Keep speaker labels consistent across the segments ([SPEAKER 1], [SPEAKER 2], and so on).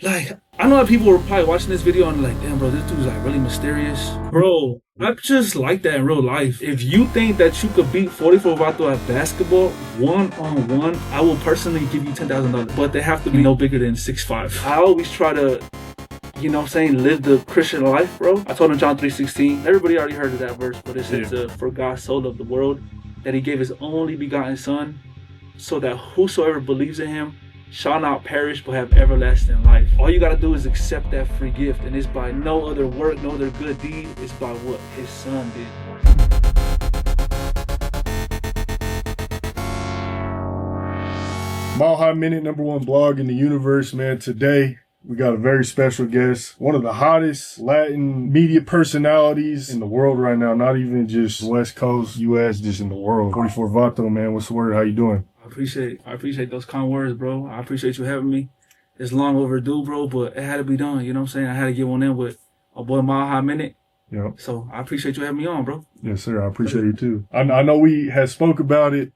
[SPEAKER 1] like, I know that people were probably watching this video and like, damn, bro, this dude's like really mysterious. Bro, I just like that in real life. If you think that you could beat 44 Vato at basketball one-on-one, I will personally give you $10,000. But they have to be no bigger than 6'5". I always try to, you know what I'm saying, live the Christian life, bro. I told him John 3:16. Everybody already heard of that verse, but it says, for God so loved the world that he gave his only begotten son, so that whosoever believes in him shall not perish but have everlasting life. All you gotta do is accept that free gift, and it's by no other work, no other good deed. It's by what his son did.
[SPEAKER 2] Mile High Minute, #1 blog in the universe, man. Today, we got a very special guest, one of the hottest Latin media personalities in the world right now, not even just West Coast, US, just in the world. 44 Vato, man. What's the word? How you doing?
[SPEAKER 1] I appreciate those kind words, bro. I appreciate you having me. It's long overdue, bro, but it had to be done. You know what I'm saying? I had to get one in with a boy Mile High Minute.
[SPEAKER 2] Yep.
[SPEAKER 1] So I appreciate you having me on, bro.
[SPEAKER 2] Yes, sir. I appreciate you too. I know we had spoke about it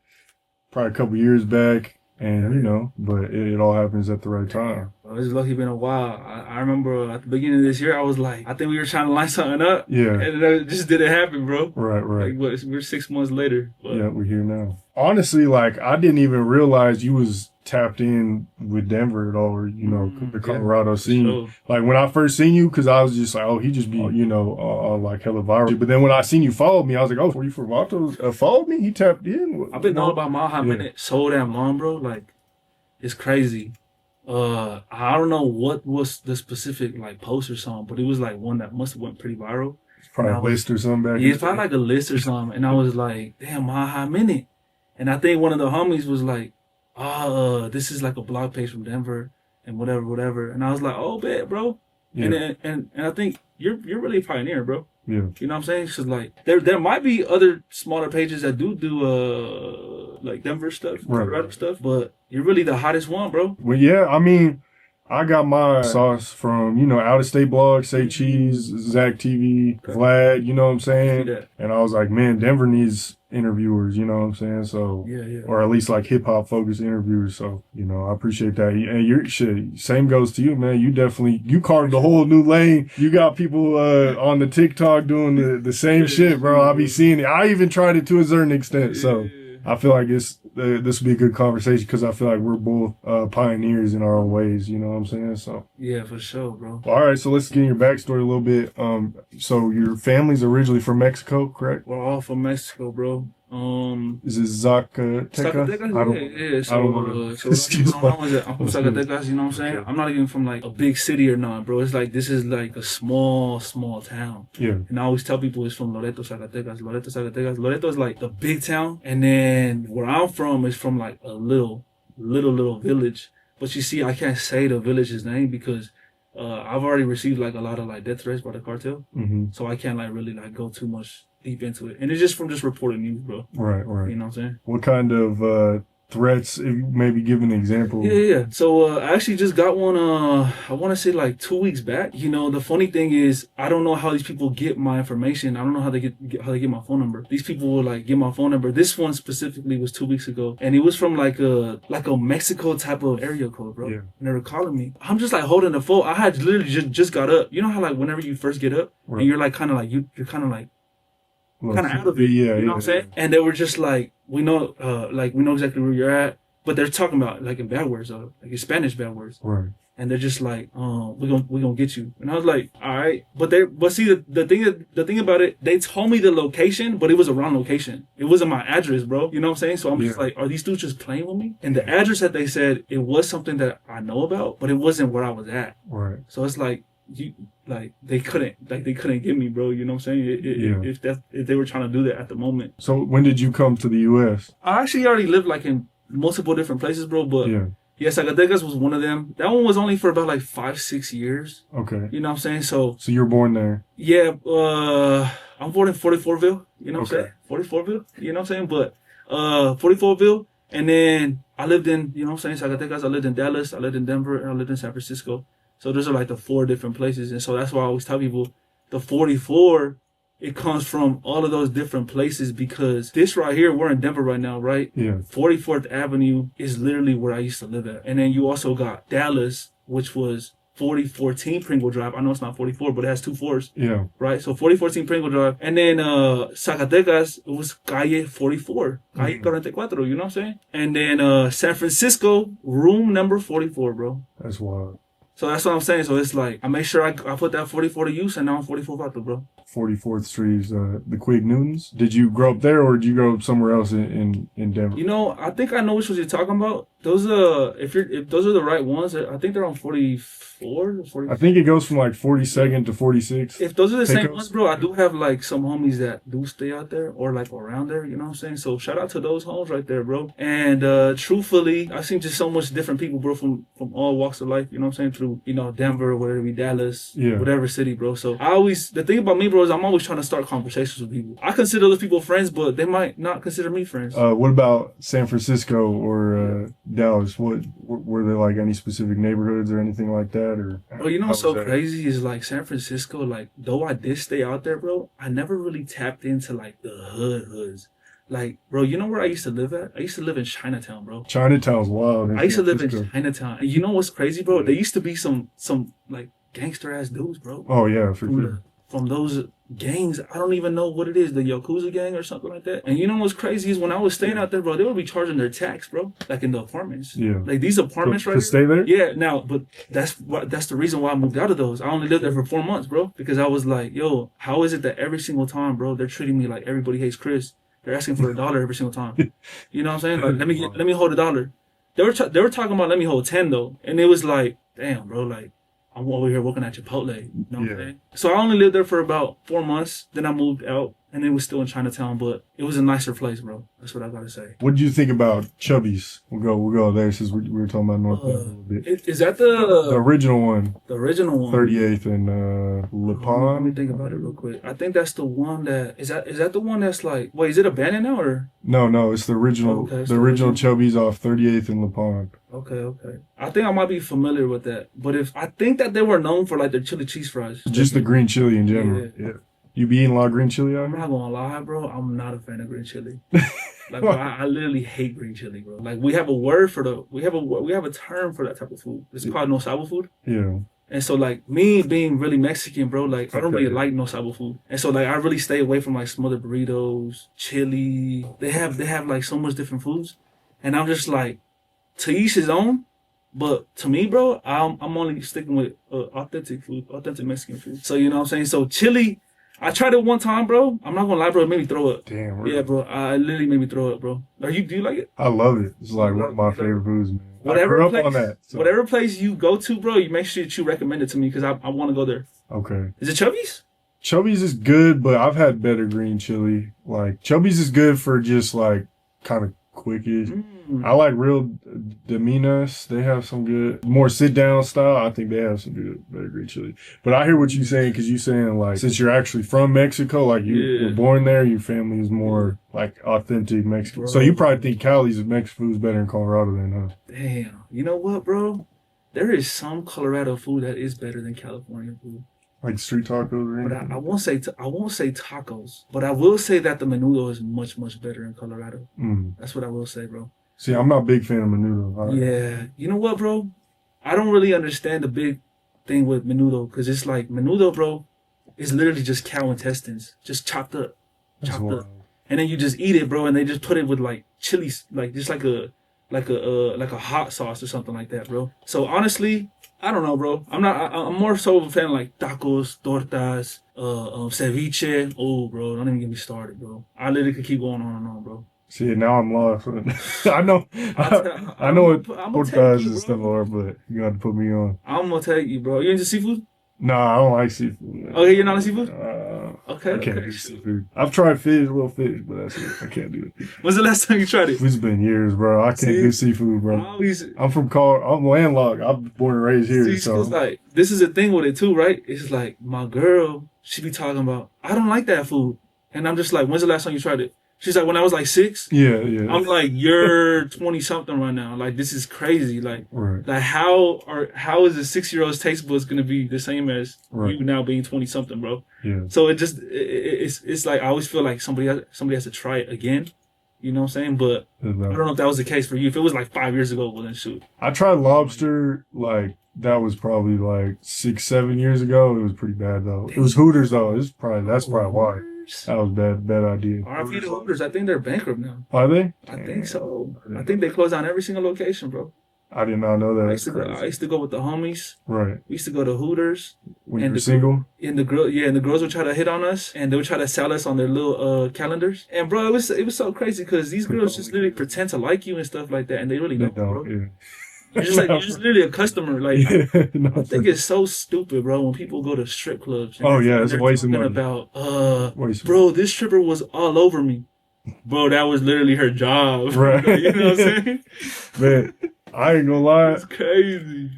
[SPEAKER 2] probably a couple years back, and you know, but it all happens at the right time.
[SPEAKER 1] Well, it's lucky been a while. I remember at the beginning of this year, I was like, I think we were trying to line something up.
[SPEAKER 2] Yeah.
[SPEAKER 1] And it just didn't happen, bro.
[SPEAKER 2] Right.
[SPEAKER 1] Like, we're 6 months later. But.
[SPEAKER 2] Yeah, we're here now. Honestly, like, I didn't even realize you was tapped in with Denver at all, or, you know, the Colorado scene. Sure. Like, when I first seen you, because I was just like, oh, he just be, you know, like hella viral. But then when I seen you follow me, I was like, oh, 44 Vato followed me? He tapped in?
[SPEAKER 1] I've been knowing about Mile High Minute so damn long, bro. Like, it's crazy. I don't know what was the specific like post or something, but it was like one that must have went pretty viral.
[SPEAKER 2] It's probably a list or something back.
[SPEAKER 1] Yeah, it's probably like a list or something. And I was like, damn, Mile High Minute. And I think one of the homies was like, this is like a blog page from Denver and whatever. And I was like, oh, bet, bro. Yeah. And I think you're really a pioneer, bro.
[SPEAKER 2] Yeah.
[SPEAKER 1] You know what I'm saying? Because like there might be other smaller pages that do like Denver stuff, Colorado stuff, but you're really the hottest one, bro.
[SPEAKER 2] Well, yeah, I mean, I got my sauce from, you know, out of state blogs, Say Cheese, Zach TV, Vlad, you know what I'm saying? And I was like, man, Denver needs interviewers, you know what I'm saying? So,
[SPEAKER 1] yeah.
[SPEAKER 2] Or at least like hip hop focused interviewers. So, you know, I appreciate that. And your shit, same goes to you, man. You carved a whole new lane. You got people on the TikTok doing the same shit, bro. I be seeing it. I even tried it to a certain extent. So I feel like this will be a good conversation because I feel like we're both pioneers in our own ways, you know what I'm saying? So
[SPEAKER 1] yeah, for sure, bro.
[SPEAKER 2] All right, so let's get in your backstory a little bit. So your family's originally from Mexico, correct?
[SPEAKER 1] We're all from Mexico, bro.
[SPEAKER 2] Is it Zacatecas?
[SPEAKER 1] Zacatecas, yeah. I don't know. Excuse me. I'm from Zacatecas, you know what I'm saying? I'm not even from like a big city or not, bro. It's like, this is like a small town.
[SPEAKER 2] Yeah.
[SPEAKER 1] And I always tell people it's from Loreto, Zacatecas. Loreto is like the big town. And then where I'm from is from like a little village. But you see, I can't say the village's name because I've already received like a lot of like death threats by the cartel.
[SPEAKER 2] Mm-hmm. So
[SPEAKER 1] I can't like really like go too much deep into it. And it's just from just reporting news, bro.
[SPEAKER 2] Right.
[SPEAKER 1] You know what I'm saying?
[SPEAKER 2] What kind of threats, if you maybe give an example?
[SPEAKER 1] Yeah. So I actually just got one, I want to say like 2 weeks back. You know, the funny thing is, I don't know how these people get my information. I don't know how they get my phone number. These people will like get my phone number. This one specifically was 2 weeks ago. And it was from like a Mexico type of area code, bro. Yeah. And they were calling me. I'm just like holding the phone. I had literally just got up. You know how like whenever you first get up and you're like kind of like, you're kind of like, kind of out of it, you know what I'm saying? And they were just like, we know exactly where you're at, but they're talking about like in bad words, like in Spanish bad words.
[SPEAKER 2] Right.
[SPEAKER 1] And they're just like, we're gonna get you. And I was like, all right. But see, the thing about it, they told me the location, but it was a wrong location. It wasn't my address, bro. You know what I'm saying? So I'm just like, are these dudes just playing with me? And the address that they said, it was something that I know about, but it wasn't where I was at.
[SPEAKER 2] Right.
[SPEAKER 1] So it's like, they couldn't get me, bro. You know what I'm saying? If they were trying to do that at the moment.
[SPEAKER 2] So when did you come to the U.S.?
[SPEAKER 1] I actually already lived like in multiple different places, bro. But yeah, Zacatecas was one of them. That one was only for about like 5-6 years.
[SPEAKER 2] Okay.
[SPEAKER 1] You know what I'm saying? So
[SPEAKER 2] you were born there?
[SPEAKER 1] Yeah. I'm born in 44ville. You know what I'm saying? 44ville. You know what I'm saying? But 44ville, and then I lived in, you know what I'm saying, Zacatecas. I lived in Dallas. I lived in Denver, and I lived in San Francisco. So those are like the 4 different places. And so that's why I always tell people the 44, it comes from all of those different places because this right here, we're in Denver right now, right?
[SPEAKER 2] Yeah.
[SPEAKER 1] 44th Avenue is literally where I used to live at. And then you also got Dallas, which was 4014 Pringle Drive. I know it's not 44, but it has 2 4s.
[SPEAKER 2] Yeah.
[SPEAKER 1] Right? So 4014 Pringle Drive. And then Zacatecas, it was Calle 44. Calle 44, you know what I'm saying? And then San Francisco, room number 44, bro.
[SPEAKER 2] That's wild.
[SPEAKER 1] So that's what I'm saying. So it's like, I make sure I put that 44 to use, and now I'm 44 Vato, bro.
[SPEAKER 2] 44th Street is the Quig Newtons. Did you grow up there, or did you grow up somewhere else in Denver?
[SPEAKER 1] You know, I think I know which ones you're talking about. Those if those are the right ones, I think they're on 44 or 40.
[SPEAKER 2] I think it goes from like 42nd to 46.
[SPEAKER 1] If those are the same ones, bro, I do have like some homies that do stay out there or like around there, you know what I'm saying? So shout out to those homes right there, bro. And truthfully, I've seen just so much different people, bro, from all walks of life, you know what I'm saying? Through, you know, Denver, whether it be Dallas, whatever city, bro. So the thing about me, bro, is I'm always trying to start conversations with people. I consider those people friends, but they might not consider me friends.
[SPEAKER 2] What about San Francisco or Dallas? What were there like any specific neighborhoods or anything like that? Or
[SPEAKER 1] bro, you know what's so crazy is like San Francisco, like though I did stay out there, bro, I never really tapped into like the hoods. Like, bro, you know where I used to live at? I used to live in Chinatown, bro.
[SPEAKER 2] Chinatown's wild.
[SPEAKER 1] I used to live in Chinatown. And you know what's crazy, bro? There used to be some like gangster ass dudes, bro.
[SPEAKER 2] Oh yeah, for sure.
[SPEAKER 1] From those gangs, I don't even know what it is, the Yakuza gang or something like that. And you know what's crazy is when I was staying out there, bro, they would be charging their tax, bro, like in the apartments. Yeah. Like these apartments right here. To
[SPEAKER 2] stay there?
[SPEAKER 1] Yeah, now, but that's the reason why I moved out of those. I only lived there for 4 months, bro, because I was like, yo, how is it that every single time, bro, they're treating me like everybody hates Chris? They're asking for $1 every single time. You know what I'm saying? Like, let me hold $1. They were talking about let me hold 10 though, and it was like, damn, bro, like, I'm over here working at Chipotle. You know what I'm saying? So I only lived there for about 4 months. Then I moved out, and it was still in Chinatown, but it was a nicer place, bro. That's what I gotta say.
[SPEAKER 2] What did you think about Chubby's? We'll go there since we were talking about North Bend a little bit.
[SPEAKER 1] Is that
[SPEAKER 2] the original one?
[SPEAKER 1] The original one.
[SPEAKER 2] 38th and Lipan.
[SPEAKER 1] Let me think about it real quick. I think that's the one that is that the one that's like, wait, is it abandoned now or?
[SPEAKER 2] No, it's the original. Okay, the original Chubby's off 38th and Lipan.
[SPEAKER 1] Okay. I think I might be familiar with that. But I think that they were known for like their chili cheese fries.
[SPEAKER 2] Just the green chili in general. Yeah. You be eating a lot of green chili out
[SPEAKER 1] here? I'm not gonna lie, bro. I'm not a fan of green chili. Like, bro, I literally hate green chili, bro. Like, we have a word for we have a term for that type of food. It's called no sabo food. Yeah. And so, like, me being really Mexican, bro, like, I don't really like no sabo food. And so, like, I really stay away from, like, smothered burritos, chili. They have like, so much different foods. And I'm just, like, to each his own. But to me, bro, I'm only sticking with authentic food, authentic Mexican food. So, you know what I'm saying? So, chili, I tried it one time, bro. I'm not gonna lie, bro. It made me throw up.
[SPEAKER 2] Damn, really?
[SPEAKER 1] Yeah, bro. I literally made me throw up, bro. Do you like it?
[SPEAKER 2] I love it. It's like one of my favorite foods, man.
[SPEAKER 1] Whatever place you go to, bro, you make sure that you recommend it to me because I want to go there.
[SPEAKER 2] Okay.
[SPEAKER 1] Is it Chubby's?
[SPEAKER 2] Chubby's is good, but I've had better green chili. Like, Chubby's is good for just, like, kind of quickish. I like Real Dominos. They have some good, more sit-down style. I think they have some good, better green chili. But I hear what you're saying, because you're saying, like, since you're actually from Mexico, like, you were born there, your family is more, like, authentic Mexican. Bro. So you probably think Cali's Mexican food is better than Colorado then, huh?
[SPEAKER 1] Damn. You know what, bro? There is some Colorado food that is better than California food.
[SPEAKER 2] Like street tacos or anything?
[SPEAKER 1] But I won't say tacos, but I will say that the menudo is much, much better in Colorado. That's what I will say, bro.
[SPEAKER 2] See, I'm not a big fan of menudo.
[SPEAKER 1] Yeah. You know what, bro? I don't really understand the big thing with menudo, because it's like, menudo, bro, is literally just cow intestines, just chopped up. And then you just eat it, bro, and they just put it with like chilies, like just like a hot sauce or something like that, bro. So honestly, I don't know, bro. I'm more so of a fan of like tacos, tortas, ceviche. Oh, bro, don't even get me started, bro. I literally could keep going on and on, bro.
[SPEAKER 2] See, now I'm lost. I know what tortas and stuff are, but you got to put me on.
[SPEAKER 1] I'm gonna take you, bro. You into seafood?
[SPEAKER 2] Nah, I don't like seafood, man.
[SPEAKER 1] Okay, you're not into seafood?
[SPEAKER 2] Okay. I can't do seafood. I've tried little fish, but that's it. I can't do it.
[SPEAKER 1] When's the last time you tried it?
[SPEAKER 2] It's been years, bro. I can't do seafood, bro. I'm landlocked. I'm born and raised here. So
[SPEAKER 1] it's like, this is the thing with it too, right? It's like, my girl, she be talking about, I don't like that food. And I'm just like, when's the last time you tried it? She's like, when I was like 6.
[SPEAKER 2] Yeah.
[SPEAKER 1] I'm like, you're 20 something right now. Like, this is crazy. Like, like how is a 6-year-old's taste buds gonna be the same as you now being 20 something, bro?
[SPEAKER 2] Yeah.
[SPEAKER 1] So it's like, I always feel like somebody has to try it again. You know what I'm saying? But I don't know if that was the case for you. If it was like 5 years ago, well then shoot.
[SPEAKER 2] I tried lobster like That was probably like 6-7 years ago. It was pretty bad though. It was Hooters though. That's probably why. That was bad idea.
[SPEAKER 1] RIP to Hooters. I think they're bankrupt now.
[SPEAKER 2] Are they?
[SPEAKER 1] I think so. I think they closed down every single location, bro.
[SPEAKER 2] I did not know that.
[SPEAKER 1] I used to go with the homies.
[SPEAKER 2] Right.
[SPEAKER 1] We used to go to Hooters.
[SPEAKER 2] When you were single?
[SPEAKER 1] And the girls would try to hit on us, and they would try to sell us on their little calendars. And bro, it was so crazy because these girls just literally pretend to like you and stuff like that, and they really don't, bro. Yeah. You're just literally a customer. Like, I think it's so stupid, bro, when people go to strip clubs.
[SPEAKER 2] It's a waste of money.
[SPEAKER 1] About, bro, this stripper was all over me. Bro, that was literally her job.
[SPEAKER 2] Right.
[SPEAKER 1] You know what I'm saying?
[SPEAKER 2] Man, I ain't gonna lie.
[SPEAKER 1] It's crazy.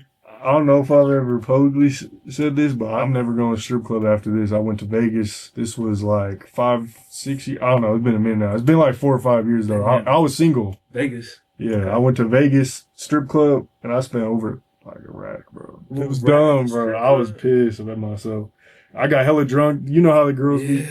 [SPEAKER 2] I don't know if I've ever publicly said this, but I'm never going to strip club after this. I went to Vegas. This was like 5-6 years. I don't know. It's been a minute now. It's been like 4 or 5 years though. I was single.
[SPEAKER 1] Vegas.
[SPEAKER 2] Yeah, okay. I went to Vegas strip club and I spent over like a rack, bro. It was dumb, bro. I was pissed about myself. I got hella drunk. You know how the girls be.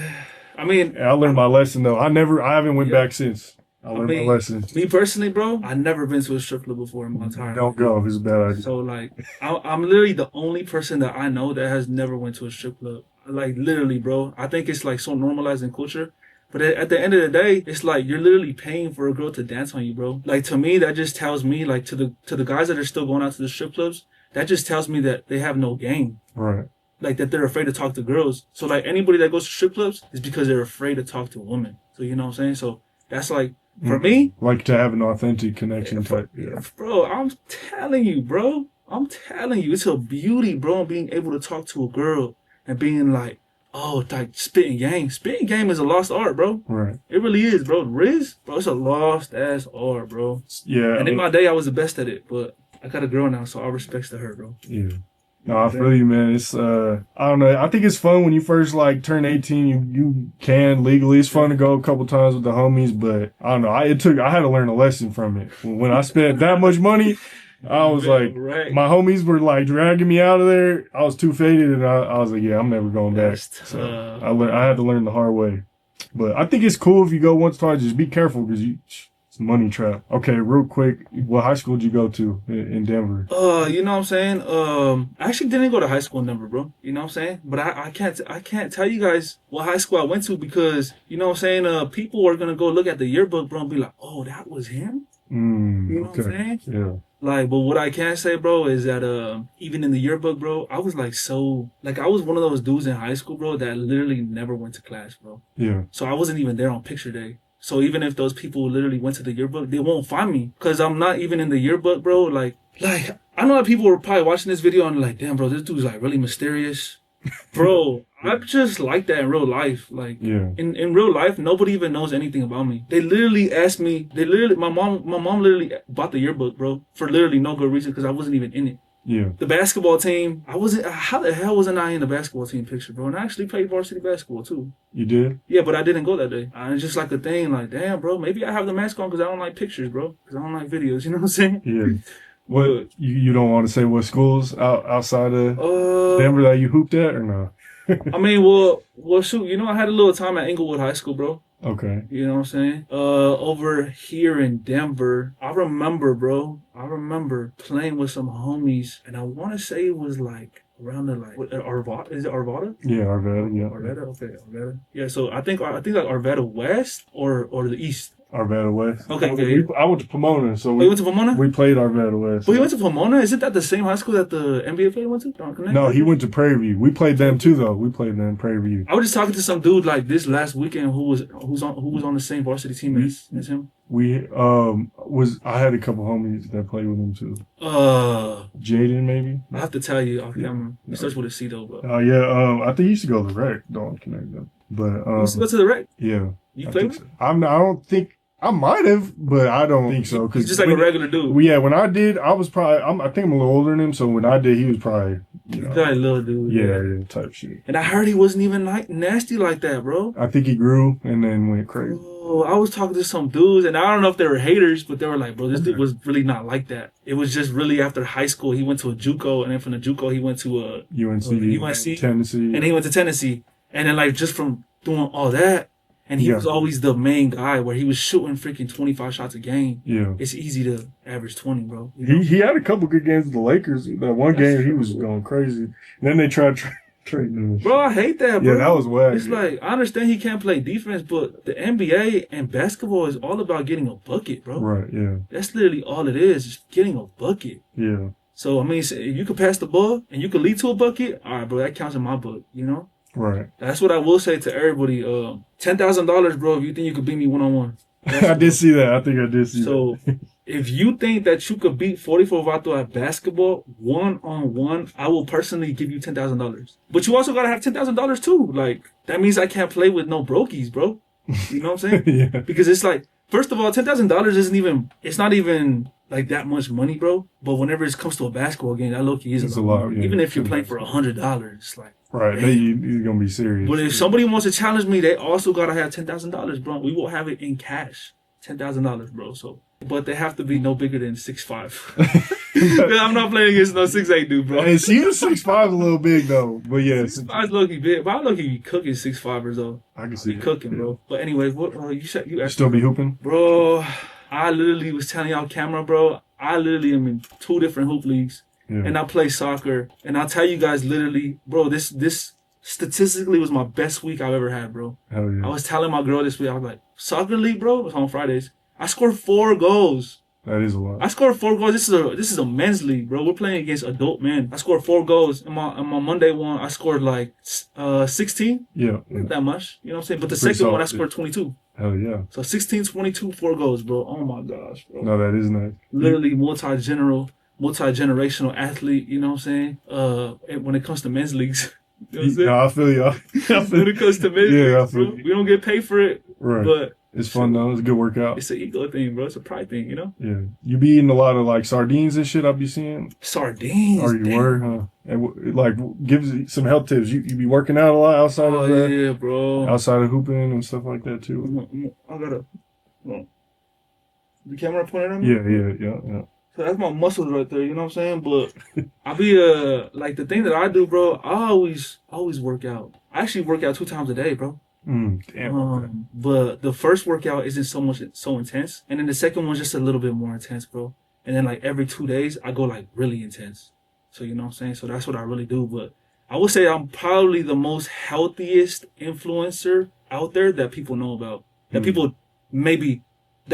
[SPEAKER 1] I mean,
[SPEAKER 2] I learned my lesson though. I haven't went back since. I learned my lesson.
[SPEAKER 1] Me personally, bro, I've never been to a strip club before in my entire life.
[SPEAKER 2] Don't go. It's a bad idea.
[SPEAKER 1] So like, I'm literally the only person that I know that has never went to a strip club. Like literally, bro. I think it's like so normalized in culture. But at the end of the day, it's like you're literally paying for a girl to dance on you, bro. Like to me, that just tells me, like to the guys that are still going out to the strip clubs, that just tells me that they have no game.
[SPEAKER 2] Right.
[SPEAKER 1] Like that they're afraid to talk to girls. So like anybody that goes to strip clubs is because they're afraid to talk to women. So you know what I'm saying? So that's like, for me,
[SPEAKER 2] like to have an authentic connection type.
[SPEAKER 1] Yeah. Bro, I'm telling you, bro. It's a beauty, bro, being able to talk to a girl and being like, oh, like spitting game. Spitting game is a lost art, bro.
[SPEAKER 2] Right.
[SPEAKER 1] It really is, bro. Riz, bro, it's a lost ass art, bro.
[SPEAKER 2] Yeah.
[SPEAKER 1] And in my day, I was the best at it, but I got a girl now, so all respects to her, bro.
[SPEAKER 2] Yeah. No, I feel you, man. It's I don't know. I think it's fun when you first like turn 18. You can legally. It's fun to go a couple times with the homies, but I don't know. I had to learn a lesson from it. When I spent that much money, I was like, my homies were like dragging me out of there. I was too faded, and I was like, yeah, I'm never going back. So I had to learn the hard way. But I think it's cool if you go once, twice. Just be careful because it's a money trap. Okay, real quick, what high school did you go to in Denver?
[SPEAKER 1] You know what I'm saying? I actually didn't go to high school in Denver, bro. You know what I'm saying? But I can't tell you guys what high school I went to because you know what I'm saying? People are gonna go look at the yearbook, bro, and be like, oh, that was him. You know what I'm saying?
[SPEAKER 2] Yeah.
[SPEAKER 1] Like, but what I can say, bro, is that even in the yearbook, bro, I was like I was one of those dudes in high school, bro, that literally never went to class, bro.
[SPEAKER 2] Yeah.
[SPEAKER 1] So I wasn't even there on picture day. So even if those people literally went to the yearbook, they won't find me because I'm not even in the yearbook, bro. Like I know that people were probably watching this video and like, damn, bro, this dude's like really mysterious. Bro, I'm just like that in real life. Like,
[SPEAKER 2] yeah.
[SPEAKER 1] In real life, nobody even knows anything about me. They literally asked me. My mom literally bought the yearbook, bro, for literally no good reason because I wasn't even in it.
[SPEAKER 2] Yeah. The
[SPEAKER 1] basketball team, how the hell wasn't I in the basketball team picture, bro? And I actually played varsity basketball too.
[SPEAKER 2] You did?
[SPEAKER 1] Yeah, but I didn't go that day. It's just like a thing, like, damn, bro, maybe I have the mask on because I don't like pictures, bro. Because I don't like videos, you know what I'm saying?
[SPEAKER 2] Yeah. What, you don't want to say what schools outside of Denver that you hooped at or no?
[SPEAKER 1] I mean, well, shoot, you know, I had a little time at Inglewood High School, bro.
[SPEAKER 2] Okay.
[SPEAKER 1] You know what I'm saying? Over here in Denver, I remember playing with some homies, and I want to say it was like around the Arvada. Is it Arvada?
[SPEAKER 2] Yeah, Arvada. Yeah.
[SPEAKER 1] Arvada. Okay, Arvada. Yeah. So I think like Arvada West or the East.
[SPEAKER 2] Arvada West.
[SPEAKER 1] Okay.
[SPEAKER 2] I went to Pomona, so
[SPEAKER 1] you went to Pomona?
[SPEAKER 2] We played Arvada West.
[SPEAKER 1] Well, you went to Pomona? Isn't that the same high school that the NBA player went to?
[SPEAKER 2] No, he went to Prairie View. We played them too, though. We played them Prairie View.
[SPEAKER 1] I was just talking to some dude like this last weekend who was on the same varsity team as him.
[SPEAKER 2] I had a couple homies that played with him too. Jaden maybe.
[SPEAKER 1] I have to tell you off camera. He starts with a C though, but.
[SPEAKER 2] I think he used to go to the rec. Don't connect them, but
[SPEAKER 1] he used to go to the rec.
[SPEAKER 2] Yeah.
[SPEAKER 1] You played with him?
[SPEAKER 2] I don't think. I might have, but I don't think so.
[SPEAKER 1] He's just like a regular dude.
[SPEAKER 2] Yeah, when I did, I was probably. I think I'm a little older than him, so when I did, he was probably.
[SPEAKER 1] He's probably a little dude.
[SPEAKER 2] Yeah, type shit.
[SPEAKER 1] And I heard he wasn't even like nasty like that, bro.
[SPEAKER 2] I think he grew and then went crazy.
[SPEAKER 1] Oh, I was talking to some dudes, and I don't know if they were haters, but they were like, bro, this dude was really not like that. It was just really after high school, he went to a JUCO, and then from the JUCO, he went to
[SPEAKER 2] UNC,
[SPEAKER 1] Tennessee,
[SPEAKER 2] and
[SPEAKER 1] he went to Tennessee, and then like just from doing all that. And he was always the main guy where he was shooting freaking 25 shots a game.
[SPEAKER 2] Yeah.
[SPEAKER 1] It's easy to average 20, bro. You
[SPEAKER 2] know? He had a couple good games with the Lakers. That one game, he was going crazy. And then they tried trading him.
[SPEAKER 1] Bro, I hate that, bro.
[SPEAKER 2] Yeah, that was whack.
[SPEAKER 1] It's like, I understand he can't play defense, but the NBA and basketball is all about getting a bucket, bro.
[SPEAKER 2] Right, yeah.
[SPEAKER 1] That's literally all it is, just getting a bucket.
[SPEAKER 2] Yeah.
[SPEAKER 1] So, I mean, if you could pass the ball and you could lead to a bucket, all right, bro, that counts in my book, you know?
[SPEAKER 2] Right.
[SPEAKER 1] That's what I will say to everybody. $10,000, bro, if you think you could beat me one-on-one.
[SPEAKER 2] I did see that. I think I did see that.
[SPEAKER 1] So, if you think that you could beat 44 Vato at basketball one-on-one, I will personally give you $10,000. But you also got to have $10,000 too. Like, that means I can't play with no brokies, bro. You know what I'm saying?
[SPEAKER 2] Yeah.
[SPEAKER 1] Because it's like, first of all, $10,000 it's not even like that much money, bro. But whenever it comes to a basketball game, that low-key is a lot. Yeah. Even if you're playing for $100, it's like,
[SPEAKER 2] right, you're going to be serious.
[SPEAKER 1] But if somebody wants to challenge me, they also got to have $10,000, bro. We will have it in cash. $10,000, bro. So, but they have to be no bigger than 6'5". I'm not playing against no 6'8" dude, bro.
[SPEAKER 2] Hey, see, you're 6'5" a little big, though. But yeah.
[SPEAKER 1] 6'5" low-key big. But I low-key be cooking 6'5"ers, though.
[SPEAKER 2] I can see
[SPEAKER 1] be cooking, bro. But anyway, what you
[SPEAKER 2] still be hooping?
[SPEAKER 1] Bro, I literally was telling y'all camera, bro. I literally am in 2 different hoop leagues. Yeah. And I play soccer. And I'll tell you guys literally, bro, this statistically was my best week I've ever had, bro.
[SPEAKER 2] Hell yeah.
[SPEAKER 1] I was telling my girl this week, I was like, soccer league, bro, it was on Fridays. I scored 4 goals.
[SPEAKER 2] That is a lot.
[SPEAKER 1] I scored 4 goals. This is a men's league, bro. We're playing against adult men. I scored 4 goals. In my Monday one, I scored like 16.
[SPEAKER 2] Yeah.
[SPEAKER 1] Not that much. You know what I'm saying? But the second one, I scored 22.
[SPEAKER 2] Hell yeah.
[SPEAKER 1] So 16, 22, 4 goals, bro. Oh my gosh, bro.
[SPEAKER 2] No, that is nice.
[SPEAKER 1] Literally multi-generational athlete, you know what I'm saying? When it comes to men's leagues. You know what I'm saying?
[SPEAKER 2] No, I feel you.
[SPEAKER 1] When it comes to men's leagues, bro, we don't get paid for it.
[SPEAKER 2] Right.
[SPEAKER 1] But
[SPEAKER 2] it's fun though. It's a good workout.
[SPEAKER 1] It's an ego thing, bro. It's a pride thing, you know?
[SPEAKER 2] Yeah. You be eating a lot of like sardines and shit, I be seeing.
[SPEAKER 1] Sardines?
[SPEAKER 2] Or you were, huh? And like, give some health tips. You be working out a lot outside of that?
[SPEAKER 1] Yeah, bro.
[SPEAKER 2] Outside of hooping and stuff like that too.
[SPEAKER 1] I gotta. The camera pointed at me?
[SPEAKER 2] Yeah.
[SPEAKER 1] So that's my muscles right there, you know what I'm saying? But I be like the thing that I do, bro, I always work out. I actually work out 2 times a day, bro.
[SPEAKER 2] Damn.
[SPEAKER 1] But the first workout isn't so intense, and then the second one's just a little bit more intense, bro. And then like every 2 days I go like really intense. So you know what I'm saying? So that's what I really do. But I would say I'm probably the most healthiest influencer out there that people know about. That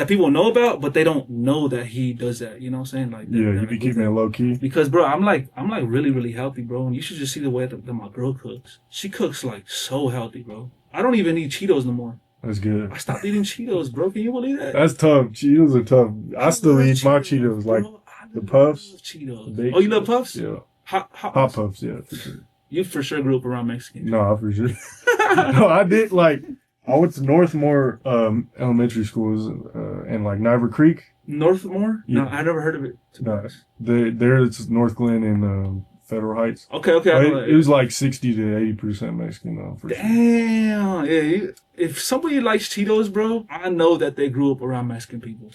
[SPEAKER 1] people know about, but they don't know that he does that. You know what I'm saying? Like
[SPEAKER 2] you be keeping it low key.
[SPEAKER 1] Because bro, I'm like really, really healthy, bro. And you should just see the way that my girl cooks. She cooks like so healthy, bro. I don't even eat Cheetos no more.
[SPEAKER 2] That's good.
[SPEAKER 1] I stopped eating Cheetos, bro. Can you believe that?
[SPEAKER 2] That's tough. Cheetos are tough. I still eat my Cheetos, like the puffs.
[SPEAKER 1] Cheetos. Oh, you love puffs?
[SPEAKER 2] Yeah.
[SPEAKER 1] Hot
[SPEAKER 2] puffs, yeah, for sure.
[SPEAKER 1] You for sure grew up around Mexican.
[SPEAKER 2] No, for sure. No, I did like. I went to Northmore elementary schools and like Niver Creek.
[SPEAKER 1] Northmore?
[SPEAKER 2] Yeah.
[SPEAKER 1] No, I never heard of it.
[SPEAKER 2] No, there's North Glen and Federal Heights.
[SPEAKER 1] Okay.
[SPEAKER 2] It was like 60 to 80% Mexican though. For
[SPEAKER 1] Damn. Sure. Yeah. If somebody likes Cheetos, bro, I know that they grew up around Mexican people.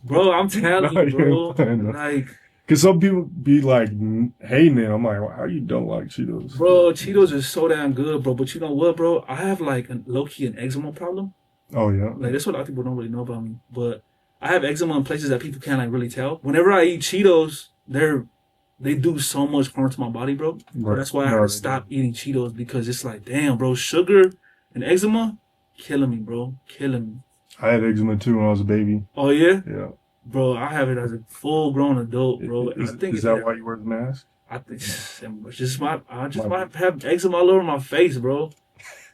[SPEAKER 1] Bro, I'm telling you, bro. Like.
[SPEAKER 2] Because some people be like hating it. I'm like, how you don't like Cheetos?
[SPEAKER 1] Bro, Cheetos are so damn good, bro. But you know what, bro? I have like low-key an eczema problem.
[SPEAKER 2] Oh, yeah?
[SPEAKER 1] Like, that's what a lot of people don't really know about me. But I have eczema in places that people can't like really tell. Whenever I eat Cheetos, they do so much harm to my body, bro. Right. So that's why I had to stop eating Cheetos, because it's like, damn, bro, sugar and eczema killing me, bro. Killing me.
[SPEAKER 2] I had eczema too when I was a baby.
[SPEAKER 1] Oh, yeah?
[SPEAKER 2] Yeah.
[SPEAKER 1] Bro, I have it as a full-grown adult, bro.
[SPEAKER 2] Is that why you wear the mask?
[SPEAKER 1] I think I just might have eczema all over my face, bro.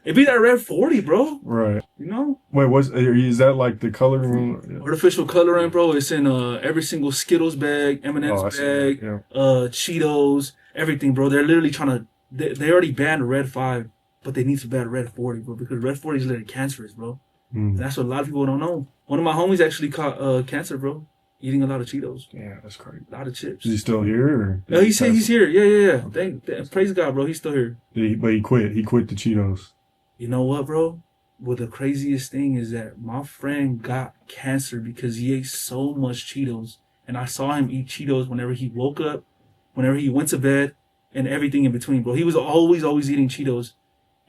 [SPEAKER 1] It be that red 40, bro.
[SPEAKER 2] Right.
[SPEAKER 1] You know?
[SPEAKER 2] Wait, is that like the coloring?
[SPEAKER 1] Artificial coloring, bro. It's in every single Skittles bag, M&M's bag, Cheetos, everything, bro. They're literally trying to. They already banned red 5, but they need to ban red 40, bro, because red 40 is literally cancerous, bro. And that's what a lot of people don't know. One of my homies actually caught cancer, bro, eating a lot of Cheetos.
[SPEAKER 2] Yeah, that's crazy.
[SPEAKER 1] A lot of chips.
[SPEAKER 2] Is he still here? Or
[SPEAKER 1] no, he's here. Yeah. Praise God, bro. He's still here.
[SPEAKER 2] But he quit. He quit the Cheetos.
[SPEAKER 1] You know what, bro? Well, the craziest thing is that my friend got cancer because he ate so much Cheetos. And I saw him eat Cheetos whenever he woke up, whenever he went to bed, and everything in between, bro. He was always eating Cheetos.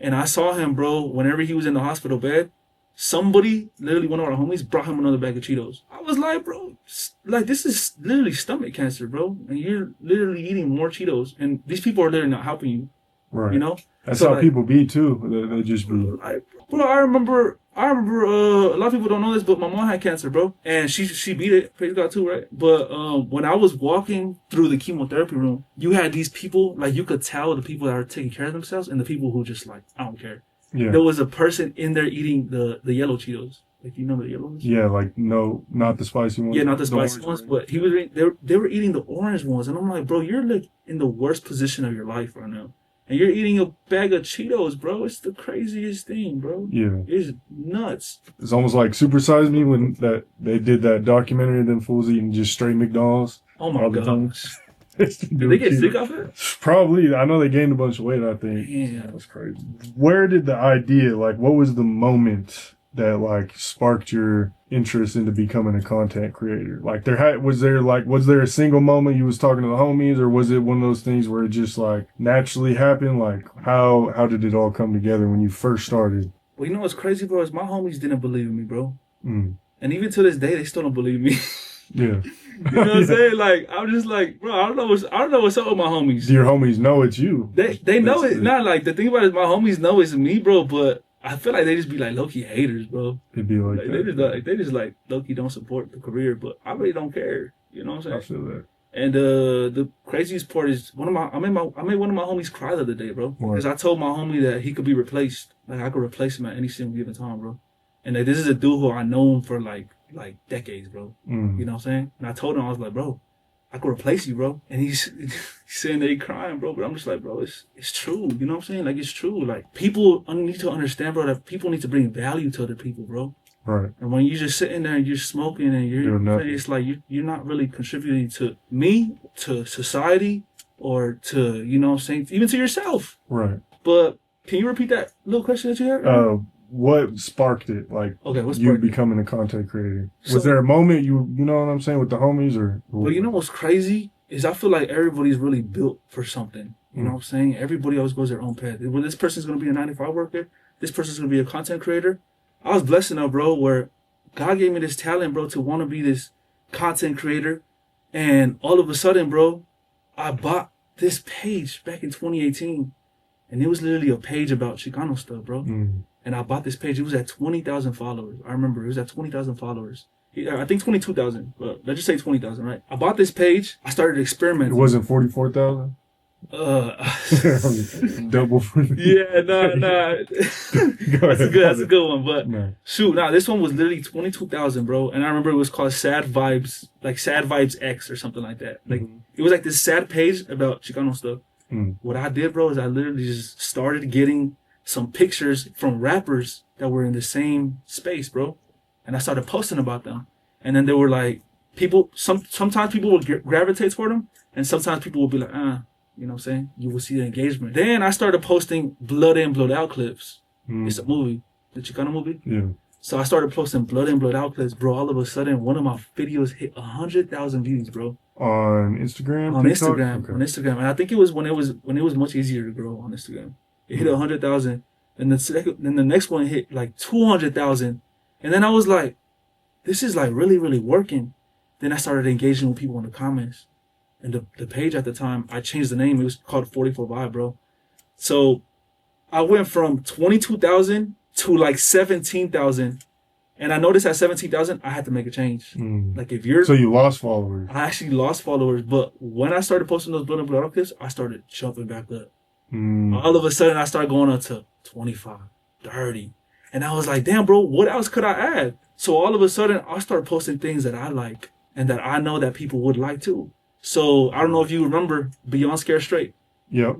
[SPEAKER 1] And I saw him, bro, whenever he was in the hospital bed, somebody, literally one of our homies, brought him another bag of Cheetos. I was like, bro, like, this is literally stomach cancer, bro. And you're literally eating more Cheetos. And these people are literally not helping you.
[SPEAKER 2] Right.
[SPEAKER 1] You know?
[SPEAKER 2] That's
[SPEAKER 1] so,
[SPEAKER 2] how
[SPEAKER 1] like,
[SPEAKER 2] people be too. They just be.
[SPEAKER 1] Like, bro, I remember a lot of people don't know this, but my mom had cancer, bro. And she beat it, praise God too, right? But when I was walking through the chemotherapy room, you had these people, like, you could tell the people that are taking care of themselves and the people who just like, I don't care.
[SPEAKER 2] Yeah.
[SPEAKER 1] There was a person in there eating the yellow Cheetos. Like, you know the yellow ones?
[SPEAKER 2] Yeah, like, no, not the spicy ones.
[SPEAKER 1] Yeah, not the spicy ones, but he was they were eating the orange ones. And I'm like, bro, you're like in the worst position of your life right now. And you're eating a bag of Cheetos, bro. It's the craziest thing, bro.
[SPEAKER 2] Yeah.
[SPEAKER 1] It's nuts.
[SPEAKER 2] It's almost like Super Size Me when that they did that documentary of them fools eating just straight McDonald's.
[SPEAKER 1] Oh my gosh. Did
[SPEAKER 2] Did
[SPEAKER 1] they get sick off it?
[SPEAKER 2] Probably. I know they gained a bunch of weight, I think.
[SPEAKER 1] Yeah.
[SPEAKER 2] That's crazy. Where did the idea, like, what was the moment that, like, sparked your interest into becoming a content creator? Like, was there a single moment you was talking to the homies, or was it one of those things where it just, like, naturally happened? Like, how did it all come together when you first started?
[SPEAKER 1] Well, you know what's crazy, bro, is my homies didn't believe in me, bro.
[SPEAKER 2] Mm.
[SPEAKER 1] And even to this day, they still don't believe me.
[SPEAKER 2] Yeah.
[SPEAKER 1] You know what I'm saying? Like, I'm just like, bro, I don't know what's up with my homies.
[SPEAKER 2] Do your homies know it's you?
[SPEAKER 1] They know it. Not like, the thing about it is my homies know it's me, bro, but I feel like they just be like low-key haters, bro.
[SPEAKER 2] It'd be like that.
[SPEAKER 1] They just like low-key don't support the career, but I really don't care. You know what I'm saying?
[SPEAKER 2] I feel that.
[SPEAKER 1] And the craziest part is I made one of my homies cry the other day, bro. Because I told my homie that he could be replaced. Like, I could replace him at any single given time, bro. And like, this is a dude who I known for like decades, bro.
[SPEAKER 2] Mm.
[SPEAKER 1] You know what I'm saying? And I told him, I was like, bro, I could replace you, bro. And he's saying that he crying, bro. But I'm just like, bro, it's true. You know what I'm saying? Like, it's true. Like, people need to understand, bro, that people need to bring value to other people, bro.
[SPEAKER 2] Right.
[SPEAKER 1] And when you're just sitting there and you're smoking and it's like you're not really contributing to me, to society, or to, you know what I'm saying, even to yourself.
[SPEAKER 2] Right.
[SPEAKER 1] But can you repeat that little question that you had?
[SPEAKER 2] What sparked it? Like,
[SPEAKER 1] okay, what
[SPEAKER 2] you
[SPEAKER 1] sparked
[SPEAKER 2] becoming a content creator? Was there a moment you know what I'm saying, with the homies, or?
[SPEAKER 1] Well, you know what's crazy is I feel like everybody's really built for something. You know what I'm saying? Everybody always goes their own path. Well, this person's gonna be a 9-to-5 worker. This person's gonna be a content creator. I was blessed enough, bro, where God gave me this talent, bro, to want to be this content creator. And all of a sudden, bro, I bought this page back in 2018. And it was literally a page about Chicano stuff, bro.
[SPEAKER 2] Mm.
[SPEAKER 1] And I bought this page. It was at 20,000 followers. I remember it was at 20,000 followers. I think 22,000, but let's just say 20,000, right? I bought this page. I started experimenting.
[SPEAKER 2] It wasn't 44,000? Double.
[SPEAKER 1] Yeah, nah. That's a good one. But shoot, this one was literally 22,000, bro. And I remember it was called Sad Vibes, like Sad Vibes X or something like that. Like, it was like this sad page about Chicano stuff.
[SPEAKER 2] Mm.
[SPEAKER 1] What I did, bro, is I literally just started getting some pictures from rappers that were in the same space, bro. And I started posting about them. And then they were like, people, sometimes people would gravitate toward them. And sometimes people would be like, you know what I'm saying? You will see the engagement. Then I started posting Blood In, Blood Out clips. Mm. It's a movie, the Chicano movie. Yeah. So I started posting Blood In, Blood Out clips, bro. All of a sudden, one of my videos hit 100,000 views, bro.
[SPEAKER 2] On Instagram?
[SPEAKER 1] On TikTok? Instagram. Okay. On Instagram. And I think it was when it was much easier to grow on Instagram. It hit 100,000. And then the next one hit like 200,000. And then I was like, this is like really, really working. Then I started engaging with people in the comments. And the page at the time, I changed the name. It was called 44 Vibe, bro. So I went from 22,000 to like 17,000. And I noticed at 17,000, I had to make a change. Mm. Like, so
[SPEAKER 2] you lost followers.
[SPEAKER 1] I actually lost followers. But when I started posting those Blood and Blood clips, I started jumping back up. Mm. All of a sudden, I started going up to 25, 30. And I was like, damn, bro, what else could I add? So all of a sudden, I started posting things that I like and that I know that people would like too. So I don't know if you remember Beyond Scared Straight.
[SPEAKER 2] Yep.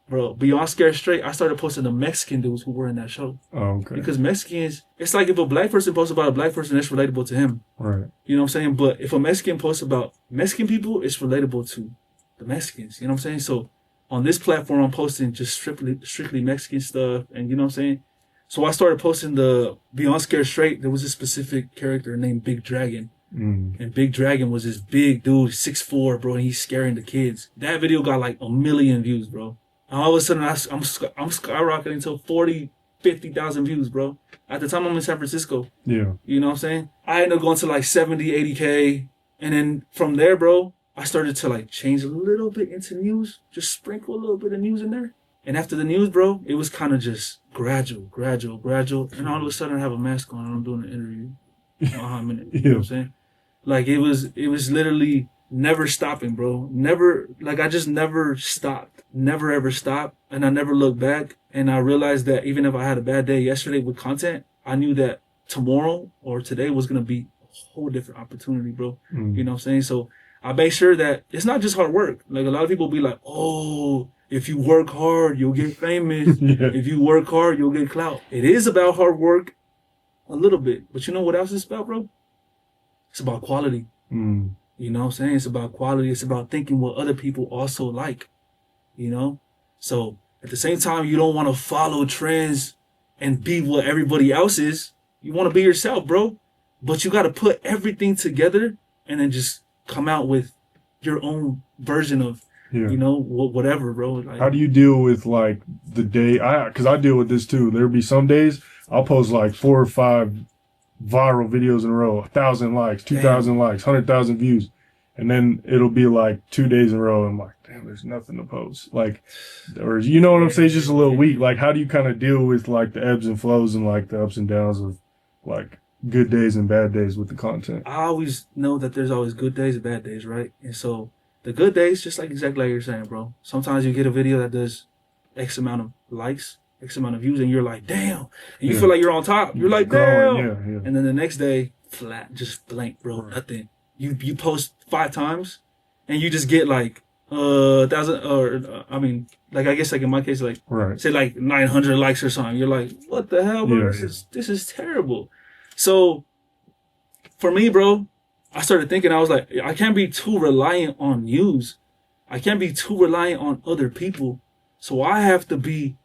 [SPEAKER 1] Bro, Beyond Scared Straight, I started posting the Mexican dudes who were in that show.
[SPEAKER 2] Oh, okay.
[SPEAKER 1] Because Mexicans, it's like if a black person posts about a black person, it's relatable to him.
[SPEAKER 2] Right.
[SPEAKER 1] You know what I'm saying? But if a Mexican posts about Mexican people, it's relatable to the Mexicans. You know what I'm saying? So on this platform, I'm posting just strictly Mexican stuff. And you know what I'm saying? So I started posting the Beyond Scared Straight. There was a specific character named Big Dragon. Mm. And Big Dragon was this big dude, 6'4", bro, and he's scaring the kids. That video got like 1 million views, bro. And all of a sudden, I'm skyrocketing to 40, 50,000 views, bro. At the time, I'm in San Francisco.
[SPEAKER 2] Yeah.
[SPEAKER 1] You know what I'm saying? I ended up going to like 70, 80K. And then from there, bro, I started to like change a little bit into news. Just sprinkle a little bit of news in there. And after the news, bro, it was kind of just gradual. And all of a sudden, I have a mask on and I'm doing an interview. I'm in it. You know what I'm saying? Like, it was literally never stopping, bro. Never, like, I just never stopped. Never ever stopped. And I never looked back. And I realized that even if I had a bad day yesterday with content, I knew that tomorrow or today was going to be a whole different opportunity, bro. You know what I'm saying? So I made sure that it's not just hard work. Like, a lot of people be like, oh, if you work hard, you'll get famous. If you work hard, you'll get clout. It is about hard work a little bit. But you know what else it's about, bro? It's about quality. You know what I'm saying? It's about quality. It's about thinking what other people also like, you know? So at the same time, you don't want to follow trends and be what everybody else is. You want to be yourself, bro. But you got to put everything together and then just come out with your own version of, you know, whatever, bro. Like,
[SPEAKER 2] how do you deal with like the day? Because I deal with this too. There'll be some days I'll post like 4 or 5 viral videos in a row, 1,000 likes, 2,000 likes, 100,000 views. And then it'll be like 2 days in a row. And I'm like, damn, there's nothing to post. Like, or you know what I'm saying? It's just a little weak. Like, how do you kind of deal with like the ebbs and flows and like the ups and downs of like good days and bad days with the content?
[SPEAKER 1] I always know that there's always good days and bad days, right? And so the good days, just like exactly like you're saying, bro. Sometimes you get a video that does X amount of likes, X amount of views, and you're like, damn. And you feel like you're on top. You're like, damn. And then the next day, flat, just blank, bro. Nothing. You post 5 times, and you just get like 1,000, or I mean, like I guess like in my case, like say like 900 likes or something. You're like, what the hell, bro? This is terrible. So for me, bro, I started thinking, I was like, I can't be too reliant on news. I can't be too reliant on other people. So I have to be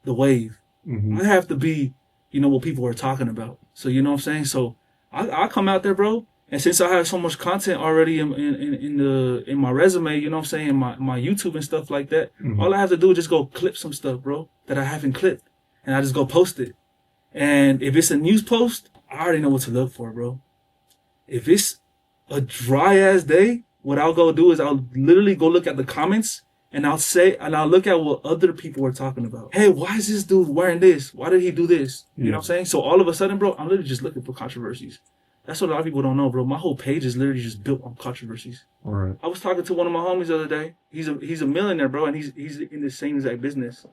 [SPEAKER 1] the wave. I have to be, you know, what people are talking about. So you know what I'm saying? So I come out there, bro. And since I have so much content already in my resume, you know what I'm saying, my YouTube and stuff like that, all I have to do is just go clip some stuff, bro, that I haven't clipped. And I just go post it. And if it's a news post, I already know what to look for, bro. If it's a dry ass day, what I'll go do is I'll literally go look at the comments and I'll look at what other people are talking about. Hey, why is this dude wearing this? Why did he do this? You know what I'm saying? So all of a sudden, bro, I'm literally just looking for controversies. That's what a lot of people don't know, bro. My whole page is literally just built on controversies. I was talking to one of my homies the other day. He's a millionaire, bro, and he's in the same exact business.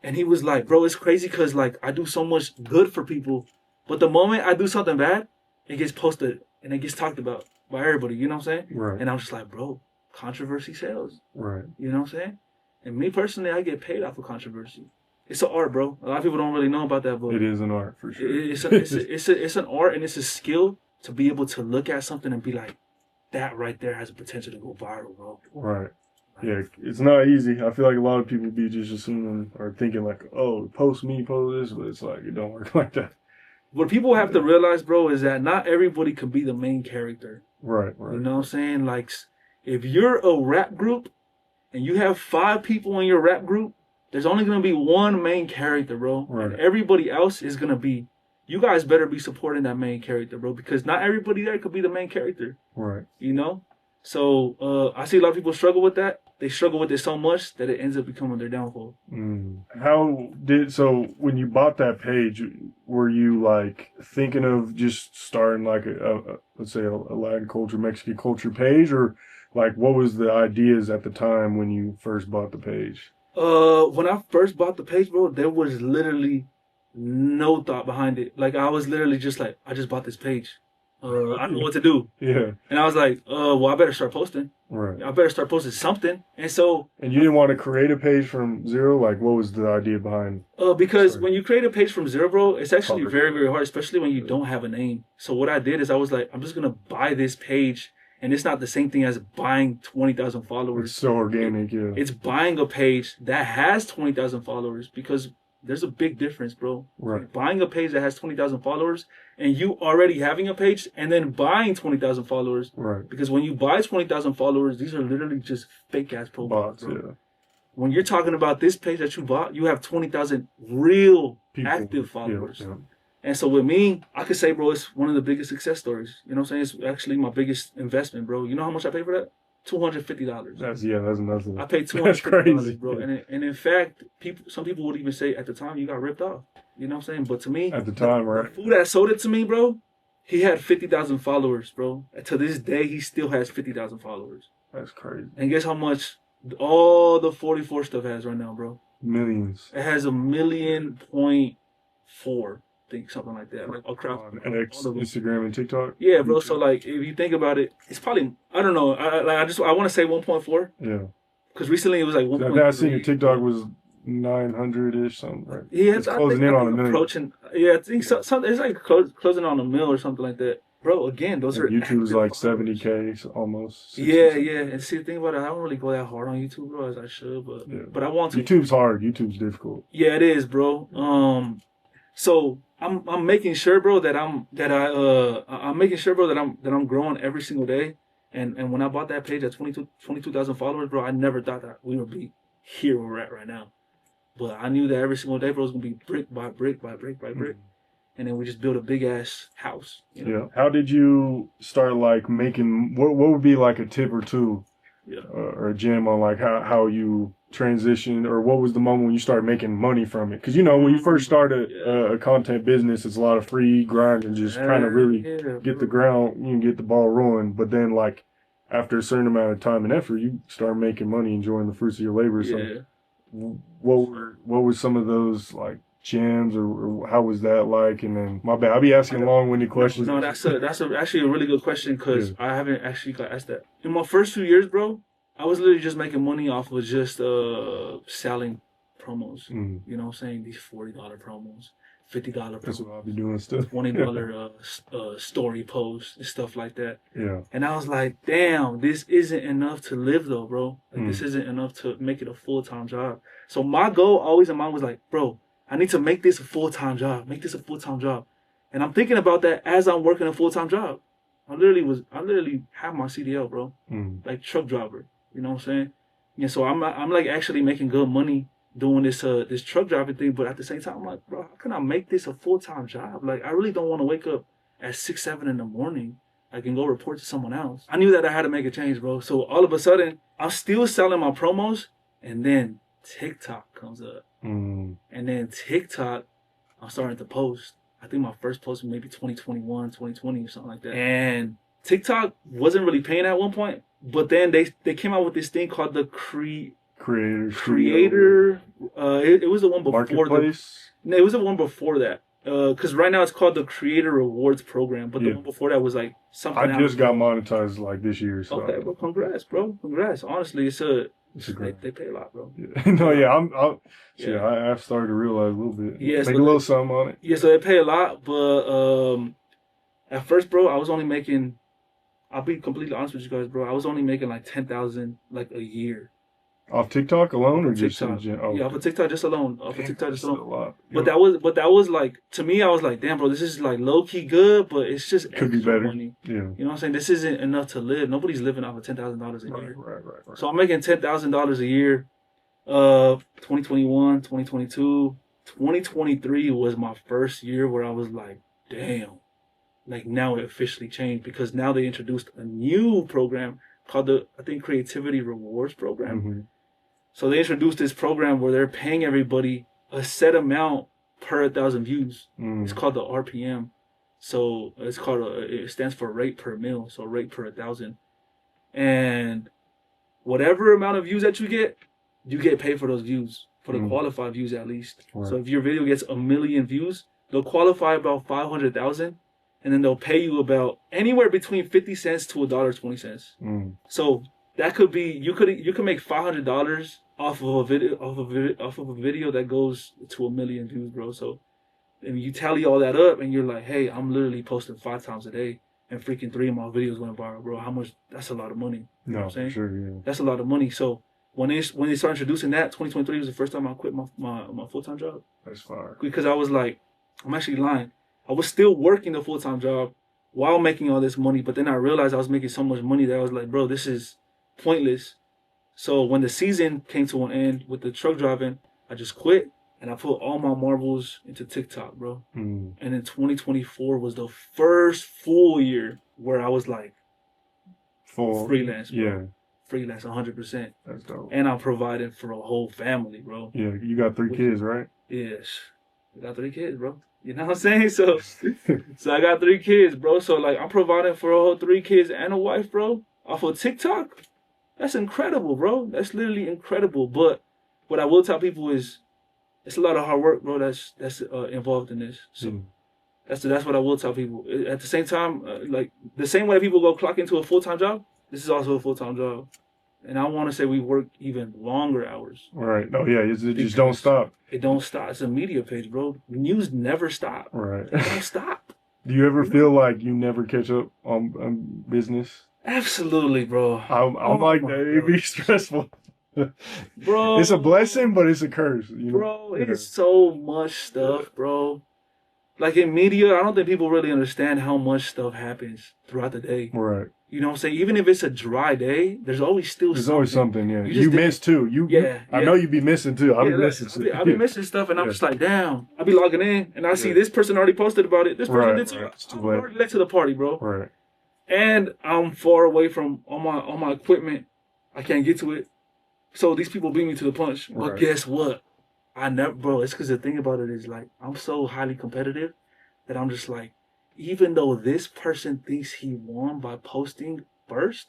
[SPEAKER 1] And he was like, bro, it's crazy because like I do so much good for people, but the moment I do something bad, it gets posted and it gets talked about by everybody. You know what I'm saying? And I was just like, bro, controversy sells. You know what I'm saying? And me personally, I get paid off of controversy. It's an art, bro. A lot of people don't really know about that, but
[SPEAKER 2] it is an art for sure.
[SPEAKER 1] It's an art, and it's a skill to be able to look at something and be like, that right there has a potential to go viral, bro.
[SPEAKER 2] Yeah, it's not easy. I feel like a lot of people be just assuming or thinking like, oh, post me, post this, but it's like, it don't work like that.
[SPEAKER 1] What people have to realize, bro, is that not everybody can be the main character.
[SPEAKER 2] You
[SPEAKER 1] know what I'm saying? Like, if you're a rap group and you have 5 people in your rap group, there's only going to be one main character, bro. And everybody else is going to be, you guys better be supporting that main character, bro, because not everybody there could be the main character. You know? So I see a lot of people struggle with that. They struggle with it so much that it ends up becoming their downfall.
[SPEAKER 2] So when you bought that page, were you like thinking of just starting like let's say a Latin culture, Mexican culture page, or like what was the ideas at the time when you first bought the page?
[SPEAKER 1] When I first bought the page, bro, there was literally no thought behind it. Like I was literally just like, I just bought this page. I don't know what to do. And I was like, well, I better start posting. I better start posting something. And so...
[SPEAKER 2] And you didn't want to create a page from zero? Like, what was the idea behind...
[SPEAKER 1] Because when you create a page from zero, bro, it's actually very, very hard, especially when you don't have a name. So what I did is I was like, I'm just going to buy this page. And it's not the same thing as buying 20,000 followers.
[SPEAKER 2] It's so organic,
[SPEAKER 1] It's buying a page that has 20,000 followers because... There's a big difference, bro. Buying a page that has 20,000 followers and you already having a page and then buying 20,000 followers. Because when you buy 20,000 followers, these are literally just fake ass profiles. when you're talking about this page that you bought, you have 20,000 real
[SPEAKER 2] People.
[SPEAKER 1] active followers.
[SPEAKER 2] Yeah.
[SPEAKER 1] And so with me, I could say, bro, it's one of the biggest success stories. You know what I'm saying? It's actually my biggest investment, bro. You know how much I paid for that? $250.
[SPEAKER 2] That's nothing.
[SPEAKER 1] I paid
[SPEAKER 2] That's
[SPEAKER 1] $250,
[SPEAKER 2] crazy,
[SPEAKER 1] bro. And in fact, some people would even say at the time you got ripped off. You know what I'm saying? But to me,
[SPEAKER 2] At the time, right?
[SPEAKER 1] the fool that sold it to me, bro, he had 50,000 followers, bro. To this day, he still has 50,000 followers.
[SPEAKER 2] That's crazy.
[SPEAKER 1] And guess how much all the 44 stuff has right now, bro?
[SPEAKER 2] Millions.
[SPEAKER 1] It has 1.4 I think, something like that. Like across
[SPEAKER 2] And Instagram and TikTok.
[SPEAKER 1] Yeah, bro. So like, if you think about it, it's probably, I don't know. I want to say 1.4.
[SPEAKER 2] Yeah.
[SPEAKER 1] Because recently it was like 1.3.
[SPEAKER 2] I seen your TikTok was 900-ish something. Right?
[SPEAKER 1] Yeah,
[SPEAKER 2] it's closing in on a million.
[SPEAKER 1] Approaching. Yeah, I think something. It's like closing on a mil or something like that. Bro, again, those are
[SPEAKER 2] YouTube is like 70K almost. 60,
[SPEAKER 1] yeah. And see, the thing about it, I don't really go that hard on YouTube, bro, as I should, but I want to.
[SPEAKER 2] YouTube's hard. YouTube's difficult.
[SPEAKER 1] Yeah, it is, bro. So I'm making sure, bro, that I'm making sure, bro, that I'm growing every single day. And when I bought that page at 22,000 followers, bro, I never thought that we would be here where we're at right now. But I knew that every single day, bro, was gonna be brick by brick by brick by brick. And then we just built a big ass house. You know?
[SPEAKER 2] Yeah. How did you start like making? What would be like a tip or two, or a gem on like how you transitioned, or what was the moment when you started making money from it? Because when you first started a content business, it's a lot of free grind and just trying to really get the ground, get the ball rolling. But then like after a certain amount of time and effort, you start making money, enjoying the fruits of your labor. So what were some of those like gems, or how was that like? And then my bad, I'll be asking long-winded questions.
[SPEAKER 1] No, that's actually a really good question, because I haven't actually got asked that. In my first few years, bro, I was literally just making money off of just selling promos. You know what I'm saying? These $40 promos, $50 promos.
[SPEAKER 2] That's what I'll be doing stuff.
[SPEAKER 1] $20 story posts and stuff like that.
[SPEAKER 2] Yeah.
[SPEAKER 1] And I was like, damn, this isn't enough to live though, bro. Like this isn't enough to make it a full-time job. So my goal always in mind was like, bro, I need to make this a full-time job. Make this a full-time job. And I'm thinking about that as I'm working a full-time job. I literally have my CDL, bro. Like truck driver. You know what I'm saying? Yeah, so I'm like actually making good money doing this truck driving thing, but at the same time I'm like, bro, how can I make this a full-time job? Like I really don't want to wake up at 6, 7 in the morning. I can go report to someone else. I knew that I had to make a change, bro. So all of a sudden, I'm still selling my promos, and then TikTok comes up. And then TikTok, I'm starting to post. I think my first post was maybe 2021, 2020 or something like that. And TikTok wasn't really paying at one point, but then they came out with this thing called the Creator. It was the one before
[SPEAKER 2] Marketplace?
[SPEAKER 1] No, it was the one before that. Because right now it's called the Creator Rewards Program, but the one before that was like something
[SPEAKER 2] I just got monetized like this year. So.
[SPEAKER 1] Okay, well, congrats, bro. Congrats. Honestly, they pay a lot, bro.
[SPEAKER 2] I've started to realize a little bit.
[SPEAKER 1] Yeah,
[SPEAKER 2] make a little something on it.
[SPEAKER 1] Yeah, so they pay a lot, but at first, bro, I was only making. I'll be completely honest with you guys, bro. I was only making like 10,000 like a year.
[SPEAKER 2] Off TikTok alone, or just
[SPEAKER 1] TikTok? Yeah, off of TikTok just alone. Off of TikTok just alone.
[SPEAKER 2] A lot.
[SPEAKER 1] But that was like, to me, I was like, damn, bro, this is like low key good, but it's just
[SPEAKER 2] could be better.
[SPEAKER 1] Money.
[SPEAKER 2] Yeah.
[SPEAKER 1] You know what I'm saying? This isn't enough to live. Nobody's living off of $10,000 a year.
[SPEAKER 2] Right.
[SPEAKER 1] So I'm making $10,000 a year. 2021, 2022, 2023 was my first year where I was like, damn. Like now it officially changed, because now they introduced a new program called the, I think, Creativity Rewards Program. So they introduced this program where they're paying everybody a set amount per 1,000 views. It's called the RPM. So it stands for rate per mil, so rate per 1,000. And whatever amount of views that you get paid for those views, for the qualified views at least. Right. So if your video gets 1 million views, they'll qualify about 500,000, and then they'll pay you about anywhere between 50 cents to $1.20. So that could be, you could make $500 off of a video that goes to 1 million views, bro. So and you tally all that up, and you're like, hey, I'm literally posting 5 times a day, and freaking 3 of my videos went viral, bro. How much? That's a lot of money. You know what I'm saying?
[SPEAKER 2] Sure, yeah. That's
[SPEAKER 1] a lot of money. So when they started introducing that, 2023 was the first time I quit my full-time job.
[SPEAKER 2] That's fire.
[SPEAKER 1] Because I was like, I'm actually lying. I was still working the full-time job while making all this money, but then I realized I was making so much money that I was like, bro, this is pointless. So when the season came to an end with the truck driving, I just quit and I put all my marbles into TikTok, bro.
[SPEAKER 2] Mm.
[SPEAKER 1] And then 2024 was the first full year where I was like
[SPEAKER 2] Full
[SPEAKER 1] freelance, bro.
[SPEAKER 2] Yeah,
[SPEAKER 1] Freelance 100%.
[SPEAKER 2] that's dope.
[SPEAKER 1] And I'm providing for a whole family, bro.
[SPEAKER 2] Yeah, you got 3 kids, right?
[SPEAKER 1] Yes. I got 3 kids, bro. You know what I'm saying? So I got 3 kids, bro. So like I'm providing for a whole 3 kids and a wife, bro, off of TikTok. That's incredible, bro. That's literally incredible. But what I will tell people is it's a lot of hard work, bro. That's involved in this. So that's what I will tell people. At the same time, like the same way people go clock into a full-time job, this is also a full-time job. And I want to say we work even longer hours.
[SPEAKER 2] Right. Oh yeah, it just don't stop.
[SPEAKER 1] It don't stop. It's a media page, bro. News never stop.
[SPEAKER 2] Right.
[SPEAKER 1] It don't stop.
[SPEAKER 2] Do you ever feel like you never catch up on business?
[SPEAKER 1] Absolutely, bro.
[SPEAKER 2] I'm like that. It'd be stressful.
[SPEAKER 1] Bro.
[SPEAKER 2] It's a blessing, but it's a curse. You know?
[SPEAKER 1] Bro, it's so much stuff, bro. Like in media, I don't think people really understand how much stuff happens throughout the day.
[SPEAKER 2] Right.
[SPEAKER 1] You know what I'm saying? Even if it's a dry day, there's always still
[SPEAKER 2] There's
[SPEAKER 1] something.
[SPEAKER 2] always something, yeah.
[SPEAKER 1] You
[SPEAKER 2] miss too. I know you be missing too. I be missing shit.
[SPEAKER 1] I be missing stuff and I'm just like, damn. I be logging in and I see this person already posted about it. This person did too. I'm already late to the party, bro.
[SPEAKER 2] Right.
[SPEAKER 1] And I'm far away from all my equipment. I can't get to it. So these people beat me to the punch. But guess what? Bro, it's because the thing about it is like, I'm so highly competitive that I'm just like, even though this person thinks he won by posting first,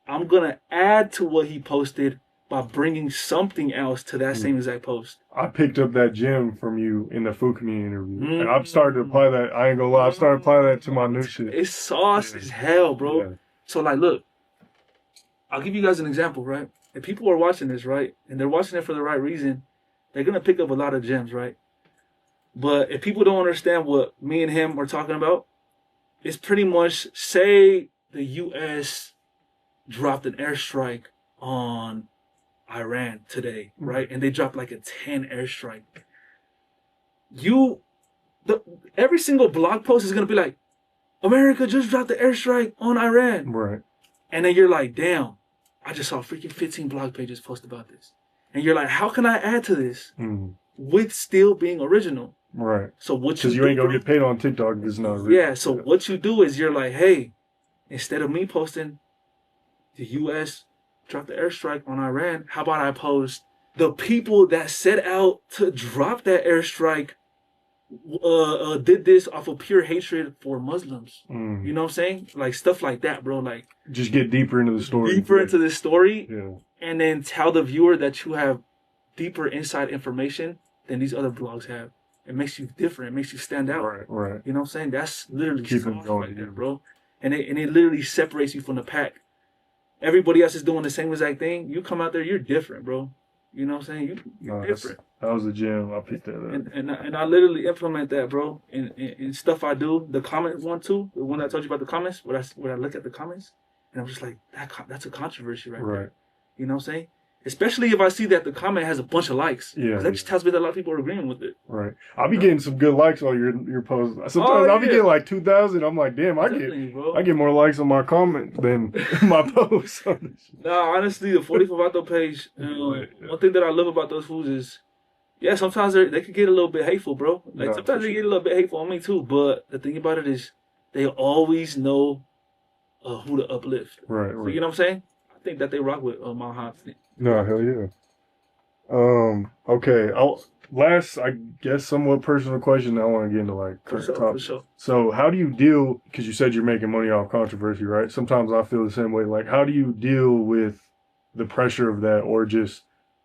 [SPEAKER 1] I'm going to add to what he posted by bringing something else to that same exact post.
[SPEAKER 2] I picked up that gem from you in the Foo Community interview. And I've started to apply that. I ain't gonna lie, I've started applying that to my new shit.
[SPEAKER 1] It's sauce as hell, bro. Yeah. So like, look, I'll give you guys an example, right? If people are watching this, right, and they're watching it for the right reason, they're going to pick up a lot of gems, right? But if people don't understand what me and him are talking about, it's pretty much, say the U.S. dropped an airstrike on Iran today, right? And they dropped like a 10 airstrike. Every single blog post is going to be like, America just dropped the airstrike on Iran.
[SPEAKER 2] Right.
[SPEAKER 1] And then you're like, damn, I just saw freaking 15 blog pages post about this. And you're like, how can I add to this with still being original?
[SPEAKER 2] Right.
[SPEAKER 1] So what you
[SPEAKER 2] Because you ain't going to get paid on TikTok if it's not original.
[SPEAKER 1] Yeah, so what you do is you're like, hey, instead of me posting the U.S. dropped the airstrike on Iran, how about I post the people that set out to drop that airstrike did this off of pure hatred for Muslims. You know what I'm saying? Like stuff like that, bro. Like
[SPEAKER 2] just get deeper into the story.
[SPEAKER 1] Deeper into the story.
[SPEAKER 2] Yeah.
[SPEAKER 1] And then tell the viewer that you have deeper inside information than these other blogs have. It makes you different. It makes you stand out.
[SPEAKER 2] Right.
[SPEAKER 1] You know what I'm saying? That's literally
[SPEAKER 2] Keep it going,
[SPEAKER 1] right there, bro. And it literally separates you from the pack. Everybody else is doing the same exact thing. You come out there, you're different, bro. You know what I'm saying? You're different.
[SPEAKER 2] That was a gem. I picked that up.
[SPEAKER 1] And I literally implement that, bro. In stuff I do. The comment one too. The one I told you about the comments. Where I look at the comments and I'm just like, that's a controversy right there. You know what I'm saying? Especially if I see that the comment has a bunch of likes. Yeah. That just tells me that a lot of people are agreeing with it. Right.
[SPEAKER 2] I'll be getting some good likes on your posts. Sometimes I'll be getting like 2,000. I'm like, damn, I get more likes on my comment than my posts.
[SPEAKER 1] Nah, honestly, the 44 Vato page, one thing that I love about those fools is, yeah, sometimes they could get a little bit hateful, bro. Like sometimes they get a little bit hateful on me too. But the thing about it is, they always know who to uplift.
[SPEAKER 2] Right.
[SPEAKER 1] So, you know what I'm saying? I think that they rock with my hot thing.
[SPEAKER 2] No, hell yeah. Okay. Last, I guess, somewhat personal question. I want to get into like current topics.
[SPEAKER 1] For sure.
[SPEAKER 2] So, how do you deal? Because you said you're making money off controversy, right? Sometimes I feel the same way. Like, how do you deal with the pressure of that, or just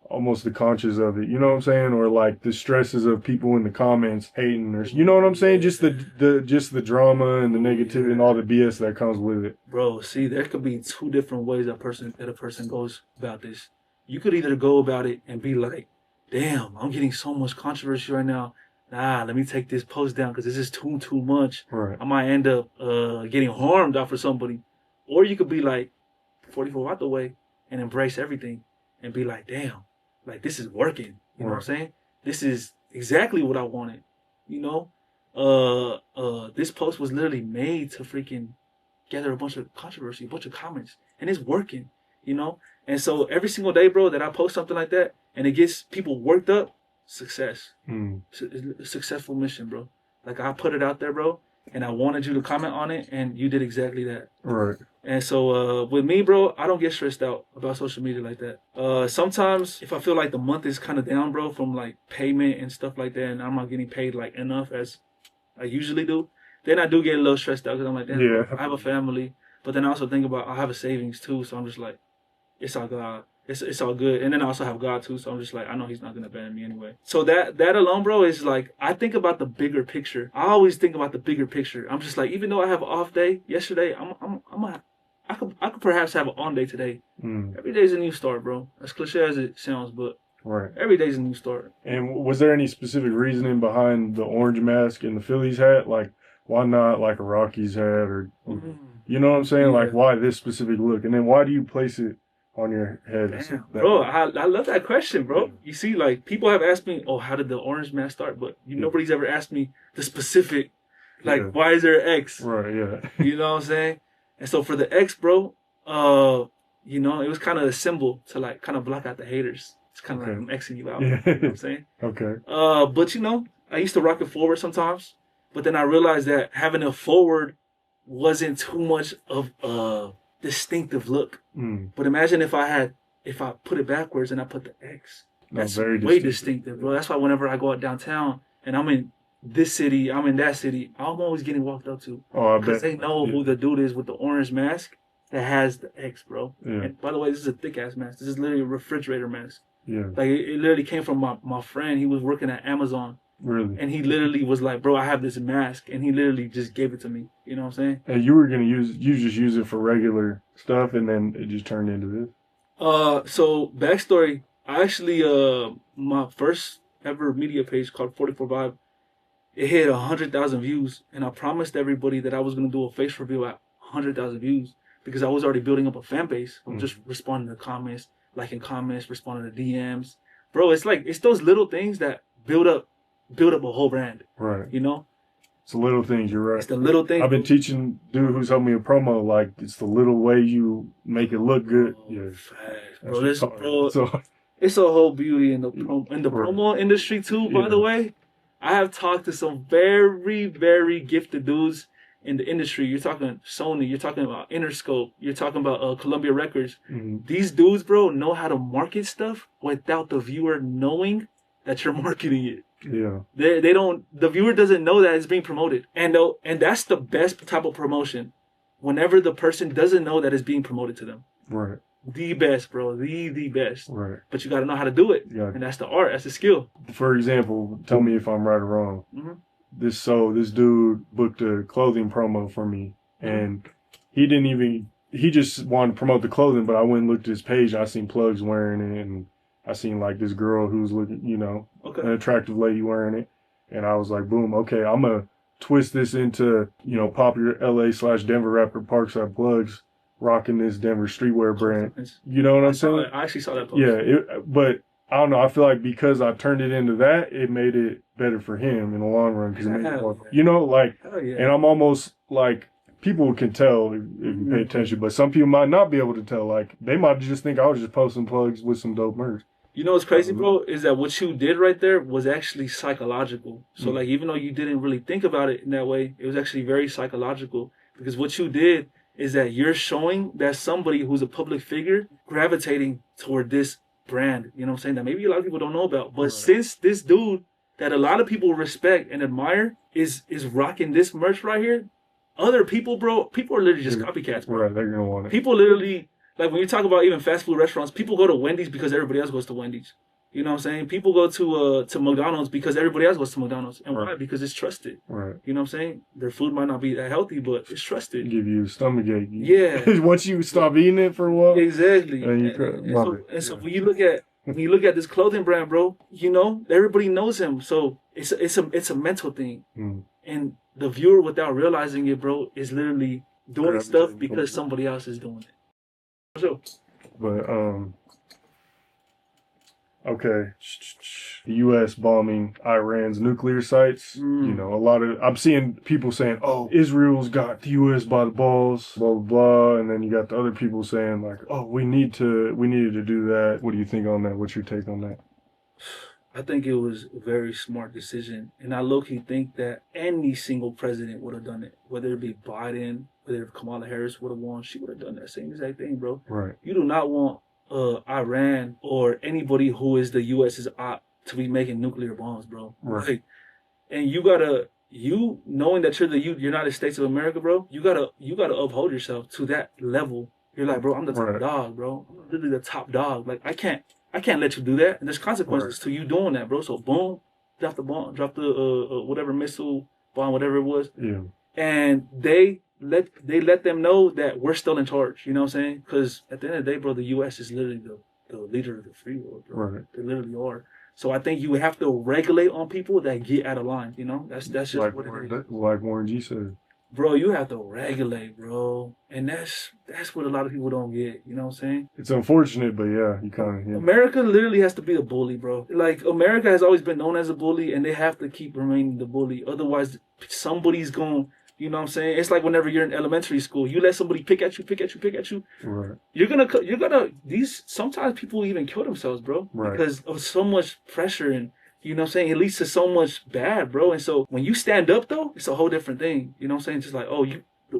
[SPEAKER 2] almost the conscience of it? You know what I'm saying? Or like the stresses of people in the comments hating, or you know what I'm saying? Just the drama and the negativity and all the BS that comes with it.
[SPEAKER 1] Bro, see, there could be 2 different ways that a person goes about this. You could either go about it and be like, damn, I'm getting so much controversy right now. Nah, let me take this post down because this is too much.
[SPEAKER 2] Right.
[SPEAKER 1] I might end up getting harmed off of somebody. Or you could be like 44 out the way and embrace everything and be like, damn, like this is working. You know what I'm saying? This is exactly what I wanted. You know? This post was literally made to freaking gather a bunch of controversy, a bunch of comments. And it's working, you know? And so every single day, bro, that I post something like that and it gets people worked up, success. It's a successful mission, bro. Like I put it out there, bro, and I wanted you to comment on it, and you did exactly that.
[SPEAKER 2] Right.
[SPEAKER 1] And so with me, bro, I don't get stressed out about social media like that. Sometimes if I feel like the month is kind of down, bro, from like payment and stuff like that, and I'm not getting paid like enough as I usually do, then I do get a little stressed out because I'm like, damn, bro, I have a family. But then I also think about I have a savings too, so I'm just like, it's all God. It's all good. And then I also have God too, so I'm just like, I know He's not gonna abandon me anyway. So that alone, bro, is like I think about the bigger picture. I always think about the bigger picture. I'm just like, even though I have an off day yesterday, I could perhaps have an on day today. Every day's a new start, bro. As cliche as it sounds, but every day's a new start.
[SPEAKER 2] And was there any specific reasoning behind the orange mask and the Phillies hat? Like, why not like a Rockies hat or, you know what I'm saying? Like, why this specific look? And then why do you place it on your head?
[SPEAKER 1] Damn, bro, I love that question, bro. You see, like, people have asked me, oh, how did the orange mask start? But nobody's ever asked me the specific, like, why is there an X?
[SPEAKER 2] Right, yeah.
[SPEAKER 1] You know what I'm saying? And so for the X, bro, you know, it was kind of a symbol to, like, kind of block out the haters. It's kind of like I'm Xing you out. You know what I'm saying?
[SPEAKER 2] Okay.
[SPEAKER 1] But, you know, I used to rock it forward sometimes. But then I realized that having it forward wasn't too much of a distinctive look. But imagine if I put it backwards and I put the X. That's very way distinctive, bro. That's why whenever I go out downtown and I'm in this city, I'm in that city, I'm always getting walked up to.
[SPEAKER 2] Oh, I bet.
[SPEAKER 1] Because they know who the dude is with the orange mask that has the X, bro.
[SPEAKER 2] Yeah.
[SPEAKER 1] And by the way, this is a thick-ass mask. This is literally a refrigerator mask.
[SPEAKER 2] Yeah.
[SPEAKER 1] Like, it literally came from my friend. He was working at Amazon.
[SPEAKER 2] Really?
[SPEAKER 1] And he literally was like, bro, I have this mask. And he literally just gave it to me. You know what I'm saying?
[SPEAKER 2] And you were going to you just use it for regular stuff and then it just turned into this?
[SPEAKER 1] So, backstory, I actually, my first ever media page called 44 Vibe, it hit 100,000 views. And I promised everybody that I was going to do a face reveal at 100,000 views because I was already building up a fan base. I'm just responding to comments, liking comments, responding to DMs. Bro, it's like, it's those little things that build up a whole brand. Right. You know?
[SPEAKER 2] It's the little things, you're right.
[SPEAKER 1] It's the little things.
[SPEAKER 2] I've been teaching dude who's helped me a promo, like, it's the little way you make it look good.
[SPEAKER 1] Bro, it's a whole beauty in the promo industry too, by the way. I have talked to some very, very gifted dudes in the industry. You're talking Sony, you're talking about Interscope, you're talking about Columbia Records. These dudes, bro, know how to market stuff without the viewer knowing that you're marketing it.
[SPEAKER 2] Yeah.
[SPEAKER 1] They don't, the viewer doesn't know that it's being promoted. And that's the best type of promotion. Whenever the person doesn't know that it's being promoted to them. Right. The best, bro. The best. Right. But you got to know how to do it. Yeah. And that's the art. That's the skill.
[SPEAKER 2] For example, tell me if I'm right or wrong. This dude booked a clothing promo for me, and he just wanted to promote the clothing, but I went and looked at his page. I seen plugs wearing it, and I seen like this girl who's looking, you know, an attractive lady wearing it. And I was like, boom, okay, I'm going to twist this into, you know, popular LA/Denver rapper Parkside Plugs rocking this Denver streetwear brand. You know what I'm saying?
[SPEAKER 1] I actually saw that post.
[SPEAKER 2] Yeah, but I don't know. I feel like because I turned it into that, it made it better for him in the long run. Cause it made it more, you know, like, and I'm almost like, people can tell if you pay attention, but some people might not be able to tell. Like, they might just think I was just posting plugs with some dope merch.
[SPEAKER 1] You know what's crazy, bro, is that what you did right there was actually psychological. So, like, even though you didn't really think about it in that way, it was actually very psychological. Because what you did is that you're showing that somebody who's a public figure gravitating toward this brand, you know what I'm saying, that maybe a lot of people don't know about. But since this dude that a lot of people respect and admire is rocking this merch right here, other people, bro, people are literally just copycats, bro.
[SPEAKER 2] Right, they're going to want it.
[SPEAKER 1] People literally... Like, when you talk about even fast food restaurants, people go to Wendy's because everybody else goes to Wendy's. You know what I'm saying? People go to McDonald's because everybody else goes to McDonald's. And why? Because it's trusted. Right. You know what I'm saying? Their food might not be that healthy, but it's trusted.
[SPEAKER 2] Give you stomachache.
[SPEAKER 1] Yeah.
[SPEAKER 2] Once you stop eating it for a while.
[SPEAKER 1] Exactly.
[SPEAKER 2] And
[SPEAKER 1] so when you look at this clothing brand, bro, you know, everybody knows him. So it's a mental thing. And the viewer, without realizing it, bro, is literally doing stuff because somebody else is doing it. Sure.
[SPEAKER 2] But okay, the U.S. bombing Iran's nuclear sites. You know, a lot of I'm seeing people saying, "Oh, Israel's got the U.S. by the balls," blah blah blah, and then you got the other people saying like, "Oh, we needed to do that." What do you think on that? What's your take on that?
[SPEAKER 1] I think it was a very smart decision, and I low-key think that any single president would have done it. Whether it be Biden, whether Kamala Harris would have won, she would have done that same exact thing, bro.
[SPEAKER 2] Right.
[SPEAKER 1] You do not want Iran or anybody who is the U.S.'s op to be making nuclear bombs, bro.
[SPEAKER 2] Right.
[SPEAKER 1] Like, and you knowing that you're the United States of America, bro. You gotta uphold yourself to that level. You're like, bro, I'm the top dog, bro. I'm literally the top dog. Like, I can't let you do that. And there's consequences to you doing that, bro. So boom, drop the bomb, drop the whatever missile bomb, whatever it was.
[SPEAKER 2] Yeah.
[SPEAKER 1] And they let them know that we're still in charge. You know what I'm saying? Because at the end of the day, bro, the U.S. is literally the leader of the free world, bro.
[SPEAKER 2] Right.
[SPEAKER 1] They literally are. So I think you have to regulate on people that get out of line. You know, that's just
[SPEAKER 2] like
[SPEAKER 1] what it is.
[SPEAKER 2] Like Warren G said.
[SPEAKER 1] Bro, you have to regulate, bro. And that's what a lot of people don't get. You know what I'm saying?
[SPEAKER 2] It's unfortunate, but yeah, you kind of... Yeah.
[SPEAKER 1] America literally has to be a bully, bro. Like, America has always been known as a bully, and they have to keep remaining the bully. Otherwise, somebody's going... You know what I'm saying? It's like whenever you're in elementary school, you let somebody pick at you.
[SPEAKER 2] Right.
[SPEAKER 1] You're gonna, sometimes people even kill themselves, bro.
[SPEAKER 2] Right.
[SPEAKER 1] Because of so much pressure and, you know what I'm saying? It leads to so much bad, bro. And so when you stand up, though, it's a whole different thing. You know what I'm saying? Just like, oh,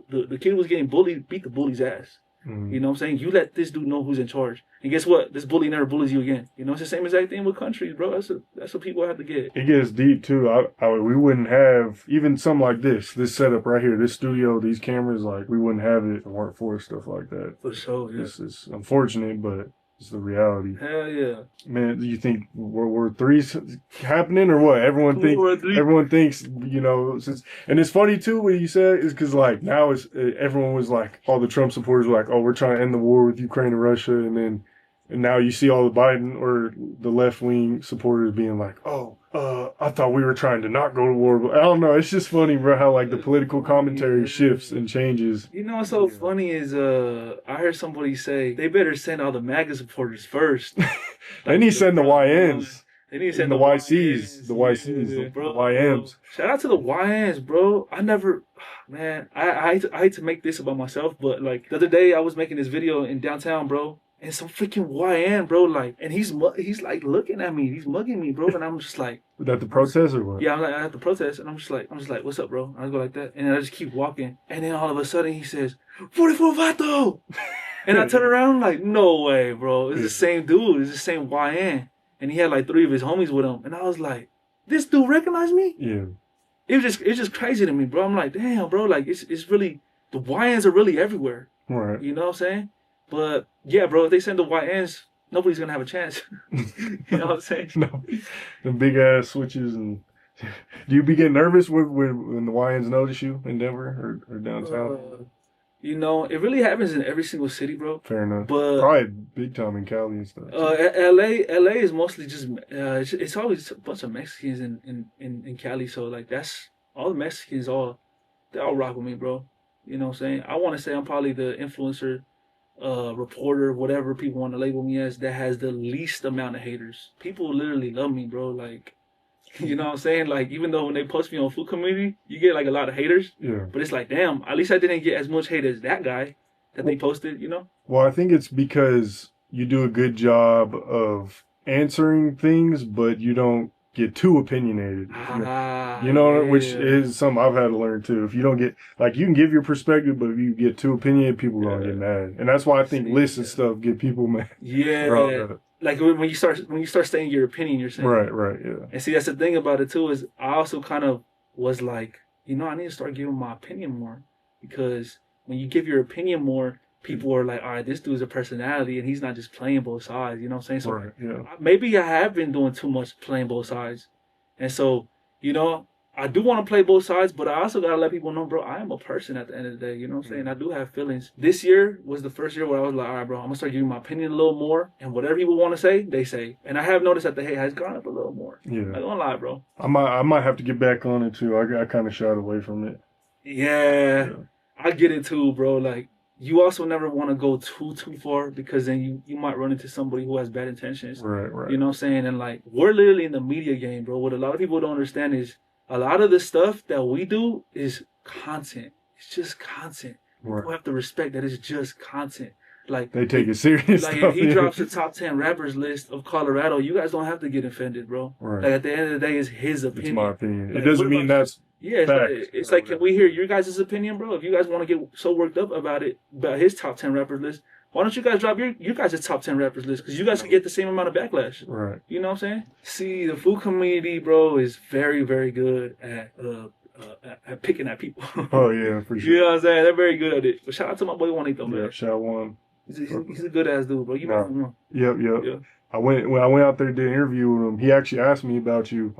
[SPEAKER 1] the kid was getting bullied, beat the bully's ass. You know what I'm saying? You let this dude know who's in charge. And guess what? This bully never bullies you again. You know, it's the same exact thing with countries, bro. That's what people have to get.
[SPEAKER 2] It gets deep, too. We wouldn't have even something like this setup right here, this studio, these cameras, like, we wouldn't have it if it weren't for stuff like that.
[SPEAKER 1] For sure, yeah.
[SPEAKER 2] It's unfortunate, but it's the reality.
[SPEAKER 1] Hell yeah.
[SPEAKER 2] Man, do you think World War III's happening or what? Everyone thinks, you know, and it's funny too what you said is because like now everyone was like, all the Trump supporters were like, oh, we're trying to end the war with Ukraine and Russia, and now you see all the Biden or the left wing supporters being like, oh, I thought we were trying to not go to war, but I don't know. It's just funny, bro, how like the political commentary shifts and changes.
[SPEAKER 1] You know what's so funny is I heard somebody say they better send all the MAGA supporters first.
[SPEAKER 2] They need to send the YNs.
[SPEAKER 1] They need to send
[SPEAKER 2] the YCs, the YMs.
[SPEAKER 1] Shout out to the YNs, bro. I hate to make this about myself, but like the other day I was making this video in downtown, bro. And some freaking YN, bro, like, and he's like looking at me, he's mugging me, bro, and I'm just like,
[SPEAKER 2] was that the protest or what?
[SPEAKER 1] Yeah, I'm like, I have to protest, and I'm just like, what's up, bro? I just go like that, and then I just keep walking, and then all of a sudden he says, 44 Vato, and I turn around like, no way, bro, it's the same dude, it's the same YN, and he had like 3 of his homies with him, and I was like, this dude recognized me?
[SPEAKER 2] Yeah.
[SPEAKER 1] It's just crazy to me, bro. I'm like, damn, bro, like it's really, the YNs are really everywhere,
[SPEAKER 2] right?
[SPEAKER 1] You know what I'm saying? But yeah, bro, if they send the YNs, nobody's gonna have a chance. You know what I'm saying?
[SPEAKER 2] No, the big ass switches. And do you be getting nervous when the YNs notice you in Denver or downtown?
[SPEAKER 1] You know, it really happens in every single city, bro.
[SPEAKER 2] Fair enough.
[SPEAKER 1] But
[SPEAKER 2] probably big time in Cali and stuff.
[SPEAKER 1] LA is mostly just it's always a bunch of Mexicans in Cali. So like that's all the Mexicans they all rock with me, bro. You know what I'm saying? I want to say I'm probably the influencer. Reporter, whatever people want to label me as, that has the least amount of haters. People literally love me, bro. Like, you know what I'm saying? Like, even though when they post me on Foo Community, you get like a lot of haters.
[SPEAKER 2] Yeah.
[SPEAKER 1] But it's like, damn, at least I didn't get as much hate as that guy that they posted, you know?
[SPEAKER 2] Well, I think it's because you do a good job of answering things, but you don't get too opinionated. Which is something I've had to learn too. If you don't get, like, you can give your perspective, but if you get too opinionated, people are gonna get mad. And that's why I think lists and stuff get people mad.
[SPEAKER 1] Yeah. Like when you start saying your opinion, you're saying.
[SPEAKER 2] Right, yeah.
[SPEAKER 1] And see, that's the thing about it too, is I also kind of was like, you know, I need to start giving my opinion more. Because when you give your opinion more, people are like, all right, this dude's a personality and he's not just playing both sides. You know what I'm saying? So maybe I have been doing too much playing both sides. And so, you know, I do want to play both sides, but I also got to let people know, bro, I am a person at the end of the day. You know what I'm saying? I do have feelings. This year was the first year where I was like, all right, bro, I'm going to start giving my opinion a little more. And whatever people want to say, they say. And I have noticed that the hate has gone up a little more.
[SPEAKER 2] Yeah.
[SPEAKER 1] I'm not going to lie, bro.
[SPEAKER 2] I might have to get back on it too. I kind of shied away from it.
[SPEAKER 1] Yeah. I get it too, bro. Like, you also never want to go too far, because then you might run into somebody who has bad intentions.
[SPEAKER 2] Right.
[SPEAKER 1] You know what I'm saying? And like, we're literally in the media game, bro. What a lot of people don't understand is a lot of the stuff that we do is content. It's just content.
[SPEAKER 2] Right.
[SPEAKER 1] People have to respect that it's just content. Like,
[SPEAKER 2] they take it serious.
[SPEAKER 1] Like,
[SPEAKER 2] stuff,
[SPEAKER 1] if he drops the top 10 rappers list of Colorado, you guys don't have to get offended, bro.
[SPEAKER 2] Right.
[SPEAKER 1] Like, at the end of the day, it's his opinion.
[SPEAKER 2] It's my opinion.
[SPEAKER 1] Like,
[SPEAKER 2] it doesn't mean that's
[SPEAKER 1] it's like, can we hear your guys' opinion, bro? If you guys want to get so worked up about his top 10 rappers list, why don't you guys drop your guys' top 10 rappers list? Because you guys can get the same amount of backlash.
[SPEAKER 2] Right.
[SPEAKER 1] You know what I'm saying? See, the Foo community, bro, is very, very good at picking at people.
[SPEAKER 2] Oh, yeah, for sure.
[SPEAKER 1] You know what I'm saying? They're very good at it. But shout out to my boy Juanito, man.
[SPEAKER 2] Yeah, shout one.
[SPEAKER 1] He's a good ass dude, bro. You know him.
[SPEAKER 2] Yep.
[SPEAKER 1] Yeah.
[SPEAKER 2] When I went out there to do an interview with him, he actually asked me about you.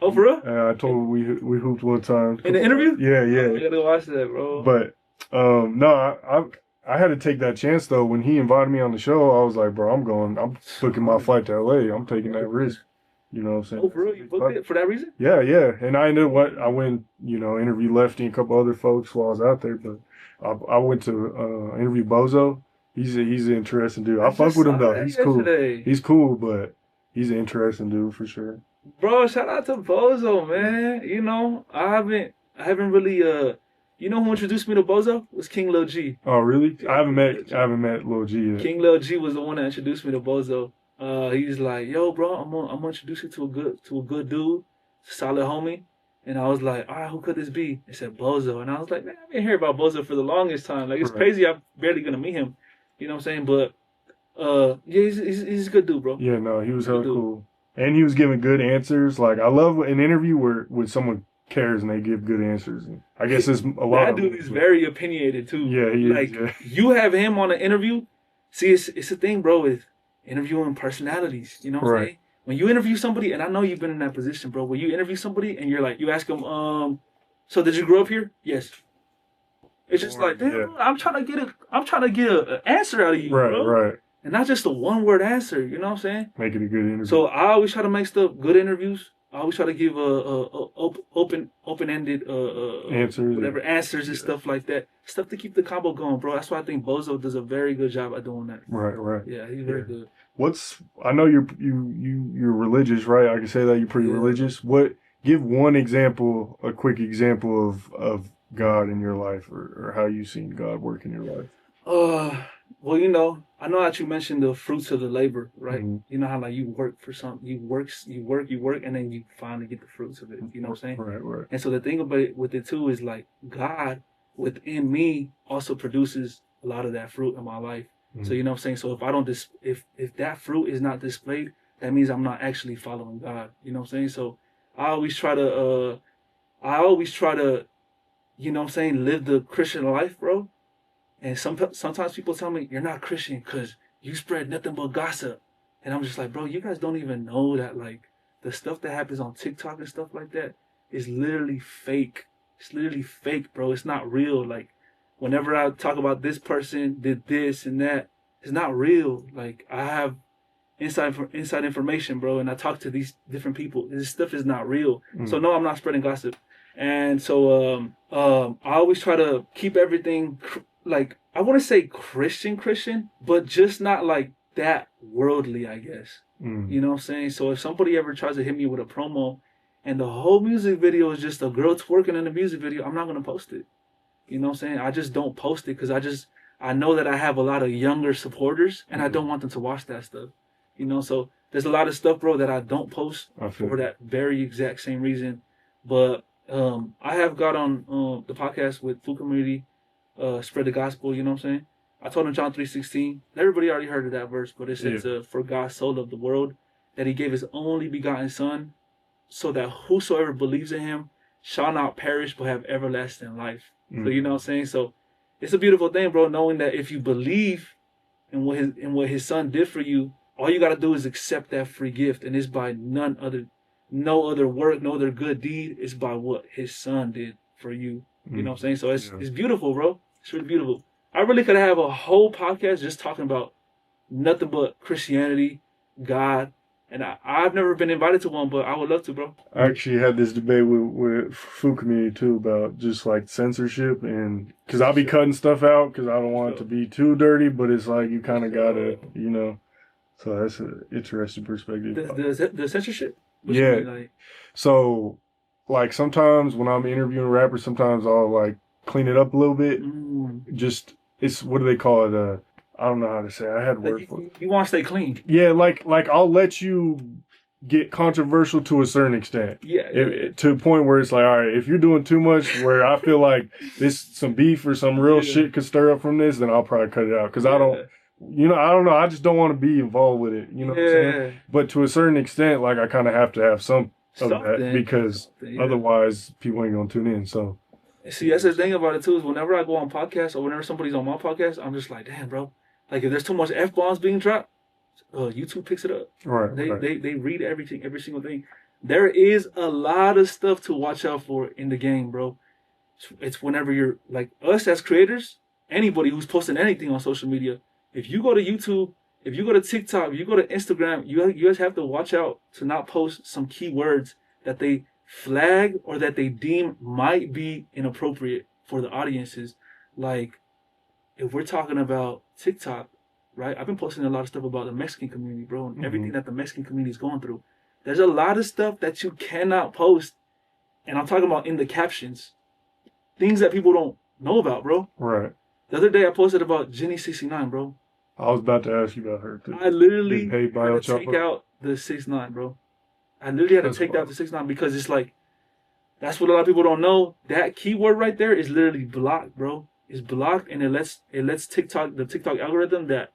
[SPEAKER 1] Oh, for real?
[SPEAKER 2] I told him we hooped one time.
[SPEAKER 1] In the interview?
[SPEAKER 2] Yeah.
[SPEAKER 1] I gotta watch that, bro.
[SPEAKER 2] But no, I had to take that chance though. When he invited me on the show, I was like, bro, I'm booking my flight to LA. I'm taking that risk. You know what I'm saying?
[SPEAKER 1] Oh, for real? You booked it for that reason?
[SPEAKER 2] Yeah. And I ended up I went, interview Lefty and a couple other folks while I was out there, but I went to interview Bozo. He's an interesting dude. I fuck with him though. He's cool. He's cool, but he's an interesting dude for sure.
[SPEAKER 1] Bro, shout out to Bozo, man. You know, I haven't really you know who introduced me to Bozo? Was King Lil G.
[SPEAKER 2] Oh, really? I haven't met Lil G yet.
[SPEAKER 1] King Lil G was the one that introduced me to Bozo. He's like, yo, bro, I'm gonna introduce you to a good dude, solid homie. And I was like, all right, who could this be? They said Bozo. And I was like, man, I've been hearing about Bozo for the longest time. Like, it's crazy I'm barely gonna meet him. You know what I'm saying? But yeah, he's a good dude, bro.
[SPEAKER 2] Yeah, no, he was hella cool. And he was giving good answers. Like, I love an interview where someone cares and they give good answers. And I guess there's a lot of
[SPEAKER 1] that dude is very opinionated too.
[SPEAKER 2] Yeah, he
[SPEAKER 1] like,
[SPEAKER 2] is. Yeah.
[SPEAKER 1] You have him on an interview. See, it's a thing, bro, with interviewing personalities. You know what I'm saying? When you interview somebody, and I know you've been in that position, bro, where you interview somebody and you're like, you ask them, so did you grow up here? Yes. It's just like, damn, bro, I'm trying to get an answer out of you, bro. Right. And not just a one-word answer, you know what I'm saying?
[SPEAKER 2] Make it a good interview.
[SPEAKER 1] So I always try to make stuff good interviews. I always try to give open-ended answers and stuff like that. Stuff to keep the combo going, bro. That's why I think Bozo does a very good job at doing that.
[SPEAKER 2] Right.
[SPEAKER 1] Yeah, he's very good.
[SPEAKER 2] I know you're religious, right? I can say that you're pretty religious. Give one example, a quick example of God in your life, or how you've seen God work in your life.
[SPEAKER 1] Well, you know, I know that you mentioned the fruits of the labor, right?
[SPEAKER 2] Mm-hmm.
[SPEAKER 1] You know how like you work for something, you work, and then you finally get the fruits of it. You know what I'm saying? Right. And so the thing about it with it too is like God within me also produces a lot of that fruit in my life. Mm-hmm. So you know what I'm saying? So if I don't if that fruit is not displayed, that means I'm not actually following God. You know what I'm saying? So I always try to, you know what I'm saying, live the Christian life, bro. And sometimes people tell me, you're not Christian because you spread nothing but gossip. And I'm just like, bro, you guys don't even know that, like, the stuff that happens on TikTok and stuff like that is literally fake. It's literally fake, bro. It's not real. Like, whenever I talk about this person did this and that, it's not real. Like, I have inside information, bro, and I talk to these different people. This stuff is not real. So, no, I'm not spreading gossip. And so I always try to keep everything... like, I want to say Christian, but just not like that worldly, I guess. You know what I'm saying? So if somebody ever tries to hit me with a promo and the whole music video is just a girl twerking in the music video, I'm not going to post it. You know what I'm saying? I just don't post it because I know that I have a lot of younger supporters and I don't want them to watch that stuff. You know, so there's a lot of stuff, bro, that I don't post for that very exact same reason. But I have got on the podcast with Foo Community Spread the Gospel, you know what I'm saying? I told him John 3:16. Everybody already heard of that verse, but it says, for God so loved the world that he gave his only begotten son, so that whosoever believes in him shall not perish but have everlasting life. So you know what I'm saying? So it's a beautiful thing, bro, knowing that if you believe in what his son did for you, all you gotta do is accept that free gift, and it's by no other work, no other good deed. It's by what his son did for you. You know what I'm saying? So it's beautiful, bro. It's really beautiful. I really could have a whole podcast just talking about nothing but Christianity, God, And I've never been invited to one, but I would love to, bro.
[SPEAKER 2] I actually had this debate with Foo Community too about just like censorship, and because I'll be cutting stuff out because I don't want it to be too dirty, but it's like you kind of gotta, you know. So that's an interesting perspective.
[SPEAKER 1] The censorship? What
[SPEAKER 2] Yeah.
[SPEAKER 1] you mean, like?
[SPEAKER 2] So, like sometimes when I'm interviewing rappers, sometimes I'll like clean it up a little bit. Just it's what do they call it? I don't know how to say it. I had a word for it.
[SPEAKER 1] You want to stay clean.
[SPEAKER 2] Yeah, like I'll let you get controversial to a certain extent.
[SPEAKER 1] Yeah.
[SPEAKER 2] To a point where it's like, all right, if you're doing too much where I feel like this some beef or some real shit could stir up from this, then I'll probably cut it out. Because I don't, you know, I don't know. I just don't want to be involved with it. You know what I'm saying? But to a certain extent, like I kind of have to have some of that because otherwise people ain't going to tune in. So.
[SPEAKER 1] See, that's the thing about it too, is whenever I go on podcasts or whenever somebody's on my podcast, I'm just like, damn, bro. Like if there's too much F-bombs being dropped, YouTube picks it up.
[SPEAKER 2] Right.
[SPEAKER 1] They read everything, every single thing. There is a lot of stuff to watch out for in the game, bro. It's whenever you're like us as creators, anybody who's posting anything on social media. If you go to YouTube, if you go to TikTok, if you go to Instagram, you guys have to watch out to not post some keywords that they flag or that they deem might be inappropriate for the audiences. Like if we're talking about TikTok, right? I've been posting a lot of stuff about the Mexican community, bro, and everything that the Mexican community is going through. There's a lot of stuff that you cannot post, and I'm talking about in the captions, things that people don't know about, bro.
[SPEAKER 2] Right.
[SPEAKER 1] The other day I posted about Jenny69, bro.
[SPEAKER 2] I was about to ask you about her too.
[SPEAKER 1] I literally
[SPEAKER 2] had
[SPEAKER 1] to take out the 6ix9ine, bro. I literally had to take out the 6ix9ine because it's like, that's what a lot of people don't know. That keyword right there is literally blocked, bro. It's blocked, and it lets TikTok, the TikTok algorithm, that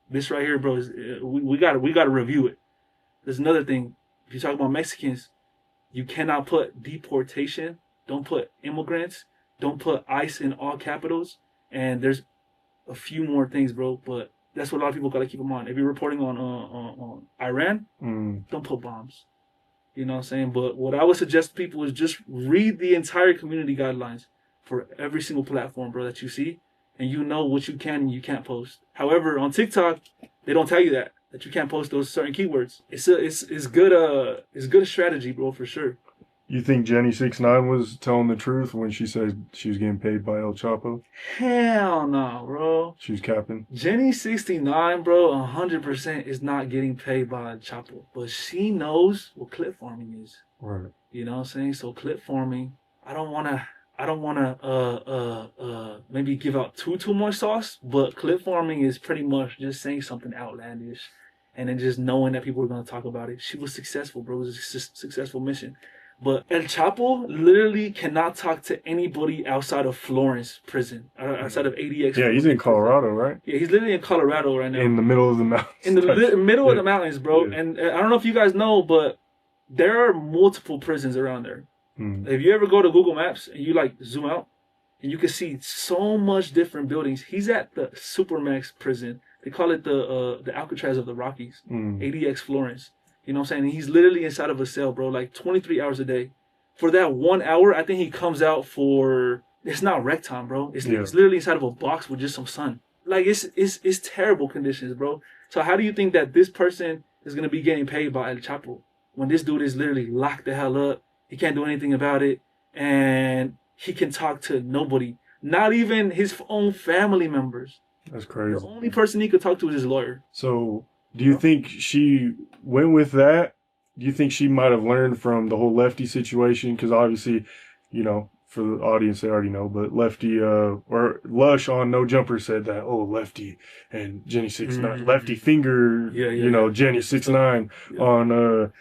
[SPEAKER 1] this right here, bro, is we gotta review it. There's another thing. If you talk about Mexicans, you cannot put deportation. Don't put immigrants. Don't put ICE in all capitals. And there's a few more things, bro. But that's what a lot of people gotta keep in mind. If you're reporting on Iran, don't put bombs. You know what I'm saying? But what I would suggest to people is just read the entire community guidelines for every single platform, bro, that you see, and you know what you can and you can't post. However, on TikTok, they don't tell you that you can't post those certain keywords. It's good a strategy, bro, for sure.
[SPEAKER 2] You think Jenny69 was telling the truth when she said she was getting paid by El Chapo?
[SPEAKER 1] Hell no, bro.
[SPEAKER 2] She was capping.
[SPEAKER 1] Jenny69, bro, 100% is not getting paid by El Chapo, but she knows what clip farming is.
[SPEAKER 2] Right.
[SPEAKER 1] You know what I'm saying? So clip farming, I don't wanna maybe give out too much sauce, but clip farming is pretty much just saying something outlandish and then just knowing that people are gonna talk about it. She was successful, bro. It was a successful mission. But El Chapo literally cannot talk to anybody outside of Florence prison, outside of ADX.
[SPEAKER 2] Yeah, he's in Colorado, right?
[SPEAKER 1] Yeah, he's literally in Colorado right now.
[SPEAKER 2] In the middle of the mountains.
[SPEAKER 1] In the middle of the mountains, bro. Yeah. And I don't know if you guys know, but there are multiple prisons around there. If you ever go to Google Maps and you like zoom out, and you can see so much different buildings. He's at the Supermax prison. They call it the Alcatraz of the Rockies, ADX Florence. You know what I'm saying? And he's literally inside of a cell, bro, like 23 hours a day. For that 1 hour, I think he comes out for, it's not rec time, bro. It's literally inside of a box with just some sun. Like, it's terrible conditions, bro. So how do you think that this person is going to be getting paid by El Chapo when this dude is literally locked the hell up? He can't do anything about it. And he can talk to nobody. Not even his own family members.
[SPEAKER 2] That's crazy.
[SPEAKER 1] The only person he could talk to is his lawyer.
[SPEAKER 2] So, do you think she went with that? Do you think she might have learned from the whole Lefty situation? Because obviously, you know, for the audience, they already know, but Lefty, or Lush on No Jumper said that, oh, Lefty and Jenny69, Lefty finger, Jenny69 on, or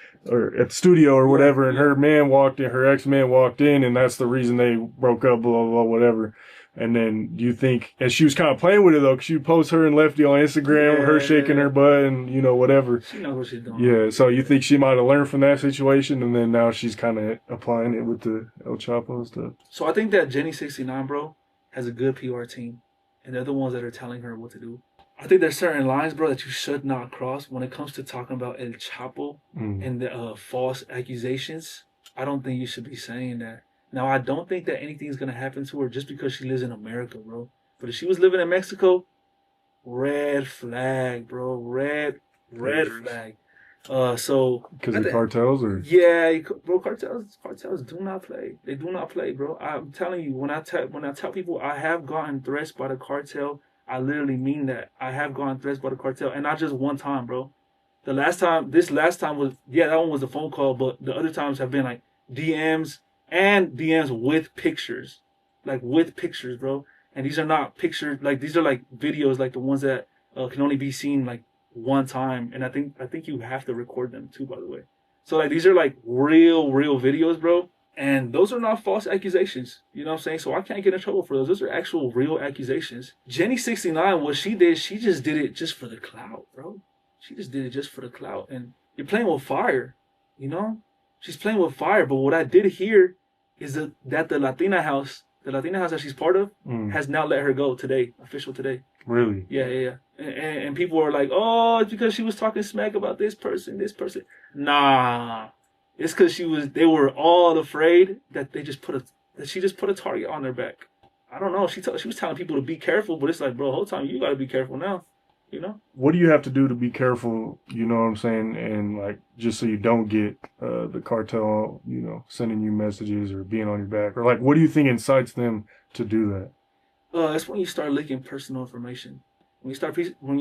[SPEAKER 2] at the studio or whatever, and her ex-man walked in, and that's the reason they broke up, blah, blah, blah, whatever. And then do you think, and she was kind of playing with it though, because she would post her and Lefty on Instagram with her shaking her butt and, whatever.
[SPEAKER 1] She knows what she's doing.
[SPEAKER 2] Yeah, so you think she might have learned from that situation, and then now she's kind of applying it with the El Chapo and stuff?
[SPEAKER 1] So I think that Jenny69, bro, has a good PR team, and they're the ones that are telling her what to do. I think there's certain lines, bro, that you should not cross when it comes to talking about El Chapo and the false accusations. I don't think you should be saying that. Now, I don't think that anything's going to happen to her just because she lives in America, bro. But if she was living in Mexico, red flag, bro. Red flag. So
[SPEAKER 2] because of cartels, or
[SPEAKER 1] yeah, bro, cartels do not play. They do not play, bro. I'm telling you, when I tell people I have gotten threats by the cartel, I literally mean that. I have gotten threats by the cartel, and not just one time, bro. This last time was, yeah, that one was a phone call, but the other times have been like DMs and DMs with pictures, like with pictures, bro. And these are not pictures, like these are like videos, like the ones that can only be seen like one time. And I think you have to record them too, by the way. So like these are like real videos, bro. And those are not false accusations. You know what I'm saying? So I can't get in trouble for those. Those are actual real accusations. Jenny69, what she did, she just did it just for the clout, bro. She just did it just for the clout. And you're playing with fire, you know? She's playing with fire. But what I did hear is that the Latina house that she's part of, has now let her go today, official today.
[SPEAKER 2] Really?
[SPEAKER 1] Yeah. And people are like, oh, it's because she was talking smack about this person. Nah. It's because they were all afraid that she just put a target on their back. I don't know. She was telling people to be careful, but it's like, bro, whole time you got to be careful now. You know,
[SPEAKER 2] what do you have to do to be careful? You know what I'm saying, and like just so you don't get the cartel, you know, sending you messages or being on your back, or like, what do you think incites them to do that?
[SPEAKER 1] It's when you start leaking personal information. When you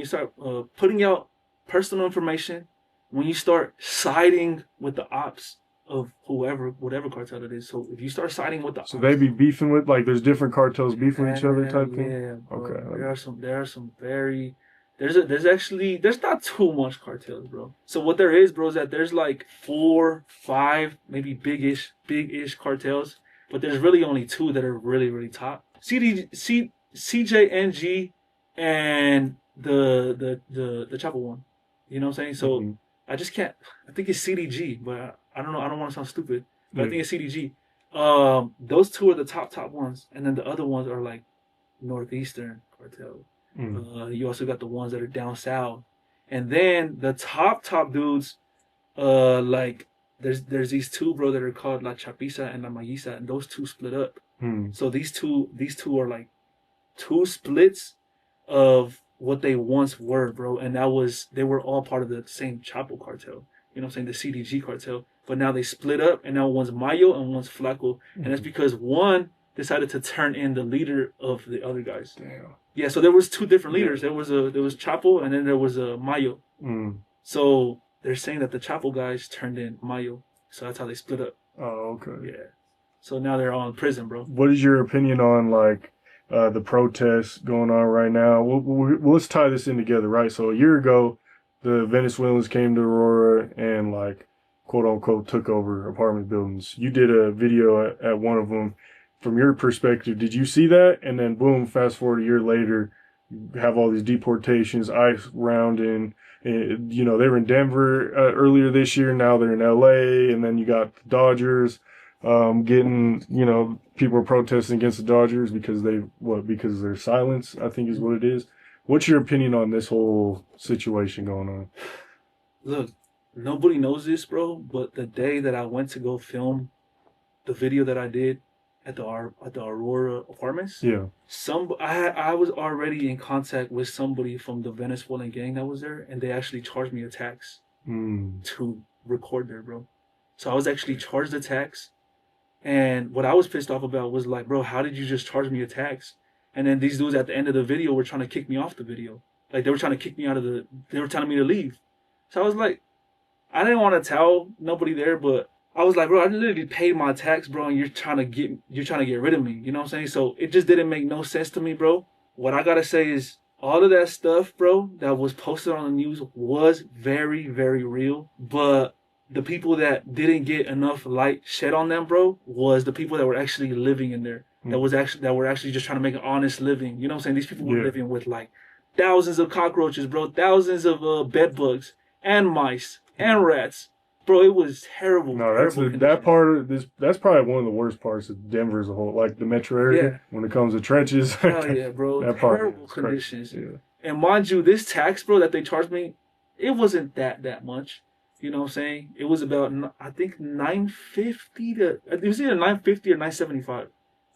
[SPEAKER 1] start putting out personal information. When you start siding with the ops of whatever cartel it is. So if you start siding with the ops,
[SPEAKER 2] they be beefing with, like, there's different cartels beefing with each other type thing.
[SPEAKER 1] Yeah, bro.
[SPEAKER 2] Okay.
[SPEAKER 1] There are some very. There's not too much cartels, bro. So what there is, bro, is that there's like 4, 5, maybe big-ish cartels, but there's really only 2 that are really top. CJNG and the Chapo one. You know what I'm saying? So I just can't. I think it's CDG, but I don't know. I don't want to sound stupid, but I think it's CDG. Those 2 are the top ones, and then the other ones are like Northeastern cartel. You also got the ones that are down south, and then the top dudes, like there's these 2, bro, that are called La Chapisa and La Mayisa, and those 2 split up. So these two are like 2 splits of what they once were, bro, and they were all part of the same Chapo cartel. You know what I'm saying? The CDG cartel, but now they split up, and now one's Mayo and one's Flaco, and that's because one decided to turn in the leader of the other guys.
[SPEAKER 2] Damn.
[SPEAKER 1] Yeah, so there was 2 different leaders. There was Chapo, and then there was a Mayo. So they're saying that the Chapo guys turned in Mayo, so that's how they split up.
[SPEAKER 2] Oh, okay.
[SPEAKER 1] Yeah. So now they're all in prison, bro.
[SPEAKER 2] What is your opinion on like the protests going on right now? Let's tie this in together, right? So a year ago, the Venezuelans came to Aurora and like quote unquote took over apartment buildings. You did a video at one of them. From your perspective, did you see that? And then boom, fast forward a year later, you have all these deportations, ICE rounding. You know, they were in Denver earlier this year. Now they're in LA. And then you got the Dodgers getting, you know, people are protesting against the Dodgers because because of their silence, I think is what it is. What's your opinion on this whole situation going on?
[SPEAKER 1] Look, nobody knows this, bro, but the day that I went to go film the video that I did at the Aurora apartments, I was already in contact with somebody from the Venezuelan gang that was there, and they actually charged me a tax to record there, bro. So I was actually charged a tax, and what I was pissed off about was like, bro, how did you just charge me a tax? And then these dudes at the end of the video were trying to kick me off the video. Like, they were trying to kick me out of they were telling me to leave. So I was like, I didn't want to tell nobody there, but I was like, bro, I literally paid my tax, bro, and you're trying to get rid of me. You know what I'm saying? So it just didn't make no sense to me, bro. What I gotta say is all of that stuff, bro, that was posted on the news was very, very real. But the people that didn't get enough light shed on them, bro, was the people that were actually living in there. That were actually just trying to make an honest living. You know what I'm saying? These people were living with like thousands of cockroaches, bro, thousands of bed bugs and mice and rats. Bro, it was terrible.
[SPEAKER 2] No, that part of this. That's probably one of the worst parts of Denver as a whole, like the metro area. When it comes to trenches,
[SPEAKER 1] hell yeah, bro,
[SPEAKER 2] that
[SPEAKER 1] terrible conditions. Yeah. And mind you, this tax, bro, that they charged me, it wasn't that much. You know what I'm saying? It was about, I think, $950 it was either $950 or $975.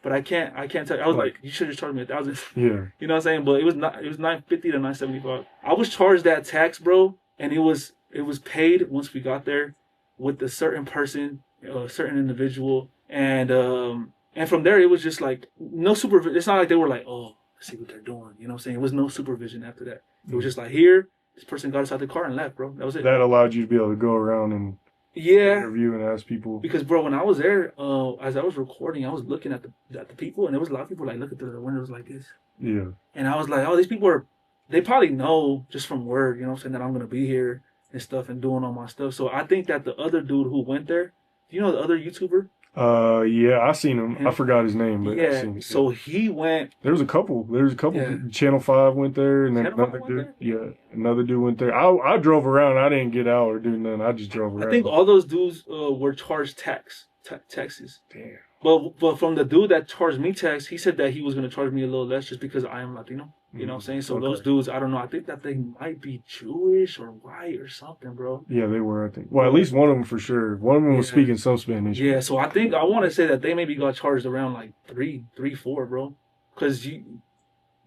[SPEAKER 1] But I can't tell you. I was like, you should have charged me $1,000.
[SPEAKER 2] Yeah.
[SPEAKER 1] You know what I'm saying? But it was $950 to $975. I was charged that tax, bro, and it was It was paid once we got there with a certain person, a certain individual, and from there it was just like no supervision. It's not like they were like, oh, let's see what they're doing. You know what I'm saying? It was no supervision after that. It was just like, here, this person got us out the car and left, bro. That was it.
[SPEAKER 2] That allowed you to be able to go around and interview and ask people.
[SPEAKER 1] Because, bro, when I was there, as I was recording, I was looking at the people, and there was a lot of people like looking through the windows like this.
[SPEAKER 2] Yeah.
[SPEAKER 1] And I was like, oh, these people they probably know just from word, you know what I'm saying, that I'm gonna be here and stuff and doing all my stuff. So I think that the other dude who went there, do you know the other YouTuber?
[SPEAKER 2] Yeah, I seen him. I forgot his name, but I seen it.
[SPEAKER 1] So he went.
[SPEAKER 2] There was a couple. Yeah. Channel 5 went there, and then another dude. Yeah, another dude went there. I drove around. I didn't get out or do nothing. I just drove around.
[SPEAKER 1] I think all those dudes were charged taxes.
[SPEAKER 2] Damn.
[SPEAKER 1] But from the dude that charged me tax, he said that he was going to charge me a little less just because I am Latino. You know what I'm saying? So those dudes, I don't know. I think that they might be Jewish or white or something, bro.
[SPEAKER 2] Yeah, they were, I think. Well, at least one of them for sure. One of them was speaking some Spanish.
[SPEAKER 1] Yeah, so I want to say that they maybe got charged around like 4, bro. Because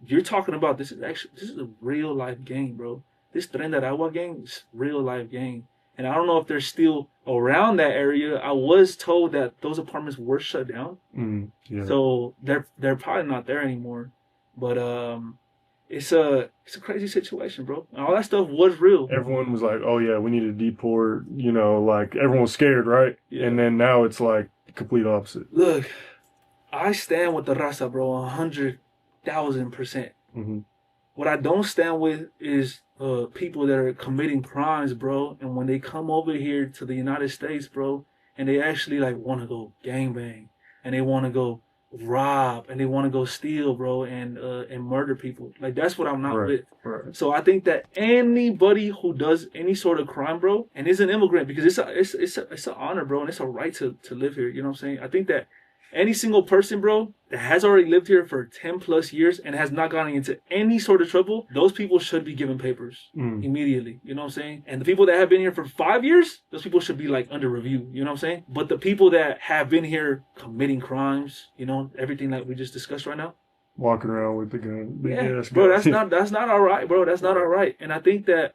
[SPEAKER 1] you're talking about this is a real life gang, bro. This Tren de Aragua gang is real life gang. And I don't know if they're still around that area. I was told that those apartments were shut down.
[SPEAKER 2] Yeah.
[SPEAKER 1] So they're probably not there anymore. But it's a crazy situation, bro. And all that stuff was real.
[SPEAKER 2] Everyone was like, oh yeah, we need to deport, you know, like everyone was scared, right? Yeah. And then now it's like the complete opposite.
[SPEAKER 1] Look, I stand with the raza, bro, 100,000%.
[SPEAKER 2] Mm-hmm.
[SPEAKER 1] What I don't stand with is people that are committing crimes, bro. And when they come over here to the United States, bro, and they actually like want to go gangbang and they want to go rob and they want to go steal, bro, and murder people. Like that's what I'm not with.
[SPEAKER 2] Right.
[SPEAKER 1] So I think that anybody who does any sort of crime, bro, and is an immigrant, because it's an honor, bro, and it's a right to live here. You know what I'm saying? I think that any single person, bro, that has already lived here for 10 plus years and has not gotten into any sort of trouble, those people should be given papers immediately. You know what I'm saying? And the people that have been here for 5 years, those people should be like under review. You know what I'm saying? But the people that have been here committing crimes, you know, everything that we just discussed right now,
[SPEAKER 2] walking around with the gun,
[SPEAKER 1] bro, that's not all right, bro. That's not all right. And I think that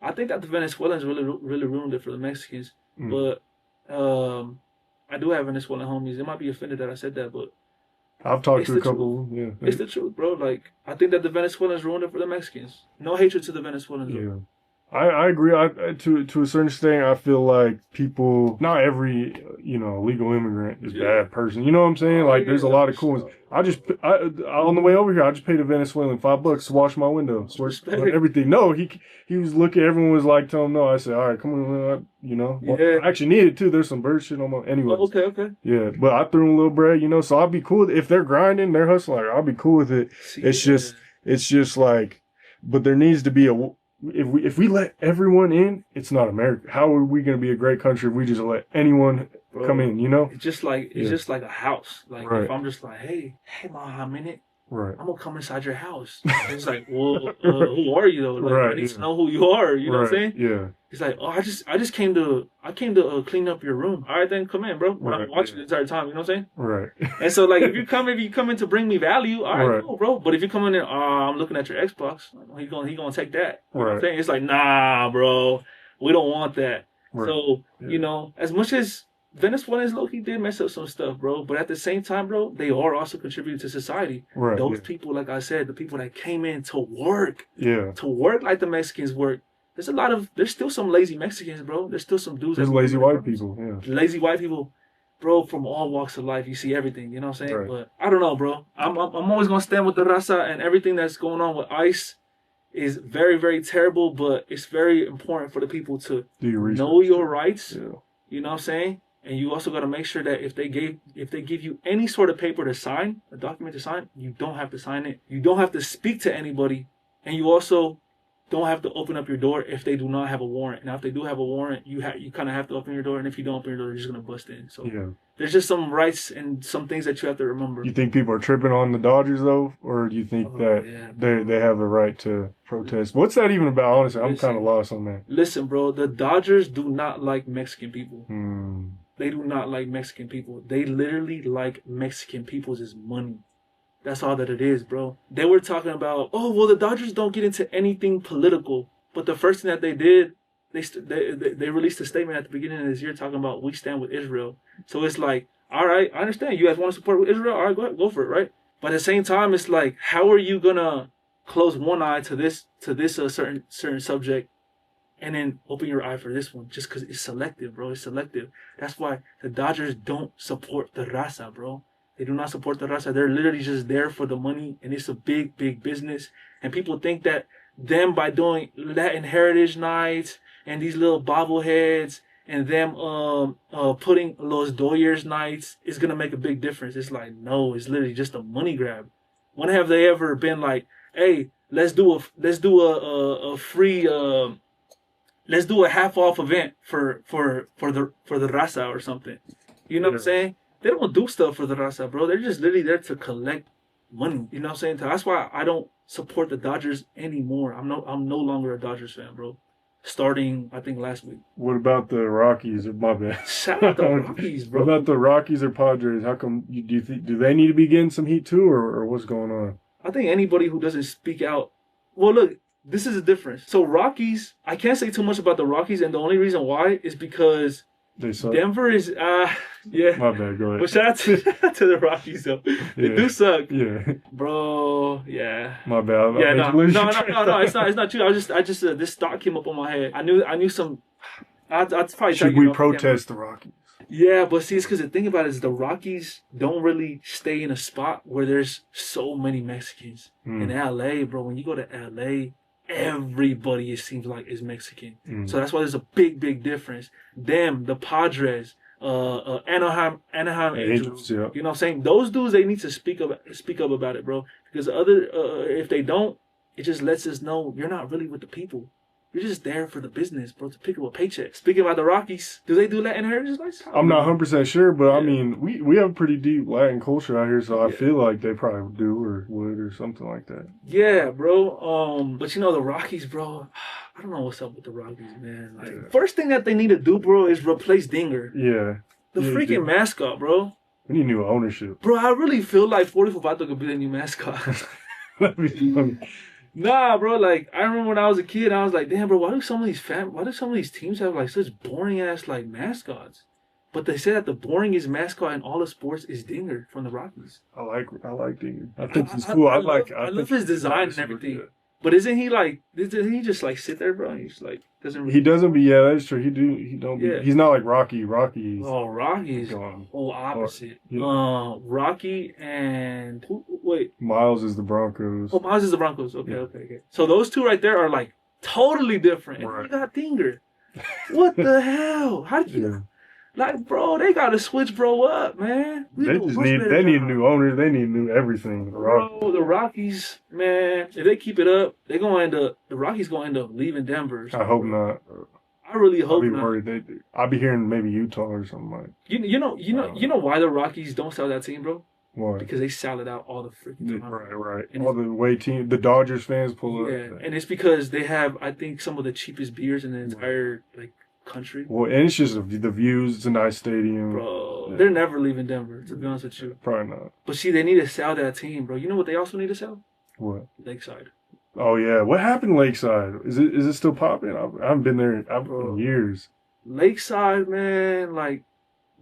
[SPEAKER 1] the Venezuelans really ruined it for the Mexicans. But I do have Venezuelan homies. They might be offended that I said that, but
[SPEAKER 2] I've talked to a couple. Yeah,
[SPEAKER 1] it's the truth, bro. Like I think that the Venezuelans ruined it for the Mexicans. No hatred to the Venezuelans.
[SPEAKER 2] Yeah, I agree. To a certain extent, I feel like people, not every legal immigrant is a bad person. You know what I'm saying? Like there's a lot of cool ones. On the way over here, I just paid a Venezuelan $5 to wash my window, everything. No, he was looking. Everyone was like, "Tell him no." I said, "All right, come on, I actually need it too. There's some bird shit on my anyway."
[SPEAKER 1] Okay.
[SPEAKER 2] Yeah, but I threw him a little bread, so I'll be cool if they're grinding, they're hustling. Like, I'll be cool with it. It's just like, but there needs to be if we let everyone in, it's not America. How are we going to be a great country if we just let anyone come in? It's just like a house. Like if I'm just like, hey, Mohammed, I'm gonna come inside your house. It's like, well, who are you though? Like, I need to know who you are. You know what I'm saying? Yeah.
[SPEAKER 1] It's like, oh, I just came to clean up your room. All right, then come in, bro. I'm watching the entire time. You know what I'm saying?
[SPEAKER 2] Right.
[SPEAKER 1] And so, like, if you come in to bring me value, all right, cool, bro. But if you come in there, I'm looking at your Xbox. He gonna take that. You know what I'm saying? It's like, nah, bro. We don't want that. Right. So, as much as Venezuelans low-key did mess up some stuff, bro. But at the same time, bro, they are also contributing to society.
[SPEAKER 2] Right.
[SPEAKER 1] Those people, like I said, the people that came in to work.
[SPEAKER 2] Yeah.
[SPEAKER 1] To work like the Mexicans work. There's still some lazy Mexicans, bro. There's still some dudes.
[SPEAKER 2] There's lazy white people, yeah.
[SPEAKER 1] Lazy white people, bro, from all walks of life. You see everything, you know what I'm saying?
[SPEAKER 2] Right.
[SPEAKER 1] But I don't know, bro. I'm always going to stand with the raza, and everything that's going on with ICE is very, very terrible, but it's very important for the people to know your rights.
[SPEAKER 2] Yeah.
[SPEAKER 1] You know what I'm saying? And you also got to make sure that if they give you any sort of paper to sign, a document to sign, you don't have to sign it. You don't have to speak to anybody, and you also don't have to open up your door if they do not have a warrant. Now, if they do have a warrant, you kind of have to open your door, and if you don't open your door, you're just gonna bust in. So there's just some rights and some things that you have to remember.
[SPEAKER 2] You think people are tripping on the Dodgers though, or do you think they have a right to protest? What's that even about? Honestly, I'm kind of lost on that.
[SPEAKER 1] Listen, bro, the Dodgers do not like Mexican people. They do not like Mexican people. They literally like Mexican people's money. That's all that it is, bro. They were talking about, the Dodgers don't get into anything political. But the first thing that they did they released a statement at the beginning of this year talking about we stand with Israel. So it's like, all right, I understand you guys want to support Israel. All right, go ahead, go for it, right? But at the same time, it's like, how are you gonna close one eye to this certain subject, and then open your eye for this one just because it's selective, bro? It's selective. That's why the Dodgers don't support the raza, bro. They do not support the raza. They're literally just there for the money, and it's a big, big business. And people think that them by doing Latin Heritage Nights and these little bobbleheads and them putting Los Doyers Nights is gonna make a big difference. It's like, no, it's literally just a money grab. When have they ever been like, hey, let's do a free let's do a half off event for the raza or something? You know what I'm saying? They don't do stuff for the raza, bro. They're just literally there to collect money. You know what I'm saying? That's why I don't support the Dodgers anymore. I'm no longer a Dodgers fan, bro. Starting, I think, last week.
[SPEAKER 2] What about the Rockies? My bad.
[SPEAKER 1] Shout out the Rockies, bro.
[SPEAKER 2] What about the Rockies or Padres? How come do they need to be getting some heat too, or what's going on?
[SPEAKER 1] I think anybody who doesn't speak out. Well, look, this is a difference. So Rockies, I can't say too much about the Rockies, and the only reason why is because
[SPEAKER 2] they suck.
[SPEAKER 1] Denver is yeah.
[SPEAKER 2] My bad, go ahead.
[SPEAKER 1] But shout out to the Rockies though. They do suck.
[SPEAKER 2] Yeah.
[SPEAKER 1] Bro, yeah.
[SPEAKER 2] My bad.
[SPEAKER 1] Yeah, no, it's not true. I just this thought came up on my head. I knew some. I'd probably
[SPEAKER 2] should we protest the Rockies?
[SPEAKER 1] Yeah, but see, it's because the thing about it is the Rockies don't really stay in a spot where there's so many Mexicans. In LA, bro, when you go to LA, everybody, it seems like, is Mexican. So that's why there's a big, big difference. Them, the Padres, Anaheim Angels.
[SPEAKER 2] Yeah.
[SPEAKER 1] You know what I'm saying? Those dudes, they need to speak up about it, bro. Because if they don't, it just lets us know you're not really with the people. You're just there for the business, bro, to pick up a paycheck. Speaking about the Rockies, do they do Latin Heritage Nights?
[SPEAKER 2] I'm not 100% sure, but I mean, we have pretty deep Latin culture out here, so I feel like they probably do or would or something like that.
[SPEAKER 1] Yeah, bro. But you know, the Rockies, bro, I don't know what's up with the Rockies, man. Like, first thing that they need to do, bro, is replace Dinger.
[SPEAKER 2] Yeah.
[SPEAKER 1] The freaking mascot, bro.
[SPEAKER 2] We need new ownership.
[SPEAKER 1] Bro, I really feel like 44 Vato could be the new mascot.
[SPEAKER 2] That'd be funny.
[SPEAKER 1] Nah, bro, like, I remember when I was a kid, I was like, damn, bro, why do some of these teams have, like, such boring-ass, like, mascots? But they say that the boringest mascot in all of sports is Dinger from the Rockies.
[SPEAKER 2] I like Dinger. I think he's cool. I
[SPEAKER 1] love his design and everything. But isn't he, like, doesn't he just, like, sit there, bro? He's, like, doesn't really...
[SPEAKER 2] He doesn't be, yeah, that's true. He don't be... He's not like Rocky. Rocky's...
[SPEAKER 1] Oh, Rocky's whole opposite.
[SPEAKER 2] Yeah.
[SPEAKER 1] Rocky and... Wait.
[SPEAKER 2] Miles is the Broncos.
[SPEAKER 1] Oh, Miles is the Broncos. Okay. So those two right there are, like, totally different. And you got Dinger. What the hell? How did you... Yeah. Like, bro, they got to switch bro up, man.
[SPEAKER 2] They need new owners. They need new everything.
[SPEAKER 1] Bro, the Rockies, man, if they keep it up, the Rockies going to end up leaving Denver.
[SPEAKER 2] I hope not.
[SPEAKER 1] I really hope not.
[SPEAKER 2] I'll be worried. I'll be hearing maybe Utah or something like.
[SPEAKER 1] You know why the Rockies don't sell that team, bro?
[SPEAKER 2] Why?
[SPEAKER 1] Because they sell it out all the freaking time.
[SPEAKER 2] Right. And all the way the Dodgers fans pull up.
[SPEAKER 1] Yeah, and it's because they have, I think, some of the cheapest beers in the entire country.
[SPEAKER 2] Well, and it's just the views. It's a nice stadium.
[SPEAKER 1] Bro, they're never leaving Denver, to be honest with you.
[SPEAKER 2] Probably not.
[SPEAKER 1] But see, they need to sell that team, bro. You know what they also need to sell?
[SPEAKER 2] What?
[SPEAKER 1] Lakeside.
[SPEAKER 2] Oh yeah, what happened to Lakeside? Is it still popping? I haven't been there in years.
[SPEAKER 1] Lakeside, man,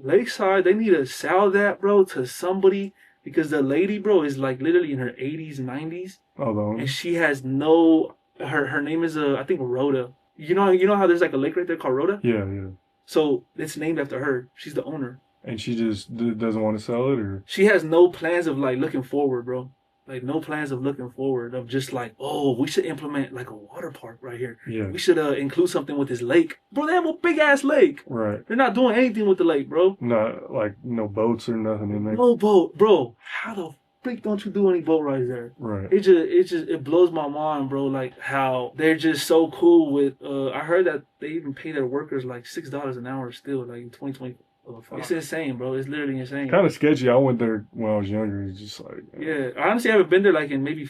[SPEAKER 1] Lakeside, they need to sell that, bro, to somebody, because the lady, bro, is like literally in her 80s, 90s.
[SPEAKER 2] Oh,
[SPEAKER 1] and she has her name is I think Rhoda. You know how there's like a lake right there called Rhoda?
[SPEAKER 2] Yeah.
[SPEAKER 1] So it's named after her. She's the owner.
[SPEAKER 2] And she just doesn't want to sell it, or?
[SPEAKER 1] She has no plans of like looking forward, bro. Like no plans of looking forward, of just like, oh, we should implement like a water park right here.
[SPEAKER 2] Yeah.
[SPEAKER 1] We should include something with this lake. Bro, they have a big ass lake.
[SPEAKER 2] Right.
[SPEAKER 1] They're not doing anything with the lake, bro.
[SPEAKER 2] Not like no boats or nothing in there.
[SPEAKER 1] No boat, bro. How the freak don't you do any boat rides there?
[SPEAKER 2] Right.
[SPEAKER 1] It blows my mind, bro. Like how they're just so cool with. I heard that they even pay their workers like $6 an hour still, like in 2020. It's insane, bro. It's literally insane.
[SPEAKER 2] Kind of sketchy. I went there when I was younger. It's just like...
[SPEAKER 1] Yeah. I honestly haven't been there like in maybe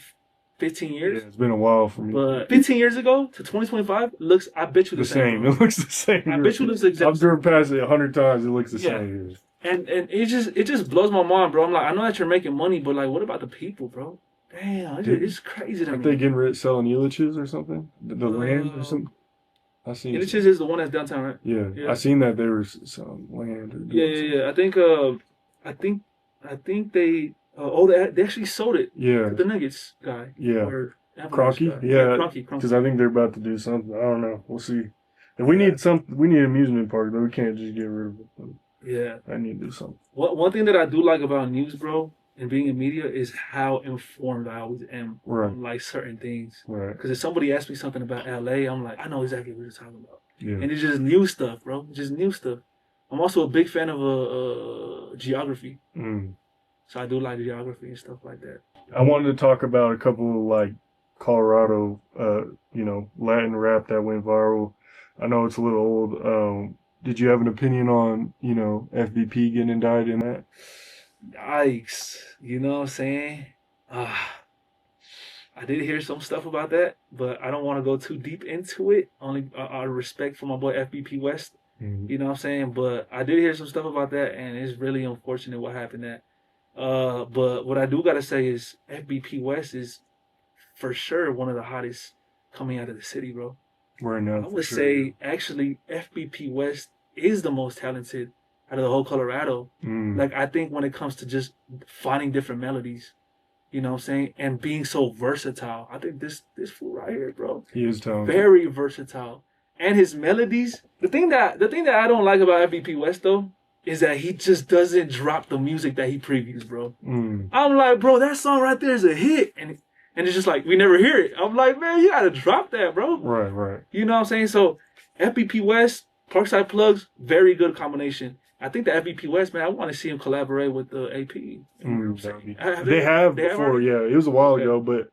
[SPEAKER 1] 15 years.
[SPEAKER 2] Yeah, it's been a while for me.
[SPEAKER 1] But 15 years ago to 2025 looks, I bet you the same.
[SPEAKER 2] It looks the same.
[SPEAKER 1] I bet you it looks exactly.
[SPEAKER 2] I've driven past it 100 times. It looks the same.
[SPEAKER 1] And it just blows my mind, bro. I'm like, I know that you're making money, but like, what about the people, bro? Damn, it's crazy to me.
[SPEAKER 2] Are they getting rid of selling Elitches or something? The land or something? I seen
[SPEAKER 1] Innich's is the one that's downtown, right?
[SPEAKER 2] yeah, I seen that there was some land. Or
[SPEAKER 1] Yeah. I think they. They actually sold it.
[SPEAKER 2] Yeah.
[SPEAKER 1] To the Nuggets guy.
[SPEAKER 2] Yeah.
[SPEAKER 1] Or
[SPEAKER 2] Cronky?
[SPEAKER 1] guy.
[SPEAKER 2] Yeah.
[SPEAKER 1] Cronky.
[SPEAKER 2] Because I think they're about to do something. I don't know. We'll see. If we need we need an amusement park, though. We can't just get rid of it.
[SPEAKER 1] Yeah.
[SPEAKER 2] I need to do something.
[SPEAKER 1] One thing that I do like about news, bro, and being in media is how informed I always am on like certain things.
[SPEAKER 2] Right.
[SPEAKER 1] Because if somebody asks me something about LA, I'm like, I know exactly what you're talking about.
[SPEAKER 2] Yeah.
[SPEAKER 1] And it's just new stuff, bro. Just new stuff. I'm also a big fan of geography. So I do like geography and stuff like that.
[SPEAKER 2] I wanted to talk about a couple of like Colorado, Latin rap that went viral. I know it's a little old. Did you have an opinion on, FBP getting indicted in that?
[SPEAKER 1] Yikes. You know what I'm saying? I did hear some stuff about that, but I don't want to go too deep into it. Only out of respect for my boy FBP West. You know what I'm saying? But I did hear some stuff about that, and it's really unfortunate what happened that. But what I do gotta say is FBP West is for sure one of the hottest coming out of the city, bro.
[SPEAKER 2] Right now,
[SPEAKER 1] I would say actually FBP West is the most talented out of the whole Colorado. Like I think when it comes to just finding different melodies, you know what I'm saying, and being so versatile, I think this fool right here, bro,
[SPEAKER 2] he is talented.
[SPEAKER 1] Very versatile, and his melodies. The thing that I don't like about FBP West though is that he just doesn't drop the music that he previews, bro. I'm like, bro, that song right there is a hit, and it's just like we never hear it. I'm like, man, you gotta drop that, bro.
[SPEAKER 2] Right.
[SPEAKER 1] You know what I'm saying? So FBP West, Parkside Plugs, very good combination. I think the FBP West, man, I want to see him collaborate with the AP.
[SPEAKER 2] They have before, yeah. It was a while ago, but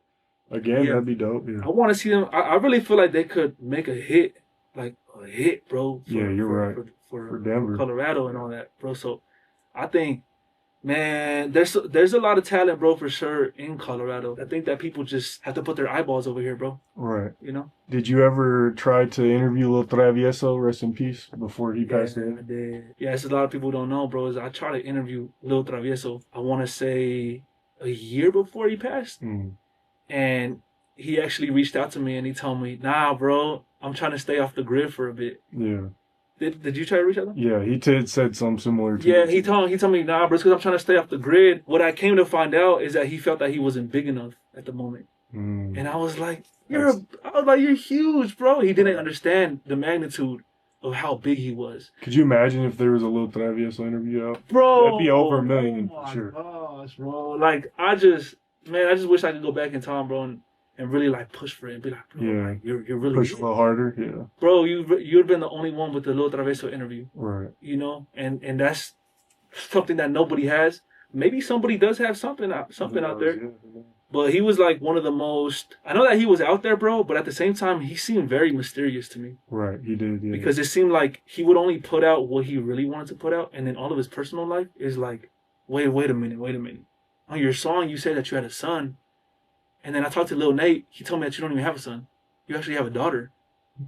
[SPEAKER 2] again, that'd be dope. Yeah.
[SPEAKER 1] I want to see them. I really feel like they could make a hit, bro.
[SPEAKER 2] You're right.
[SPEAKER 1] For
[SPEAKER 2] Denver,
[SPEAKER 1] Colorado, and all that, bro. So I think, man, there's a lot of talent, bro, for sure in Colorado. I think that people just have to put their eyeballs over here, bro.
[SPEAKER 2] Right.
[SPEAKER 1] You know?
[SPEAKER 2] Did you ever try to interview Lil Travieso, rest in peace, before he passed away?
[SPEAKER 1] I did. Yeah, it's a lot of people don't know, bro. Is I tried to interview Lil Travieso, I want to say a year before he passed. And he actually reached out to me and he told me, nah, bro, I'm trying to stay off the grid for a bit.
[SPEAKER 2] Yeah.
[SPEAKER 1] Did you try to reach out to him?
[SPEAKER 2] Yeah, he said something similar to
[SPEAKER 1] Yeah, he told me, nah, bro, it's because I'm trying to stay off the grid. What I came to find out is that he felt that he wasn't big enough at the moment. And I was like, you're huge, bro. He didn't understand the magnitude of how big he was.
[SPEAKER 2] Could you imagine if there was a Lil Travieso interview out?
[SPEAKER 1] Bro.
[SPEAKER 2] That'd be over 1 million for sure.
[SPEAKER 1] Oh my gosh, bro. Like, I just wish I could go back in time, bro, and really like push for it and be like, bro, like, you're really
[SPEAKER 2] push a little harder, yeah.
[SPEAKER 1] Bro, you've been the only one with the Lil Travieso interview.
[SPEAKER 2] Right.
[SPEAKER 1] You know? And that's something that nobody has. Maybe somebody does have something out there. Yeah. But he was like one of the most... I know that he was out there, bro, but at the same time, he seemed very mysterious to me.
[SPEAKER 2] Right, he did, yeah.
[SPEAKER 1] Because it seemed like he would only put out what he really wanted to put out, and then all of his personal life is like, wait a minute. On your song, you said that you had a son, and then I talked to Lil Nate. He told me that you don't even have a son. You actually have a daughter.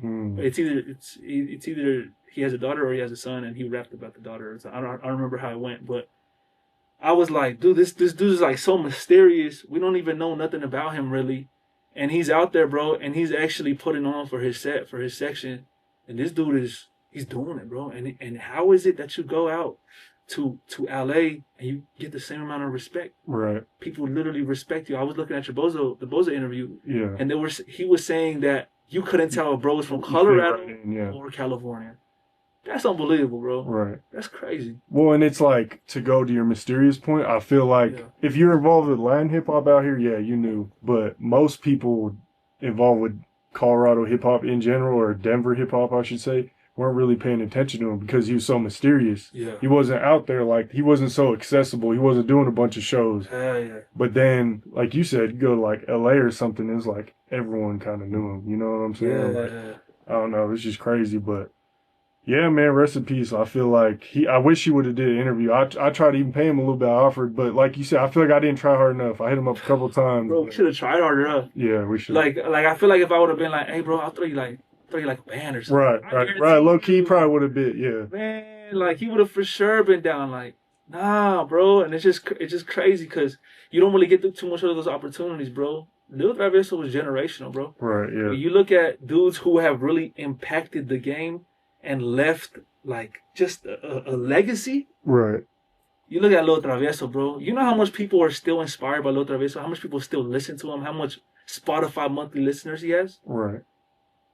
[SPEAKER 1] It's either he has a daughter or he has a son, and he rapped about the daughter. So I don't remember how it went, but I was like, dude, this dude is like so mysterious. We don't even know nothing about him really, and he's out there, bro, and he's actually putting on for his section, and this dude he's doing it, bro. And how is it that you go out to LA and you get the same amount of respect?
[SPEAKER 2] Right. People
[SPEAKER 1] literally respect you. I was looking at the Bozo interview.
[SPEAKER 2] Yeah.
[SPEAKER 1] And he was saying that you couldn't tell a bro was from Colorado or California. That's unbelievable, bro.
[SPEAKER 2] Right.
[SPEAKER 1] That's crazy.
[SPEAKER 2] Well, and it's like, to go to your mysterious point, I feel like if you're involved with Latin hip hop out here, yeah, you knew. But most people involved with Colorado hip hop in general, or Denver hip hop, I should say, weren't really paying attention to him because he was so mysterious.
[SPEAKER 1] Yeah.
[SPEAKER 2] He wasn't out there, like, he wasn't so accessible. He wasn't doing a bunch of shows.
[SPEAKER 1] Yeah.
[SPEAKER 2] But then, like you said, you go to like LA or something, it's like everyone kind of knew him. You know what I'm saying?
[SPEAKER 1] Yeah.
[SPEAKER 2] Like, I don't know. It's just crazy. But yeah, man, rest in peace. I feel like I wish he would have did an interview. I tried to even pay him a little bit. I offered, but like you said, I feel like I didn't try hard enough. I hit him up a couple times.
[SPEAKER 1] Bro, we should have tried harder, huh?
[SPEAKER 2] Yeah, we should.
[SPEAKER 1] Like I feel like if I would have been like, hey, bro, I'll throw you like a band or something.
[SPEAKER 2] Right. Low key, probably would have been, yeah.
[SPEAKER 1] Man, like he would have for sure been down. Like, nah, bro. And it's just crazy because you don't really get too much of those opportunities, bro. Lil Travieso was generational, bro.
[SPEAKER 2] Right, yeah.
[SPEAKER 1] You look at dudes who have really impacted the game and left like just a legacy.
[SPEAKER 2] Right.
[SPEAKER 1] You look at Lil Travieso, bro. You know how much people are still inspired by Lil Travieso? How much people still listen to him? How much Spotify monthly listeners he has?
[SPEAKER 2] Right.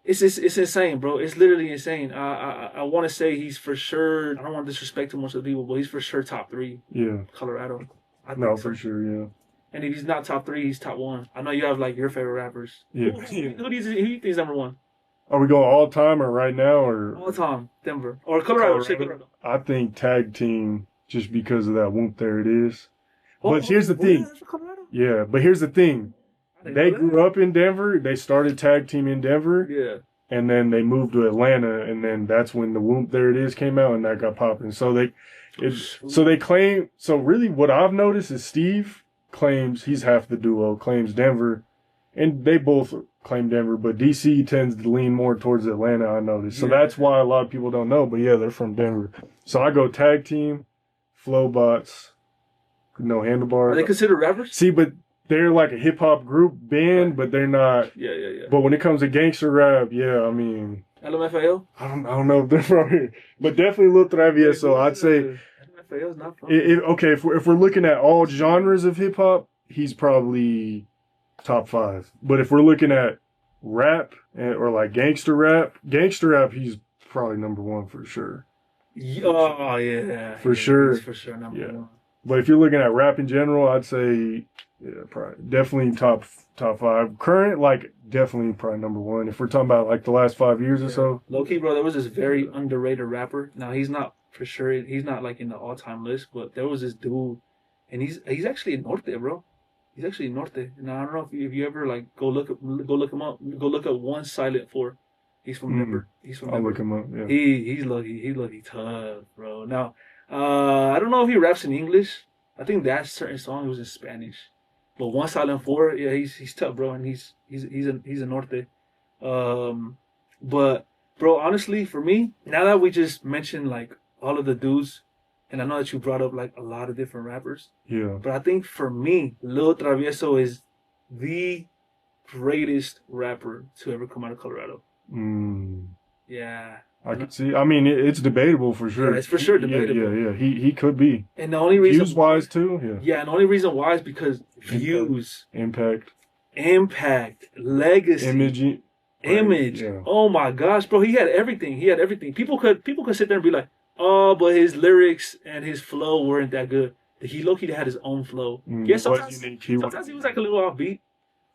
[SPEAKER 1] It's insane, bro. It's literally insane. I want to say he's for sure. I don't want to disrespect too much of the people, but he's for sure top 3.
[SPEAKER 2] Yeah.
[SPEAKER 1] Colorado. I think
[SPEAKER 2] No,
[SPEAKER 1] so.
[SPEAKER 2] for sure, yeah.
[SPEAKER 1] And if he's not top 3, he's top 1. I know you have like your favorite rappers.
[SPEAKER 2] Yeah.
[SPEAKER 1] Who do you think is number 1?
[SPEAKER 2] Are we going all time or right now or
[SPEAKER 1] All time, Denver or Colorado? Colorado.
[SPEAKER 2] I think tag team just because of that whoop. There it is. But here's the thing. Yeah, but here's the thing. They grew up in Denver. They started tag team in Denver.
[SPEAKER 1] Yeah.
[SPEAKER 2] And then they moved to Atlanta, and then that's when the Whoop There It Is came out, and that got popping. So they claim. So really, what I've noticed is Steve claims he's half the duo, claims Denver, and they both claim Denver, but DC tends to lean more towards Atlanta. I noticed, so that's why a lot of people don't know. But yeah, they're from Denver. So I go tag team, Flowbots, no handlebars.
[SPEAKER 1] Are they considered rappers?
[SPEAKER 2] See, but they're like a hip hop group band, but they're not.
[SPEAKER 1] Yeah.
[SPEAKER 2] But when it comes to gangster rap, yeah, I mean,
[SPEAKER 1] LMFAO?
[SPEAKER 2] I don't know if they're from here, but definitely Lil Travieso. I'd say.
[SPEAKER 1] LMFAO's not from.
[SPEAKER 2] Okay, if we're looking at all genres of hip hop, he's probably top 5. But if we're looking at rap or like gangster rap, he's probably number 1 for sure.
[SPEAKER 1] Oh yeah,
[SPEAKER 2] for sure.
[SPEAKER 1] He's for sure number 1.
[SPEAKER 2] But if you're looking at rap in general, I'd say probably definitely top 5. Current, like definitely probably number 1. If we're talking about like the last 5 years or so.
[SPEAKER 1] Low key, bro, there was this very underrated rapper. Now he's not for sure. He's not like in the all-time list, but there was this dude, and he's actually in Norte, bro. He's actually in Norte. Now I don't know if you ever like go look him up. Go look up One Silent 4. He's from Denver. He's from Denver.
[SPEAKER 2] I'll look him up. Yeah.
[SPEAKER 1] He's lucky tough, bro. Now I don't know if he raps in English. I think that certain song was in Spanish. But One Silent 4, yeah, he's tough, bro, and he's a Norte. But bro, honestly, for me, now that we just mentioned like all of the dudes, and I know that you brought up like a lot of different rappers.
[SPEAKER 2] Yeah.
[SPEAKER 1] But I think for me, Lil Travieso is the greatest rapper to ever come out of Colorado. Yeah.
[SPEAKER 2] I could see. I mean, it's debatable for sure.
[SPEAKER 1] Yeah, it's for sure debatable.
[SPEAKER 2] Yeah. He could be.
[SPEAKER 1] And the only reason
[SPEAKER 2] views wise too. Yeah.
[SPEAKER 1] Yeah, and the only reason why is because views,
[SPEAKER 2] impact,
[SPEAKER 1] legacy, image.
[SPEAKER 2] Yeah.
[SPEAKER 1] Oh my gosh, bro, he had everything. People could sit there and be like, oh, but his lyrics and his flow weren't that good. He low-key had his own flow. Yeah, sometimes he was like a little offbeat.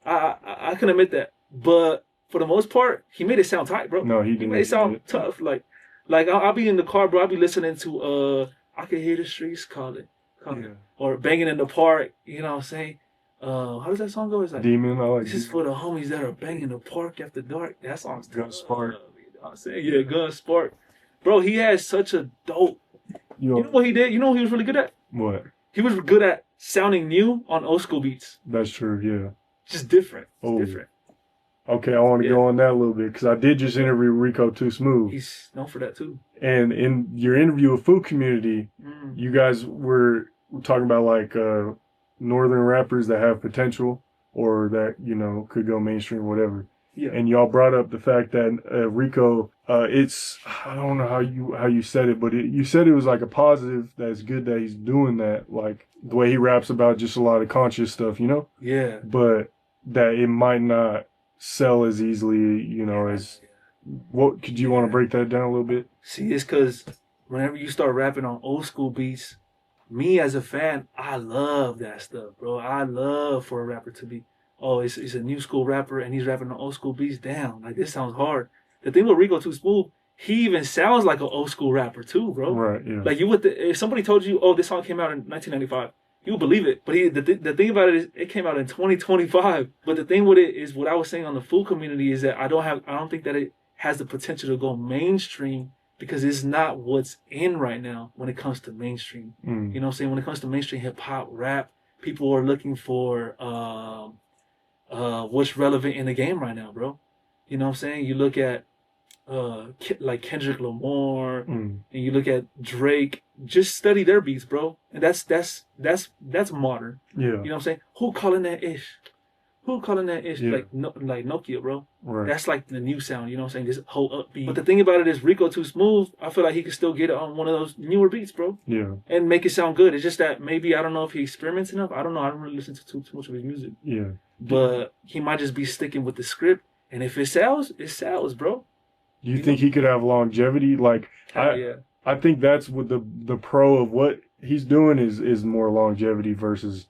[SPEAKER 1] I can admit that, but for the most part, he made it sound tight, bro.
[SPEAKER 2] No, he didn't.
[SPEAKER 1] He made it sound tough. Like I'll be in the car, bro. I'll be listening to I Can Hear the Streets Calling. Or Banging in the Park. You know what I'm saying? How does that song go? It's like
[SPEAKER 2] Demon. I like
[SPEAKER 1] this is for the homies that are banging the park after dark. That song's
[SPEAKER 2] Gun Spark.
[SPEAKER 1] You know what I'm saying? Yeah, Gun Spark. Bro, he has such a dope. You know what he did? You know what he was really good at?
[SPEAKER 2] What?
[SPEAKER 1] He was good at sounding new on old school beats.
[SPEAKER 2] That's true. Yeah.
[SPEAKER 1] Just different.
[SPEAKER 2] Different. Okay, I want to go on that a little bit because I did just interview Rico too Smoove.
[SPEAKER 1] He's known for that too.
[SPEAKER 2] And in your interview with Foo Community, you guys were talking about like northern rappers that have potential or that could go mainstream or whatever.
[SPEAKER 1] Yeah.
[SPEAKER 2] And y'all brought up the fact that Rico, it's I don't know how you said it, but you said it was like a positive. That's good that he's doing that. Like the way he raps about just a lot of conscious stuff,
[SPEAKER 1] Yeah.
[SPEAKER 2] But that it might not sell as easily, as what could you want to break that down a little bit?
[SPEAKER 1] See, it's because whenever you start rapping on old school beats, me as a fan, I love that stuff, bro. I love for a rapper to be, it's a new school rapper and he's rapping on old school beats. Damn, like this sounds hard. The thing with Rico too Smoove, he even sounds like an old school rapper too, bro.
[SPEAKER 2] Right. Yeah.
[SPEAKER 1] Like if somebody told you, this song came out in 1995. You would believe it, but the thing about it is it came out in 2025. But the thing with it is what I was saying on the Foo Community is that I don't think that it has the potential to go mainstream because it's not what's in right now when it comes to mainstream. You know what I'm saying? When it comes to mainstream hip hop, rap, people are looking for what's relevant in the game right now, bro. You know what I'm saying? You look at like Kendrick Lamar and you look at Drake. Just study their beats, bro. And that's modern.
[SPEAKER 2] Yeah.
[SPEAKER 1] You know what I'm saying? Who calling that ish? Who calling that ish?
[SPEAKER 2] Yeah.
[SPEAKER 1] Like Nokia, bro.
[SPEAKER 2] Right.
[SPEAKER 1] That's like the new sound, you know what I'm saying? This whole upbeat. But the thing about it is Rico too smooth. I feel like he could still get it on one of those newer beats, bro.
[SPEAKER 2] Yeah.
[SPEAKER 1] And make it sound good. It's just that maybe, I don't know if he experiments enough. I don't know. I don't really listen to too much of his music.
[SPEAKER 2] Yeah.
[SPEAKER 1] But he might just be sticking with the script. And if it sells, bro.
[SPEAKER 2] Do you think he could have longevity? Like,
[SPEAKER 1] Yeah.
[SPEAKER 2] I think that's what the pro of what he's doing is more longevity versus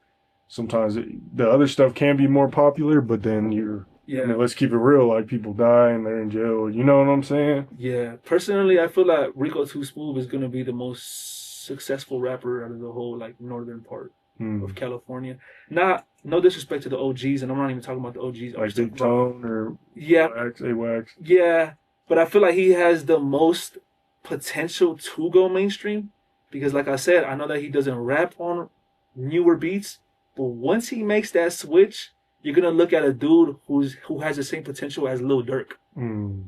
[SPEAKER 2] sometimes the other stuff can be more popular, but then I mean, let's keep it real. Like, people die and they're in jail. You know what I'm saying?
[SPEAKER 1] Yeah. Personally, I feel like Rico Too Smoove is gonna be the most successful rapper out of the whole like northern part of California. No disrespect to the OGs, and I'm not even talking about the OGs.
[SPEAKER 2] Like Big Tone or A-Wax.
[SPEAKER 1] Yeah, but I feel like he has the most potential to go mainstream because, like I said, I know that he doesn't rap on newer beats, but once he makes that switch, you're gonna look at a dude who has the same potential as Lil Durk.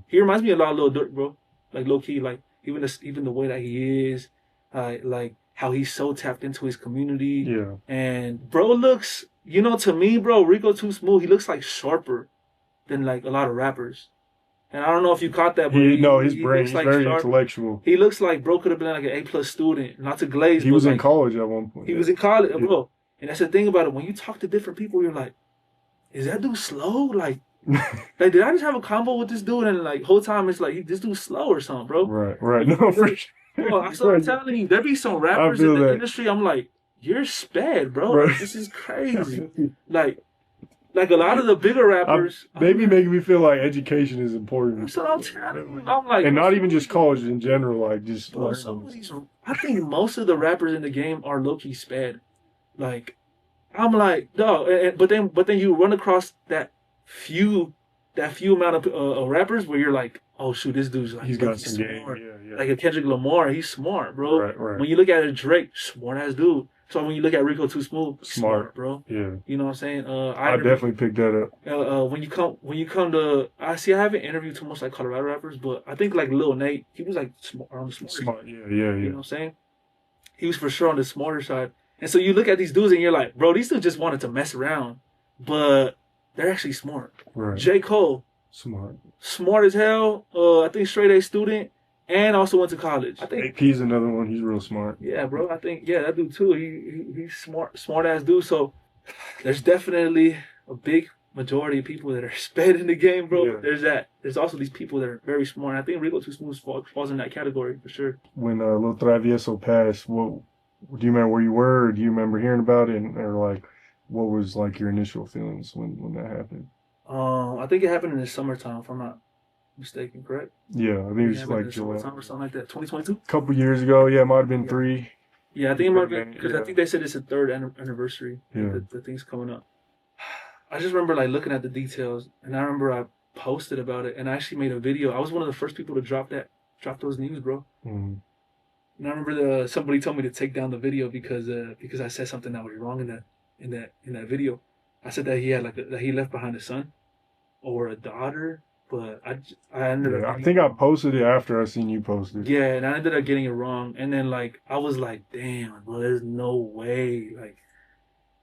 [SPEAKER 1] He reminds me a lot of Lil Durk, bro. Like low key, like even the way that he is, like how he's so tapped into his community.
[SPEAKER 2] Yeah.
[SPEAKER 1] And bro looks, to me, bro, Rico Too Smoove, he looks like sharper than like a lot of rappers. And I don't know if you caught that, but
[SPEAKER 2] his brain is like very intellectual.
[SPEAKER 1] He looks like bro could have been like an A+ student, not to glaze.
[SPEAKER 2] He was in college at one point.
[SPEAKER 1] He was in college, bro. And that's the thing about it. When you talk to different people, you're like, is that dude slow? Like did I just have a combo with this dude? And like whole time it's like this dude's slow or something, bro.
[SPEAKER 2] Right. No, for sure.
[SPEAKER 1] Bro, I'm telling you, there be some rappers in the industry. I'm like, you're sped, bro.
[SPEAKER 2] Right.
[SPEAKER 1] Like, this is crazy. like a lot of the bigger rappers.
[SPEAKER 2] Making me feel like education is important.
[SPEAKER 1] That's what I'm telling you. I'm like,
[SPEAKER 2] and not even just college in general, like just.
[SPEAKER 1] Bro, I think most of the rappers in the game are low key sped. Like, I'm like, no, but then you run across that few amount of rappers where you're like, oh shoot, this dude's like,
[SPEAKER 2] he's got some game.
[SPEAKER 1] Yeah. Like a Kendrick Lamar, he's smart, bro.
[SPEAKER 2] Right.
[SPEAKER 1] When you look at a Drake, smart ass dude. So when you look at Rico Too Smoove, smart, bro.
[SPEAKER 2] Yeah.
[SPEAKER 1] You know what I'm saying?
[SPEAKER 2] I definitely picked that up.
[SPEAKER 1] When you come to, I haven't interviewed too much like Colorado rappers, but I think like Lil Nate, he was like on the smart.
[SPEAKER 2] Yeah.
[SPEAKER 1] You know what I'm saying? He was for sure on the smarter side. And so you look at these dudes and you're like, bro, these dudes just wanted to mess around, but they're actually smart.
[SPEAKER 2] Right.
[SPEAKER 1] J. Cole, smart as hell. I think straight A student, and also went to college. I think
[SPEAKER 2] AP's another one. He's real smart.
[SPEAKER 1] Yeah, bro. I think that dude too. He's smart ass dude. So there's definitely a big majority of people that are sped in the game, bro. Yeah. There's that. There's also these people that are very smart. I think Rico Too Smoove falls in that category for sure.
[SPEAKER 2] When Lil Travieso passed, do you remember where you were? Or do you remember hearing about it, or like, what was like your initial feelings when that happened?
[SPEAKER 1] I think it happened in the summertime, if I'm not mistaken, correct?
[SPEAKER 2] Yeah, I think it was like
[SPEAKER 1] July or something like that. 2022.
[SPEAKER 2] A couple years ago, it might have been 3.
[SPEAKER 1] Yeah, I think it might have been because I think they said it's the 3rd anniversary.
[SPEAKER 2] Yeah,
[SPEAKER 1] the thing's coming up. I just remember like looking at the details, and I remember I posted about it, and I actually made a video. I was one of the first people to drop those news, bro.
[SPEAKER 2] Mm-hmm.
[SPEAKER 1] And I remember somebody told me to take down the video because I said something that was wrong in that video. I said that he had that he left behind a son or a daughter, but I ended up.
[SPEAKER 2] I think I posted it after I seen you post it.
[SPEAKER 1] Yeah, and I ended up getting it wrong, and then like I was like, damn, bro, there's no way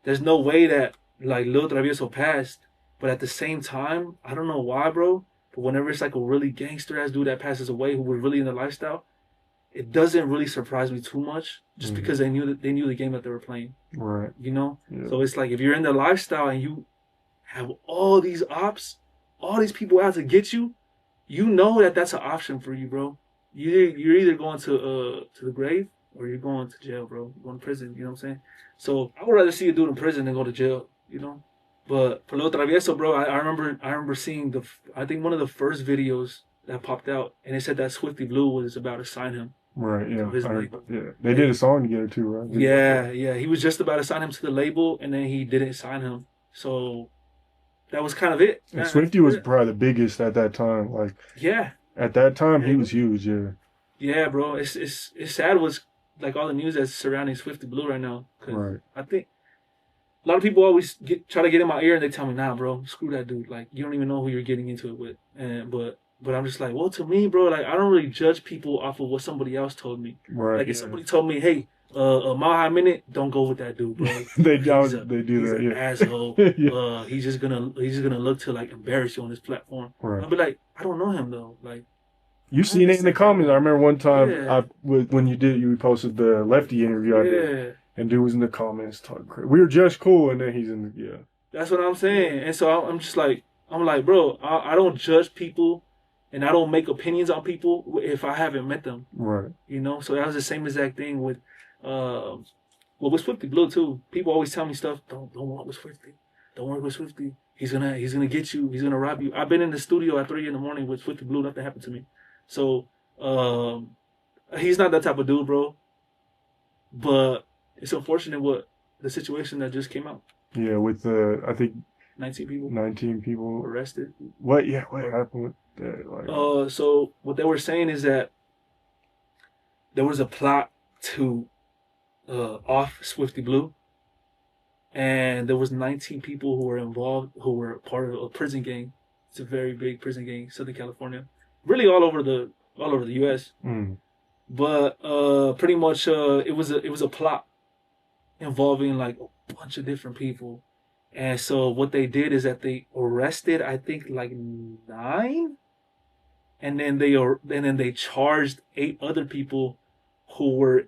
[SPEAKER 1] that like Lil Travieso passed, but at the same time, I don't know why, bro, but whenever it's like a really gangster ass dude that passes away who was really in the lifestyle, it doesn't really surprise me too much, just because they knew the game that they were playing.
[SPEAKER 2] Right.
[SPEAKER 1] You know?
[SPEAKER 2] Yeah.
[SPEAKER 1] So it's like if you're in the lifestyle and you have all these ops, all these people out to get you, you know that that's an option for you, bro. You're either going to the grave or you're going to jail, bro. You're going to prison, you know what I'm saying? So I would rather see a dude in prison than go to jail, you know? But for Lil Travieso, bro, I remember seeing I think one of the first videos that popped out, and it said that Swifty Blue was about to sign him.
[SPEAKER 2] Right, yeah. They did a song together too, right?
[SPEAKER 1] Yeah. He was just about to sign him to the label, and then he didn't sign him. So that was kind of it.
[SPEAKER 2] And Swifty was probably the biggest at that time. Like,
[SPEAKER 1] yeah.
[SPEAKER 2] At that time, he was huge, yeah.
[SPEAKER 1] Yeah, bro. It's sad what's like all the news that's surrounding Swifty Blue right now.
[SPEAKER 2] Right.
[SPEAKER 1] I think a lot of people always try to get in my ear and they tell me, nah, bro, screw that dude. Like, you don't even know who you're getting into it with. But I'm just like, well, to me, bro, like, I don't really judge people off of what somebody else told me.
[SPEAKER 2] Right.
[SPEAKER 1] Like, if somebody told me, hey, A Mile High Minute, don't go with that dude, bro.
[SPEAKER 2] they
[SPEAKER 1] He's
[SPEAKER 2] do
[SPEAKER 1] he's
[SPEAKER 2] that.
[SPEAKER 1] an
[SPEAKER 2] Yeah.
[SPEAKER 1] asshole.
[SPEAKER 2] Yeah.
[SPEAKER 1] He's just gonna look to like embarrass you on his platform.
[SPEAKER 2] Right.
[SPEAKER 1] I'll be like, I don't know him though. Like,
[SPEAKER 2] You seen it in the comments. I remember one time
[SPEAKER 1] Yeah.
[SPEAKER 2] when you posted the Lefty interview I did,
[SPEAKER 1] Yeah,
[SPEAKER 2] and dude was in the comments talking crazy. We were just cool, and then he's in the, yeah.
[SPEAKER 1] that's what I'm saying. And so I'm just like, bro, I don't judge people, and I don't make opinions on people if I haven't met them.
[SPEAKER 2] Right.
[SPEAKER 1] You know, so that was the same exact thing with, with Swifty Blue too. People always tell me stuff. Don't work with Swifty. Don't work with Swifty. He's gonna get you. He's gonna rob you. I've been in the studio at 3 a.m. with Swifty Blue. Nothing happened to me. So he's not that type of dude, bro. But it's unfortunate what the situation that just came out.
[SPEAKER 2] Yeah, with I think 19 people
[SPEAKER 1] arrested.
[SPEAKER 2] What? Yeah, what happened with that? Like,
[SPEAKER 1] so what they were saying is that there was a plot to off Swifty Blue, and there was 19 people who were involved, who were part of a prison gang. It's a very big prison gang, Southern California, really all over the U.S. But pretty much it was a plot involving like a bunch of different people, and so what they did is that they arrested, I think, like 9, and then they charged 8 other people who were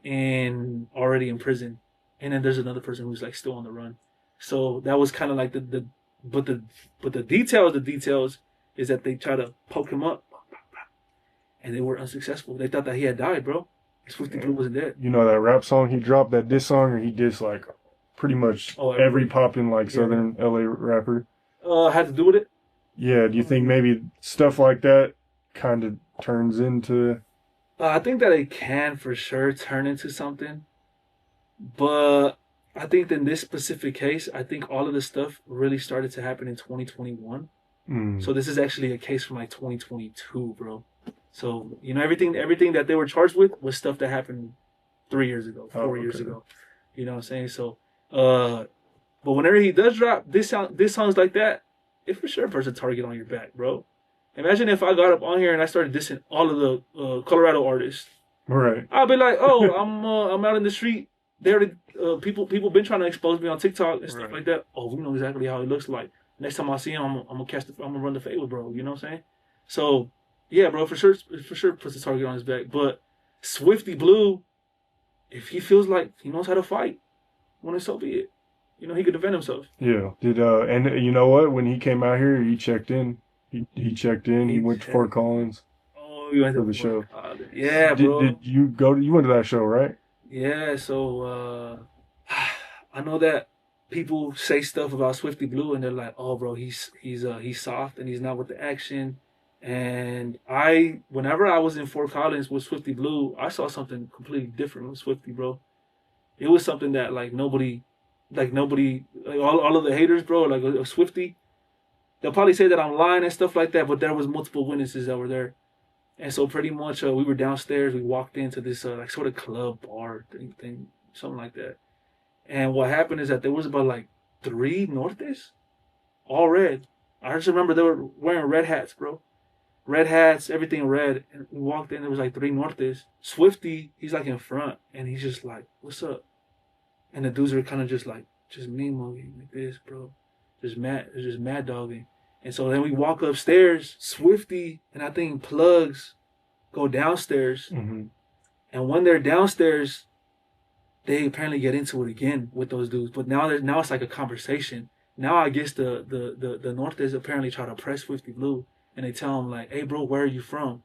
[SPEAKER 1] already in prison, and then there's another person who's like still on the run. So that was kind of like the details is that they try to poke him up, and they were unsuccessful. They thought that he had died, bro. Swifty Blue wasn't dead.
[SPEAKER 2] You know that rap song he dropped, that diss song, or he dissed like pretty much every poppin' like Southern LA rapper.
[SPEAKER 1] Had to do with it.
[SPEAKER 2] Yeah. Do you think maybe stuff like that kind of turns into?
[SPEAKER 1] I think that it can for sure turn into something, but I think in this specific case, I think all of this stuff really started to happen in 2021. So this is actually a case from like 2022, bro. So, you know, everything that they were charged with was stuff that happened 3 years ago, 4 years ago. You know what I'm saying? So, but whenever he does drop this songs like that, it for sure puts a target on your back, bro. Imagine if I got up on here and I started dissing all of the Colorado artists.
[SPEAKER 2] Right.
[SPEAKER 1] I'll be like, oh, I'm out in the street. They already people been trying to expose me on TikTok and stuff like that. Oh, we know exactly how he looks like. Next time I see him, I'm gonna run the favor, bro. You know what I'm saying? So yeah, bro, for sure puts a target on his back. But Swifty Blue, if he feels like he knows how to fight, well, so be it. You know, he could defend himself.
[SPEAKER 2] Yeah. Did and you know what? When he came out here, he checked in. He checked in. He went to Fort Collins.
[SPEAKER 1] Oh, you went
[SPEAKER 2] for
[SPEAKER 1] to
[SPEAKER 2] the show.
[SPEAKER 1] Yeah, bro.
[SPEAKER 2] Did you go? You went to that show, right?
[SPEAKER 1] Yeah. So I know that people say stuff about Swifty Blue, and they're like, "Oh, bro, he's soft and he's not with the action." And whenever I was in Fort Collins with Swifty Blue, I saw something completely different with Swifty, bro. It was something that nobody, all of the haters, bro, like a Swifty, they'll probably say that I'm lying and stuff like that, but there was multiple witnesses that were there. And so pretty much we were downstairs, we walked into this like sort of club bar thing, something like that. And what happened is that there was about like 3 Nortes, all red. I just remember they were wearing red hats, bro. Red hats, everything red. And we walked in, there was like 3 Nortes. Swifty, he's like in front, and he's just like, "What's up?" And the dudes are kind of just me-mugging like this, bro. Just mad dogging. And so then we walk upstairs, Swifty and I think Plugs go downstairs.
[SPEAKER 2] Mm-hmm.
[SPEAKER 1] And when they're downstairs, they apparently get into it again with those dudes. But now it's like a conversation. Now I guess the Nortes apparently try to press Swifty Blue, and they tell him like, "Hey, bro, where are you from?"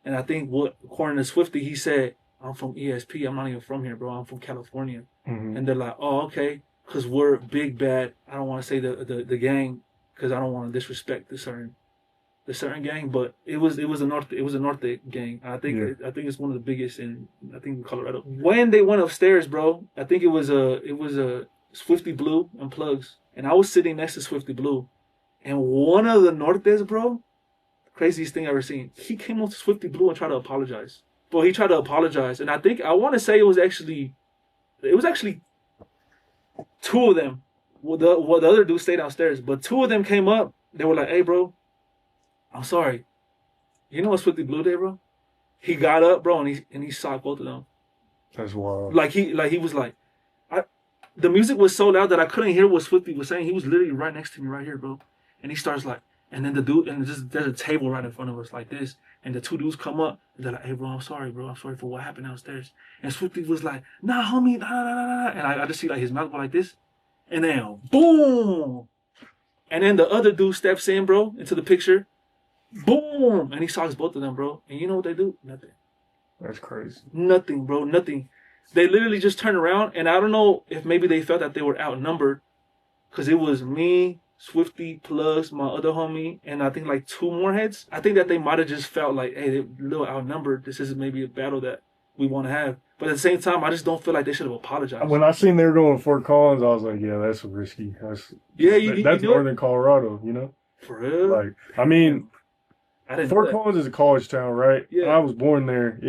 [SPEAKER 1] And I think according to Swifty, he said, "I'm from ESP. I'm not even from here, bro. I'm from California."
[SPEAKER 2] Mm-hmm.
[SPEAKER 1] And they're like, "Oh, okay, because we're big bad." I don't want to say the gang because I don't want to disrespect the certain gang, but it was a Norte gang. I think it's one of the biggest in Colorado. When they went upstairs, bro, I think it was a Swifty Blue and Plugs, and I was sitting next to Swifty Blue, and one of the Nortes, bro, craziest thing I ever seen. He came up to Swifty Blue and tried to apologize. Bro, he tried to apologize, and I want to say it was actually 2 of them. Well, the other dude stayed downstairs, but 2 of them came up. They were like, "Hey, bro, I'm sorry. You know what Swifty Blue did, bro? He got up, bro, and he socked both of them.
[SPEAKER 2] That's wild.
[SPEAKER 1] Like he was like, the music was so loud that I couldn't hear what Swifty was saying. He was literally right next to me right here, bro. And he starts like, and then the dude, and there's a table right in front of us like this. And the two dudes come up, and they're like, hey, bro, I'm sorry for what happened downstairs. And Swifty was like, nah, homie, nah. And I just see like his mouth go like this. And then, boom. And then the other dude steps in, bro, into the picture. Boom. And he socks both of them, bro. And you know what they do? Nothing.
[SPEAKER 2] That's crazy.
[SPEAKER 1] Nothing, bro, nothing. They literally just turned around, and I don't know if maybe they felt that they were outnumbered, because it was me, Swifty, plus my other homie, and I think like two more heads. I think that they might have just felt like, hey, they're a little outnumbered. This is maybe a battle that we want to have. But at the same time, I just don't feel like they should have apologized.
[SPEAKER 2] When I seen they were going to Fort Collins, I was like, yeah, that's risky. That's Northern Colorado, you know?
[SPEAKER 1] For real?
[SPEAKER 2] Like, I mean, Fort
[SPEAKER 1] know
[SPEAKER 2] Collins is a college town, right?
[SPEAKER 1] Yeah.
[SPEAKER 2] I was born there.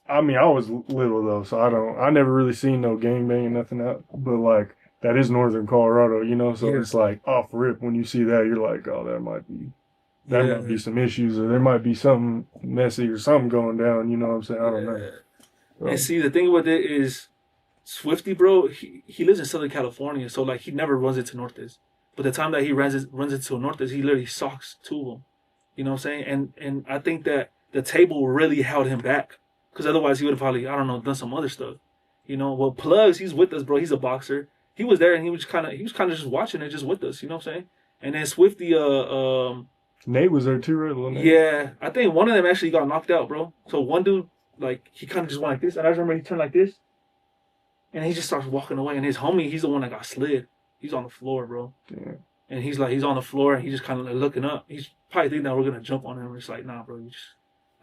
[SPEAKER 2] I was little though, so I never really seen no gangbang and nothing out. But like, that is Northern Colorado, you know? So it's like off rip when you see that, you're like, oh, that might be some issues, or there might be something messy or something going down, you know what I'm saying? I don't know. So.
[SPEAKER 1] And see, the thing with it is, Swifty, bro, he lives in Southern California, so like he never runs into Nortes. But the time that he runs into Nortes, he literally socks two of them. You know what I'm saying? And I think that the table really held him back. Because otherwise he would have probably, I don't know, done some other stuff. You know, well, Plugs, he's with us, bro. He's a boxer. He was there and he was kind of just watching it just with us. You know what I'm saying? And then Swifty,
[SPEAKER 2] Nate was there too, right? Little Nate.
[SPEAKER 1] Yeah, I think one of them actually got knocked out, bro. So one dude, like, he kind of just went like this. And I just remember he turned like this. And he just starts walking away. And his homie, he's the one that got slid. He's on the floor, bro.
[SPEAKER 2] Yeah.
[SPEAKER 1] And he's on the floor and he's just kind of like looking up. He's probably thinking that we're going to jump on him. It's like, nah, bro,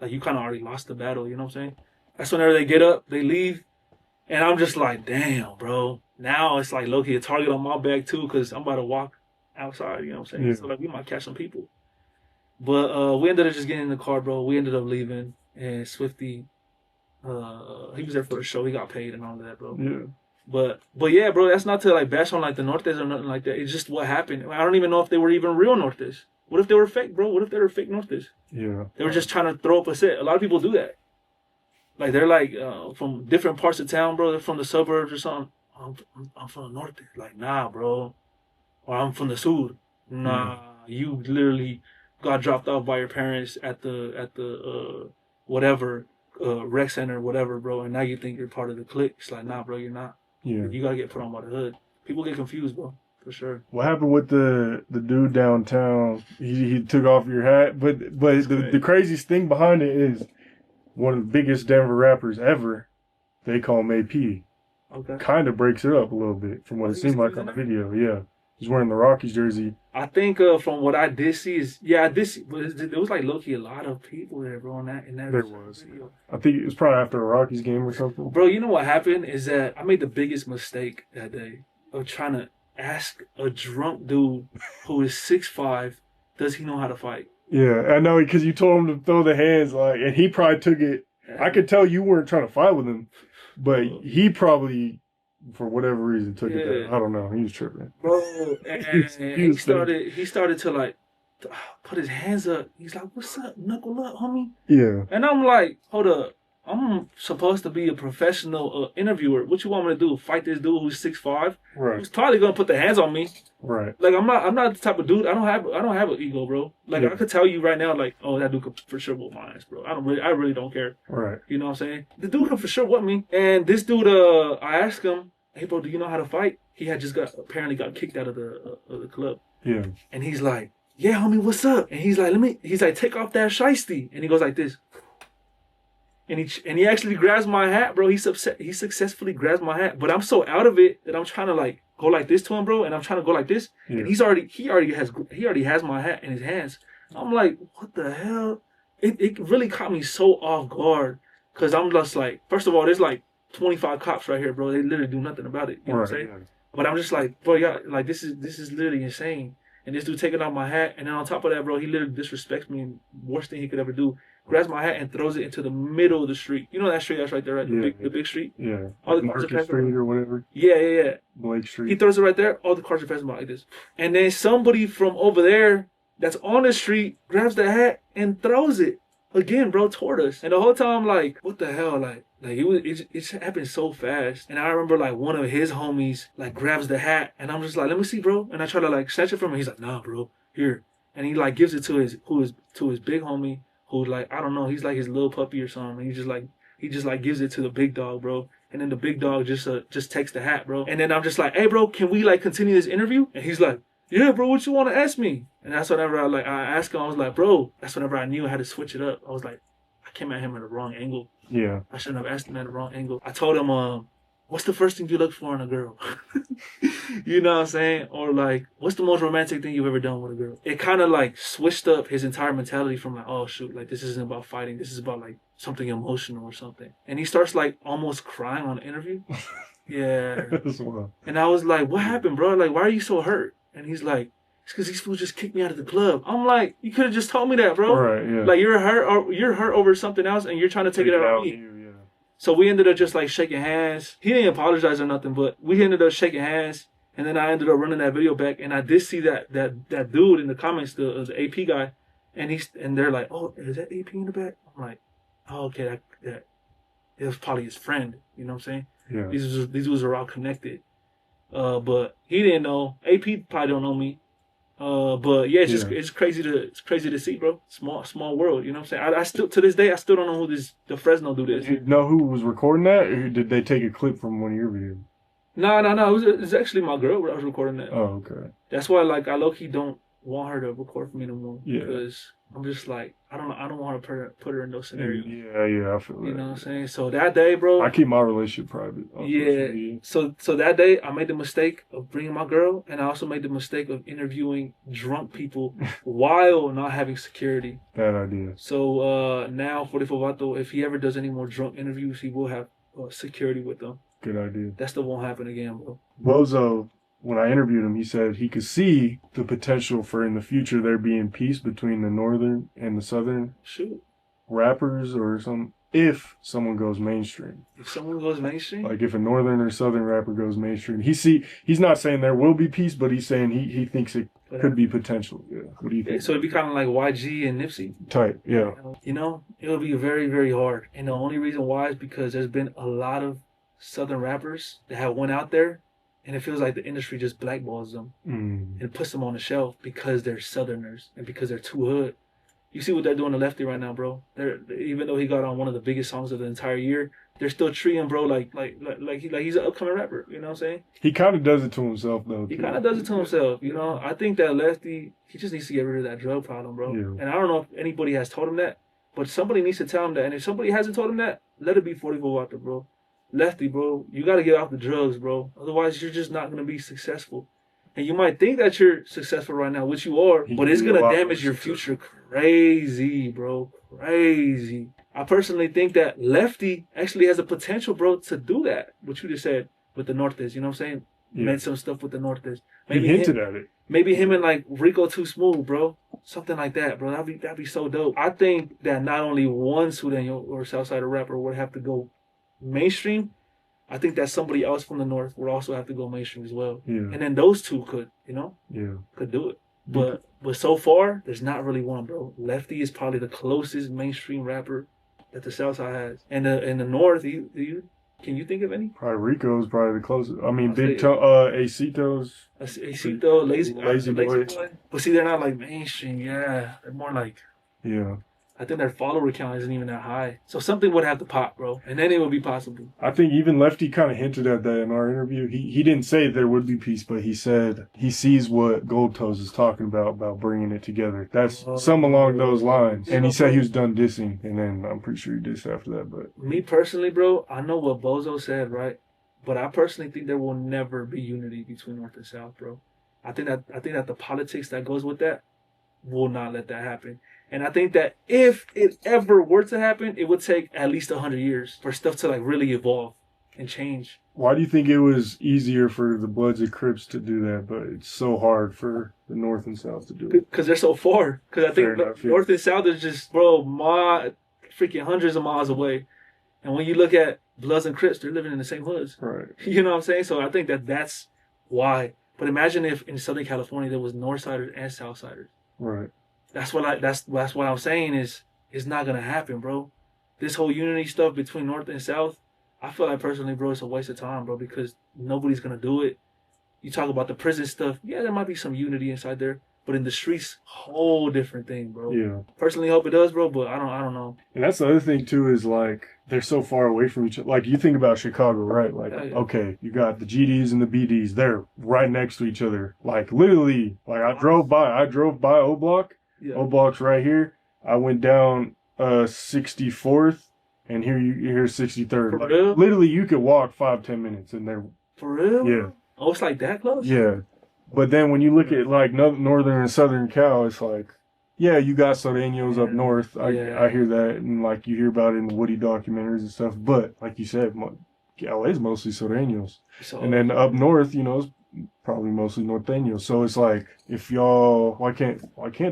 [SPEAKER 1] you kind of already lost the battle, you know what I'm saying? That's whenever they get up, they leave. And I'm just like, damn, bro. Now it's like low-key a target on my back too, because I'm about to walk outside, you know what I'm saying?
[SPEAKER 2] Yeah.
[SPEAKER 1] So like we might catch some people. But we ended up just getting in the car, bro. We ended up leaving. And Swifty, he was there for the show. He got paid and all that, bro.
[SPEAKER 2] Yeah.
[SPEAKER 1] But yeah, bro, that's not to like bash on like the Nortes or nothing like that. It's just what happened. I don't even know if they were even real Nortes. What if they were fake, bro? What if they were fake Nortes?
[SPEAKER 2] Yeah.
[SPEAKER 1] They were just trying to throw up a set. A lot of people do that. Like they're like from different parts of town, bro. They're from the suburbs or something. I'm from the norte. Like, nah, bro. Or I'm from the sur. Nah, you literally got dropped off by your parents at the whatever rec center, whatever, bro. And now you think you're part of the clique. It's like, nah, bro, you're not.
[SPEAKER 2] Yeah.
[SPEAKER 1] You gotta get put on by the hood. People get confused, bro. For sure.
[SPEAKER 2] What happened with the dude downtown? He took off your hat, but the craziest thing behind it is one of the biggest Denver rappers ever. They call him AP.
[SPEAKER 1] Okay.
[SPEAKER 2] Kind of breaks it up a little bit from what it seemed like on the video. Yeah, he's wearing the Rockies jersey.
[SPEAKER 1] I think from what I did see is I did see, but there was like low-key a lot of people there, bro. In that
[SPEAKER 2] there was.
[SPEAKER 1] Video.
[SPEAKER 2] I think it was probably after a Rockies game or something.
[SPEAKER 1] Bro, you know what happened is that I made the biggest mistake that day of trying to ask a drunk dude who is 6'5", does he know how to fight?
[SPEAKER 2] Yeah, I know, because you told him to throw the hands, like, and he probably took it. I could tell you weren't trying to fight with him, but he probably, for whatever reason, took it there. I don't know. He was tripping.
[SPEAKER 1] Bro, and he started to like put his hands up. He's like, "What's up? Knuckle up, homie."
[SPEAKER 2] Yeah.
[SPEAKER 1] And I'm like, "Hold up. I'm supposed to be a professional interviewer. What you want me to do? Fight this dude who's 6'5"?
[SPEAKER 2] Right.
[SPEAKER 1] Who's probably gonna put the hands on me.
[SPEAKER 2] Right.
[SPEAKER 1] Like I'm not the type of dude. I don't have an ego, bro. Like I could tell you right now, like, oh, that dude could for sure whoop my ass, bro. I really don't care.
[SPEAKER 2] Right.
[SPEAKER 1] You know what I'm saying? The dude could for sure whoop me. And this dude, I asked him, "Hey, bro, do you know how to fight?" He had just apparently got kicked out of the club.
[SPEAKER 2] Yeah.
[SPEAKER 1] And he's like, "Yeah, homie, what's up?" And he's like, "Take off that shiesty." And he goes like this. And he actually grabs my hat, bro. He successfully grabs my hat, but I'm so out of it that I'm trying to like go like this to him, bro. And I'm trying to go like this, and he already has my hat in his hands. I'm like, what the hell? It really caught me so off guard, cause I'm just like, first of all, there's like 25 cops right here, bro. They literally do nothing about it. You know what I'm saying? Yeah. But I'm just like, bro, yeah, like this is literally insane. And this dude taking off my hat, and then on top of that, bro, he literally disrespects me, and worst thing he could ever do. Grabs my hat and throws it into the middle of the street. You know that street that's right there, right? The big street?
[SPEAKER 2] Yeah.
[SPEAKER 1] All the
[SPEAKER 2] Market Street or whatever.
[SPEAKER 1] Yeah.
[SPEAKER 2] Blake Street.
[SPEAKER 1] He throws it right there. All the cars are passing by like this. And then somebody from over there that's on the street grabs the hat and throws it again, bro, toward us. And the whole time I'm like, what the hell? Like it happened so fast. And I remember like one of his homies like grabs the hat and I'm just like, let me see, bro. And I try to like snatch it from him. He's like, nah, bro, here. And he like gives it to his big homie who like, I don't know, he's like his little puppy or something. And he just like gives it to the big dog, bro. And then the big dog just takes the hat, bro. And then I'm just like, hey, bro, can we like continue this interview? And he's like, yeah, bro, what you want to ask me? And that's whenever I asked him, I was like, bro, that's whenever I knew I had to switch it up. I was like, I came at him at the wrong angle.
[SPEAKER 2] Yeah.
[SPEAKER 1] I shouldn't have asked him at the wrong angle. I told him, what's the first thing you look for in a girl? You know what I'm saying? Or like, what's the most romantic thing you've ever done with a girl? It kind of like switched up his entire mentality from like, oh shoot, like this isn't about fighting. This is about like something emotional or something. And he starts like almost crying on the interview. Yeah. And I was like, what happened, bro? Like, why are you so hurt? And he's like, it's because these fools just kicked me out of the club. I'm like, you could have just told me that, bro.
[SPEAKER 2] Right, yeah.
[SPEAKER 1] Like you're hurt over something else and you're trying to take it out on me.
[SPEAKER 2] You, yeah.
[SPEAKER 1] So we ended up just like shaking hands. He didn't apologize or nothing, but we ended up shaking hands. And then I ended up running that video back, and I did see that dude in the comments, the AP guy, and they're like, oh, is that AP in the back? I'm like, oh, okay, that it was probably his friend. You know what I'm saying?
[SPEAKER 2] Yeah.
[SPEAKER 1] These was all connected. But he didn't know. AP probably don't know me. But yeah, it's crazy to see, bro. Small world, you know what I'm saying? I still to this day I still don't know who the Fresno dude is.
[SPEAKER 2] Did you know who was recording that, or did they take a clip from one of your videos?
[SPEAKER 1] No. It was actually my girl that was recording that.
[SPEAKER 2] Oh, okay.
[SPEAKER 1] That's why like I low-key don't want her to record for me no more.
[SPEAKER 2] Yeah.
[SPEAKER 1] Because I'm just like I don't want to put her in those scenarios.
[SPEAKER 2] Yeah, I feel that.
[SPEAKER 1] You know what I'm saying? So that day, bro,
[SPEAKER 2] I keep my relationship private.
[SPEAKER 1] Yeah. So that day, I made the mistake of bringing my girl, and I also made the mistake of interviewing drunk people while not having security.
[SPEAKER 2] Bad idea.
[SPEAKER 1] So now, 44 Vato, if he ever does any more drunk interviews, he will have security with them.
[SPEAKER 2] Good idea.
[SPEAKER 1] That still won't happen again, bro.
[SPEAKER 2] Bozo, when I interviewed him, he said he could see the potential for in the future there being peace between the northern and the southern rappers or some. If someone goes mainstream.
[SPEAKER 1] If someone goes mainstream?
[SPEAKER 2] Like if a northern or southern rapper goes mainstream. He's not saying there will be peace, but he's saying he thinks it could be potential. Yeah. What do you think?
[SPEAKER 1] So it'd be kind of like YG and Nipsey.
[SPEAKER 2] Type, yeah.
[SPEAKER 1] You know, it'll be very, very hard. And the only reason why is because there's been a lot of southern rappers that have went out there and it feels like the industry just blackballs them and puts them on the shelf because they're southerners and because they're too hood. You see what they're doing to Lefty right now, bro. Even though he got on one of the biggest songs of the entire year, they're still treating bro like he's an upcoming rapper. You know what I'm saying?
[SPEAKER 2] He kind of does it to himself though.
[SPEAKER 1] He kind of does it to himself. You know, I think that Lefty, he just needs to get rid of that drug problem, bro.
[SPEAKER 2] Yeah.
[SPEAKER 1] And I don't know if anybody has told him that, but somebody needs to tell him that. And if somebody hasn't told him that, let it be 44 Vato, bro. Lefty, bro, you got to get off the drugs, bro. Otherwise, you're just not gonna be successful. And you might think that you're successful right now, which you are, but it's going to damage your future crazy, bro. Crazy. I personally think that Lefty actually has the potential, bro, to do that. What you just said with the Nortes, you know what I'm saying? Yeah. Made some stuff with the Nortes.
[SPEAKER 2] Maybe he hinted at it.
[SPEAKER 1] Maybe him and like Rico too Smoove, bro. Something like that, bro. That'd be so dope. I think that not only one Sudan or Southside rapper would have to go mainstream, I think that somebody else from the north would also have to go mainstream as well. Yeah. And then those two could, could do it. But so far, there's not really one, bro. Lefty is probably the closest mainstream rapper that the Southside has. And in the north, can you think of any?
[SPEAKER 2] Probably Rico's probably the closest. I mean, Acito's.
[SPEAKER 1] Acito, Lazy
[SPEAKER 2] Boy.
[SPEAKER 1] But see, they're not like mainstream. Yeah, they're more like.
[SPEAKER 2] Yeah.
[SPEAKER 1] I think their follower count isn't even that high. So something would have to pop, bro. And then it would be possible.
[SPEAKER 2] I think even Lefty kind of hinted at that in our interview. He didn't say there would be peace, but he said he sees what Gold Toes is talking about bringing it together. That's some along those lines. And he said he was done dissing, and then I'm pretty sure he dissed after that. But
[SPEAKER 1] me personally, bro, I know what Bozo said, right? But I personally think there will never be unity between North and South, bro. I think that the politics that goes with that will not let that happen. And I think that if it ever were to happen, it would take at least 100 years for stuff to like really evolve and change.
[SPEAKER 2] Why do you think it was easier for the Bloods and Crips to do that, but it's so hard for the North and South to do it?
[SPEAKER 1] Because they're so far. Because I think North and South is just, bro, freaking hundreds of miles away. And when you look at Bloods and Crips, they're living in the same hoods.
[SPEAKER 2] Right.
[SPEAKER 1] You know what I'm saying? So I think that's why. But imagine if in Southern California there was Northsiders and Southsiders.
[SPEAKER 2] Right.
[SPEAKER 1] That's what I'm saying is it's not gonna happen, bro. This whole unity stuff between North and South, I feel like personally, bro, it's a waste of time, bro, because nobody's gonna do it. You talk about the prison stuff, yeah, there might be some unity inside there, but in the streets, whole different thing, bro.
[SPEAKER 2] Yeah.
[SPEAKER 1] Personally, hope it does, bro, but I don't know.
[SPEAKER 2] And that's the other thing too is like they're so far away from each other. Like you think about Chicago, right? Like okay, you got the GDs and the BDs. They're right next to each other. Like literally, like I drove by O Block. Yeah. O Block's right here. I went down 64th, and here you hear 63rd.
[SPEAKER 1] For
[SPEAKER 2] like,
[SPEAKER 1] real?
[SPEAKER 2] Literally, you could walk 5-10 minutes, and they're
[SPEAKER 1] for real.
[SPEAKER 2] Yeah.
[SPEAKER 1] Oh, it's like that close?
[SPEAKER 2] Yeah. But then when you look at like northern and southern Cal, it's like, yeah, you got Soreños up north. I hear that, and like you hear about it in the Woody documentaries and stuff. But like you said, LA's mostly Soreños, and then up north, you know, it's probably mostly Norteños. So it's like, if y'all, why can't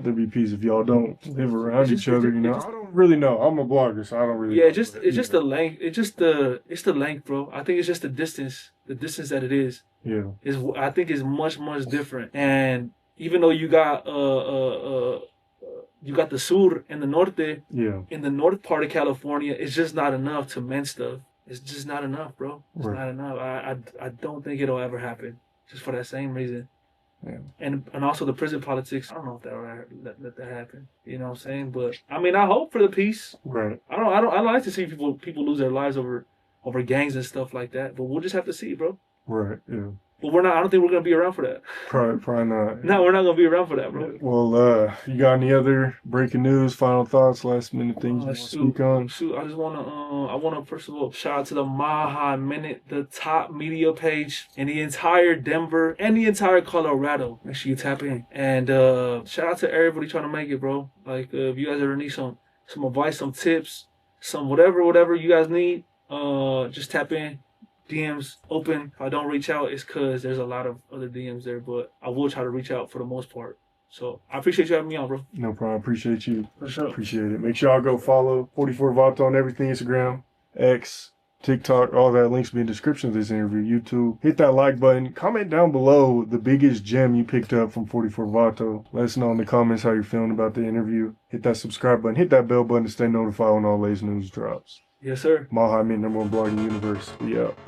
[SPEAKER 2] there be peace if y'all don't live around each other? You know, I don't really know. I'm a blogger, so I don't really.
[SPEAKER 1] Yeah, it's just the length. It's the length, bro. I think it's just the distance that it is.
[SPEAKER 2] Yeah,
[SPEAKER 1] I think it's much different. And even though you got the sur and the norte. Yeah. In the north part of California, it's just not enough to mend stuff. It's just not enough, bro. It's not enough. I don't think it'll ever happen. Just for that same reason. Yeah. And also the prison politics. I don't know if that will let that happen. You know what I'm saying? But I mean, I hope for the peace. Right. I don't like to see people lose their lives over gangs and stuff like that. But we'll just have to see, bro. Right. Yeah. But I don't think we're gonna be around for that.
[SPEAKER 2] Probably not.
[SPEAKER 1] No, we're not gonna be around for that, bro.
[SPEAKER 2] Well, you got any other breaking news, final thoughts, last minute things you want to speak on?
[SPEAKER 1] I just wanna first of all shout out to the Maha Minute, the top media page in the entire Denver and the entire Colorado. Make sure you tap in. And shout out to everybody trying to make it, bro. Like if you guys ever need some advice, some tips, some whatever you guys need, just tap in. DMs open. If I don't reach out, it's because there's a lot of other DMs there, but I will try to reach out for the most part. So I appreciate you having me on, bro.
[SPEAKER 2] No problem. Appreciate you.
[SPEAKER 1] For sure.
[SPEAKER 2] Appreciate it. Make sure y'all go follow 44 Vato on everything: Instagram, X, TikTok, all that. Links will be in the description of this interview. YouTube. Hit that like button. Comment down below the biggest gem you picked up from 44 Vato. Let us know in the comments how you're feeling about the interview. Hit that subscribe button. Hit that bell button to stay notified when all latest news drops.
[SPEAKER 1] Yes, sir.
[SPEAKER 2] Maha, #1 blog in the universe. We out.